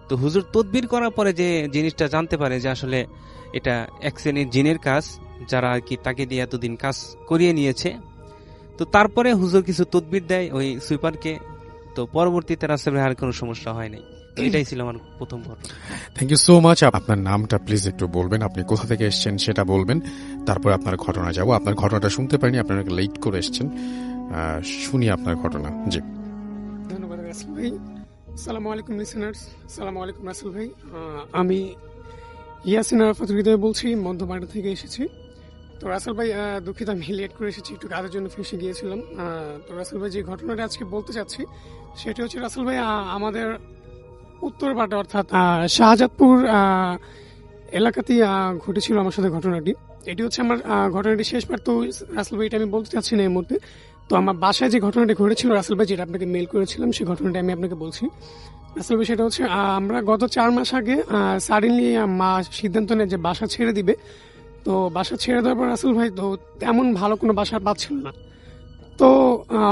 তো হুজুর তদবির করার পরে যে জিনিসটা জানতে পারে যে আসলে এটা এক শ্রেণীর জিনের কাজ, যারা আর কি তাকে দিয়ে এতদিন কাজ করিয়ে নিয়েছে। তো তারপরে হুজুর কিছু তদবির দেয় ওই সুইপারকে। তো পরবর্তীতে রাস্তায় আর কোনো সমস্যা হয় নাই। তো এটাই ছিল আমার প্রথম ঘটনা। Thank you so much. আপনার নামটা প্লিজ একটু বলবেন, আপনি কোথা থেকে এসেছেন সেটা বলবেন, তারপর আপনার ঘটনা যাব। আপনার ঘটনাটা শুনতে পারিনি, আপনারা লেট করে এসেছেন, শুনি আপনার ঘটনা। জি ধন্যবাদ রাসেল ভাই। আসসালামু আলাইকুম লিসেনার্স, আসসালামু আলাইকুম রাসেল ভাই। আমি ইয়াসিন আরাফাত হৃদয় বলছি, মধ্যবাড়ি থেকে এসেছি। তো রাসেল ভাই, দুঃখিত আমি লেট করে এসেছি, একটু কাজের জন্য ফেসে গিয়েছিলাম। তো রাসেল ভাই, যে ঘটনাটা আজকে বলতে চাচ্ছি সেটা হচ্ছে রাসেল ভাই, আমাদের উত্তরপাড়া অর্থাৎ শাহজাদপুর এলাকাতেই ঘটেছিল আমার সাথে ঘটনাটি। এটি হচ্ছে আমার ঘটনাটি শেষ পার। তো রাসেল ভাই, এটা আমি বলতে চাচ্ছি না এই মুহূর্তে। তো আমার বাসায় যে ঘটনাটি ঘটেছিল রাসেল ভাই, যেটা আপনাকে মেল করেছিলাম, সেই ঘটনাটি আমি আপনাকে বলছি। রাসেল ভাই, সেটা হচ্ছে আমরা গত 4 মাস আগে সাডেনলি মা সিদ্ধান্ত নেয় যে বাসা ছেড়ে দিবে। তো বাসা ছেড়ে দেওয়ার পর রাসেল ভাই, তো তেমন ভালো কোনো বাসা পাচ্ছিল না। তো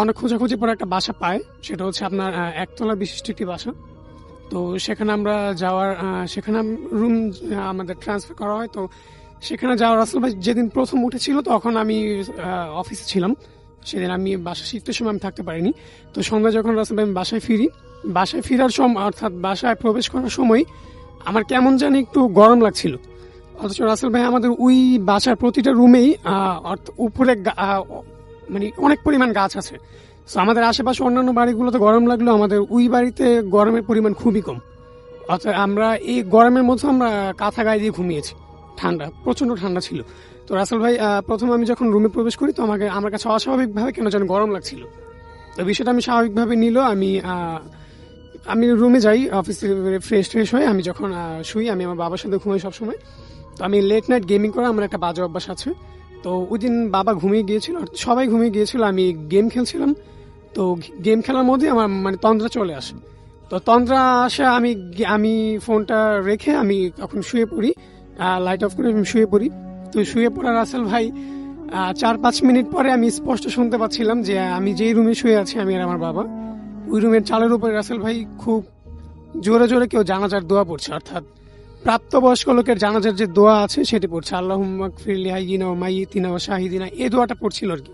অনেক খোঁজাখুঁজি পরে একটা বাসা পায়, সেটা হচ্ছে আপনার একতলা বিশিষ্ট একটি বাসা। তো সেখানে আমরা সেখানে রুম আমাদের ট্রান্সফার করা হয়। তো সেখানে যাওয়ার রাসেল ভাই, যেদিন প্রথম উঠেছিল তখন আমি অফিসে ছিলাম, সেদিন আমি বাসা শিফটের সময় আমি থাকতে পারিনি। তো সন্ধ্যা যখন রাসেল ভাই আমি বাসায় ফেরার সময় অর্থাৎ বাসায় প্রবেশ করার সময় আমার কেমন জানি একটু গরম লাগছিল। অথচ রাসেল ভাই, আমাদের ওই বাসার প্রতিটা রুমেই উপরে মানে অনেক পরিমাণ গাছ আছে। তো আমাদের আশেপাশে অন্যান্য বাড়িগুলোতে গরম লাগলেও আমাদের ওই বাড়িতে গরমের পরিমাণ খুবই কম। অর্থাৎ আমরা এই গরমের মধ্যে আমরা কাঁথা গায়ে দিয়ে ঘুমিয়েছি, প্রচন্ড ঠান্ডা ছিল। তো রাসেল ভাই, প্রথম আমি যখন রুমে প্রবেশ করি তো আমার কাছে অস্বাভাবিকভাবে কেন যেন গরম লাগছিল। তো বিষয়টা আমি স্বাভাবিকভাবে নিল। আমি রুমে যাই, অফিসে ফ্রেশ হয়ে আমি যখন শুই, আমি আমার বাবার সাথে ঘুমাই সবসময়। তো আমি লেট নাইট গেমিং করা আমার একটা বাজে অভ্যাস আছে। তো ওই দিন বাবা ঘুমিয়ে গিয়েছিল, সবাই ঘুমিয়ে গিয়েছিল, আমি গেম খেলছিলাম। তো গেম খেলার মধ্যে আমার মানে তন্দ্রা চলে আসে। তো তন্দ্রা আসে, আমি ফোনটা রেখে আমি তখন শুয়ে পড়ি, লাইট অফ করে আমি শুয়ে পড়ি। তো শুয়ে পড়া রাসেল ভাই, 4-5 মিনিট পরে আমি স্পষ্ট শুনতে পাচ্ছিলাম যে আমি যেই রুমে শুয়ে আছি আমি আর আমার বাবা, ওই রুমের চালের উপরে রাসেল ভাই খুব জোরে জোরে কেউ জানাজার দোয়া পড়ছে। অর্থাৎ প্রাপ্তবয়স্ক লোকের জানাজার যে দোয়া আছে সেটি পড়ছে, আল্লাহুম্মা গফিরলি হাইয়িনা ওয়া মাইয়িতিনা ওয়া শাহিদিনা, এই দোয়াটা পড়ছিল আর কি।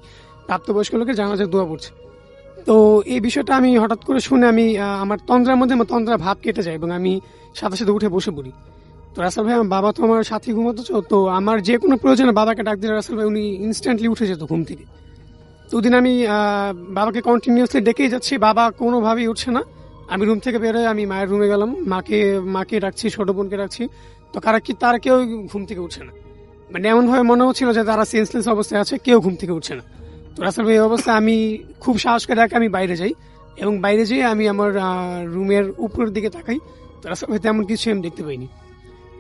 প্রাপ্তবয়স্ক লোকের জানাজার দোয়া পড়ছে। তো এই বিষয়টা আমি হঠাৎ করে শুনে আমার তন্দ্রার মধ্যে আমার তন্দ্রা ভাব কেটে যায় এবং আমি সাথে সাথে উঠে বসে পড়ি। তো রাসেল ভাই, আমার বাবা তো আমার সাথে ঘুমোতো, তো আমার যে কোনো প্রয়োজনে বাবাকে ডাক দিলে রাসেল ভাই উনি ইনস্ট্যান্টলি উঠে যেত ঘুম থেকে। তো ওদিন আমি বাবাকে কন্টিনিউসলি ডেকেই যাচ্ছি, বাবা কোনোভাবেই উঠছে না। আমি রুম থেকে বেরোয় আমি মায়ের রুমে গেলাম, মাকে ডাকছি, ছোট বোনকে ডাকছি, তো তারা কেউ ঘুম থেকে উঠছে না। মানে এমন ভাবে মনে হচ্ছিল যে তারা সেন্সলেস অবস্থায় আছে, কেউ ঘুম থেকে উঠছে না। তো রাসেল ভাই, এই অবস্থায় আমি খুব সাহস করে আমি বাইরে যাই এবং বাইরে যেয়ে আমি আমার রুমের উপরের দিকে তাকাই। তো রাসেল ভাই, তেমন কিছু আমি দেখতে পাইনি।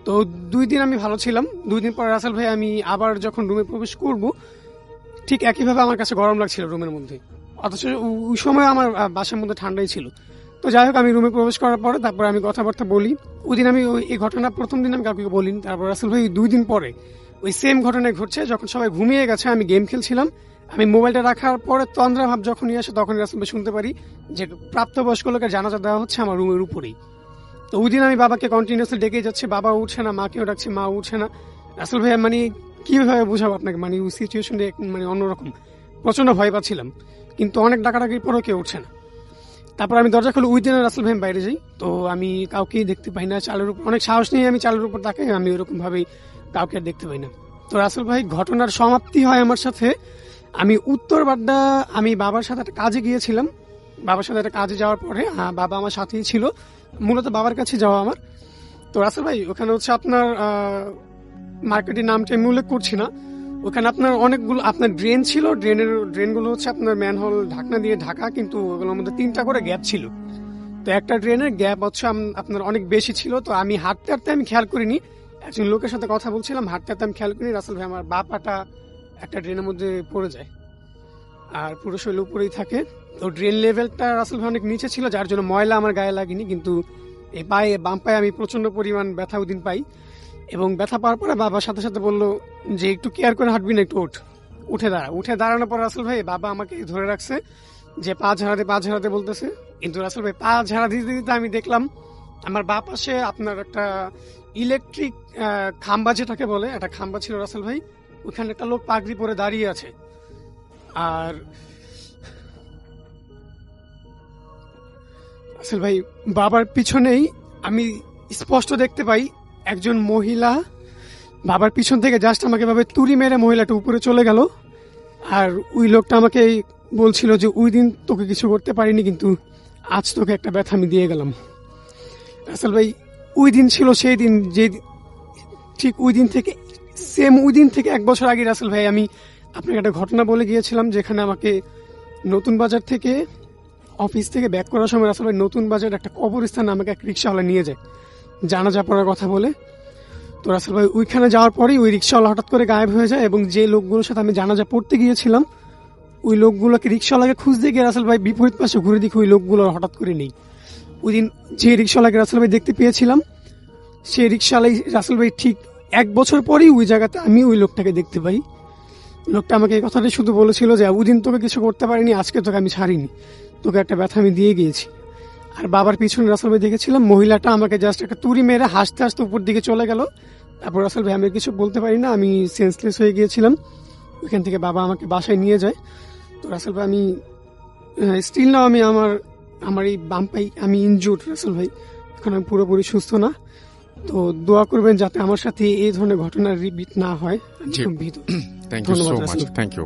তো 2 দিন আমি ভালো ছিলাম। 2 দিন পর রাসেল ভাই, আমি আবার যখন রুমে প্রবেশ করব ঠিক একইভাবে আমার কাছে গরম লাগছিল রুমের মধ্যে, অথচ ওই সময় আমার বাসার মধ্যে ঠান্ডাই ছিল। তো যাই হোক, আমি রুমে প্রবেশ করার পরে তারপর আমি কথাবার্তা বলি। ওই দিন আমি এই ঘটনা প্রথম দিন আমি কাউকে বলিনি। তারপর রাসেল ভাই 2 দিন পরে ওই সেম ঘটনা ঘটছে, যখন সবাই ঘুমিয়ে গেছে আমি গেম খেলছিলাম। আমি মোবাইলটা রাখার পরে তন্দ্রা ভাব যখনই আসে তখনই রাসেল ভাই শুনতে পারি যে প্রাপ্তবয়স্ক লোকের জানাজা দেওয়া হচ্ছে আমার রুমের উপরেই। তো ওই দিন আমি বাবাকে কন্টিনিউসলি ডেকে যাচ্ছি, বাবা উঠছে না, মাকেও ডাকছি, মা উঠছে না। রাসেল ভাই, মানে কিভাবে বুঝাবো আপনাকে, মানে ওই সিচুয়েশনটা মানে অন্যরকম, প্রচন্ড ভয় পাচ্ছিলাম, কিন্তু অনেক ডাকাডাকির পরেও কেউ উঠছে না। তারপর আমি দরজা খুলে ওই দিনে রাসেল ভাই বাইরে যাই, তো আমি কাউকেই দেখতে পাই না। চালের উপর অনেক সাহস নিয়ে আমি চালের উপর তাকাই, আমি ওরকম ভাবেই কাউকে আর দেখতে পাই না। তো রাসেল ভাই, ঘটনার সমাপ্তি হয় আমার সাথে। আমি উত্তর বাড্ডা, আমি বাবার সাথে একটা কাজে গিয়েছিলাম। বাবার সাথে একটা কাজে যাওয়ার পরে বাবা আমার সাথেই ছিল, মূলত বাবার কাছে যাওয়া আমার। তো রাসেল ভাই, ওখানে হচ্ছে আপনার মার্কেটের নামটা আমি উল্লেখ করছি না, ওখানে আপনার অনেকগুলো আপনার ড্রেন ছিল। ড্রেনগুলো হচ্ছে আপনার ম্যানহোল ঢাকনা দিয়ে ঢাকা, কিন্তু ওগুলোর মধ্যে 3টা করে গ্যাপ ছিল। তো একটা ড্রেনের গ্যাপ হচ্ছে আপনার অনেক বেশি ছিল। তো আমি হাঁটতে হাঁটতে আমি খেয়াল করিনি, একজন লোকের সাথে কথা বলছিলাম, হাঁটতে হাঁটতে আমি খেয়াল করিনি রাসেল ভাই আমার বাঁ পাটা একটা ড্রেনের মধ্যে পড়ে যায়, আর পুরো শরীর উপরেই থাকে। তো ড্রেন লেভেলটা রাসেল ভাই অনেক নিচে ছিল, যার জন্য ময়লা আমার গায়ে লাগেনি, কিন্তু এই বাম পায়ে আমি প্রচন্ড পরিমাণ ব্যথা ওদিন পাই। এবং ব্যথা পাওয়ার পরে বাবার সাথে সাথে বললো যে একটু কেয়ার করে হাঁটবি না, একটু উঠে দাঁড়ানোর পর রাসেল ভাই বাবা আমাকে ধরে রাখছে যে পা ঝাড়াতে বলতেছে। কিন্তু রাসেল ভাই, পা ঝাড়া দিতে দিতে আমি দেখলাম আমার বাঁ পাশে আপনার একটা ইলেকট্রিক খাম্বা, যেটাকে বলে একটা খাম্বা ছিল রাসেল ভাই, ওখানে একটা লোক পাগড়ি পরে দাঁড়িয়ে আছে। আর রাসেল ভাই, বাবার পিছনেই আমি স্পষ্ট দেখতে পাই একজন মহিলা বাবার পিছন থেকে জাস্ট আমাকে ভাবে তুড়ি মেরে মহিলাটা উপরে চলে গেল। আর ওই লোকটা আমাকে বলছিল যে ওই দিন তোকে কিছু করতে পারিনি, কিন্তু আজ তোকে একটা ব্যথা আমি দিয়ে গেলাম। রাসেল ভাই ওই দিন ছিল সেই দিন, যে ঠিক ওই দিন থেকে সেম ওই দিন থেকে 1 বছর আগে রাসেল ভাই আমি আপনাকে একটা ঘটনা বলে গিয়েছিলাম, যেখানে আমাকে নতুন বাজার থেকে অফিস থেকে ব্যাক করার সময় রাসেল ভাই নতুন বাজার একটা কবরস্থানে আমাকে এক রিক্সাওয়ালা নিয়ে যায় জানাজা পড়ার কথা বলে। তো রাসেল ভাই ওইখানে যাওয়ার পরেই ওই রিক্সাওয়ালা হঠাৎ করে গায়েব হয়ে যায়, এবং যে লোকগুলোর সাথে আমি জানাজা পড়তে গিয়েছিলাম ওই লোকগুলোকে রিক্সাওয়ালাকে খুঁজতে গিয়ে রাসেল ভাই বিপরীত পাশে ঘুরে দেখি ওই লোকগুলো হঠাৎ করে নেই। ওই দিন যে রিক্সাওয়ালাকে রাসেল ভাই দেখতে পেয়েছিলাম সেই রিক্সাওয়ালাই রাসেল ভাই ঠিক 1 বছর পরেই ওই জায়গাতে আমি ওই লোকটাকে দেখতে পাই। লোকটা আমাকে এই কথাটাই শুধু বলেছিল যে ওই দিন তোকে কিছু করতে পারিনি, আজকে তোকে আমি ছাড়িনি, তোকে একটা ব্যথা আমি দিয়ে গিয়েছি। আর বাবার পিছনে রাসেল ভাই দেখেছিলাম মহিলাটা আমাকে জাস্ট একটা তুড়ি মেরে হাসতে হাসতে উপর দিকে চলে গেল। তারপর রাসেল ভাই আমি কিছু বলতে পারি না, আমি সেন্সলেস হয়ে গিয়েছিলাম। ওইখান থেকে বাবা আমাকে বাসায় নিয়ে যায়। তো রাসেল ভাই আমি স্টিল নাও আমি আমার এই বাম পাই আমি ইনজুর্ড রাসেল ভাই, এখন আমি পুরোপুরি সুস্থ না। তো দোয়া করবেন যাতে আমার সাথে এই ধরনের ঘটনার রিপিট না হয়। আমি জি। খুব ভীত। থ্যাংক ইউ সো ধন্যবাদ, মাচ, রাসেল। Thank you.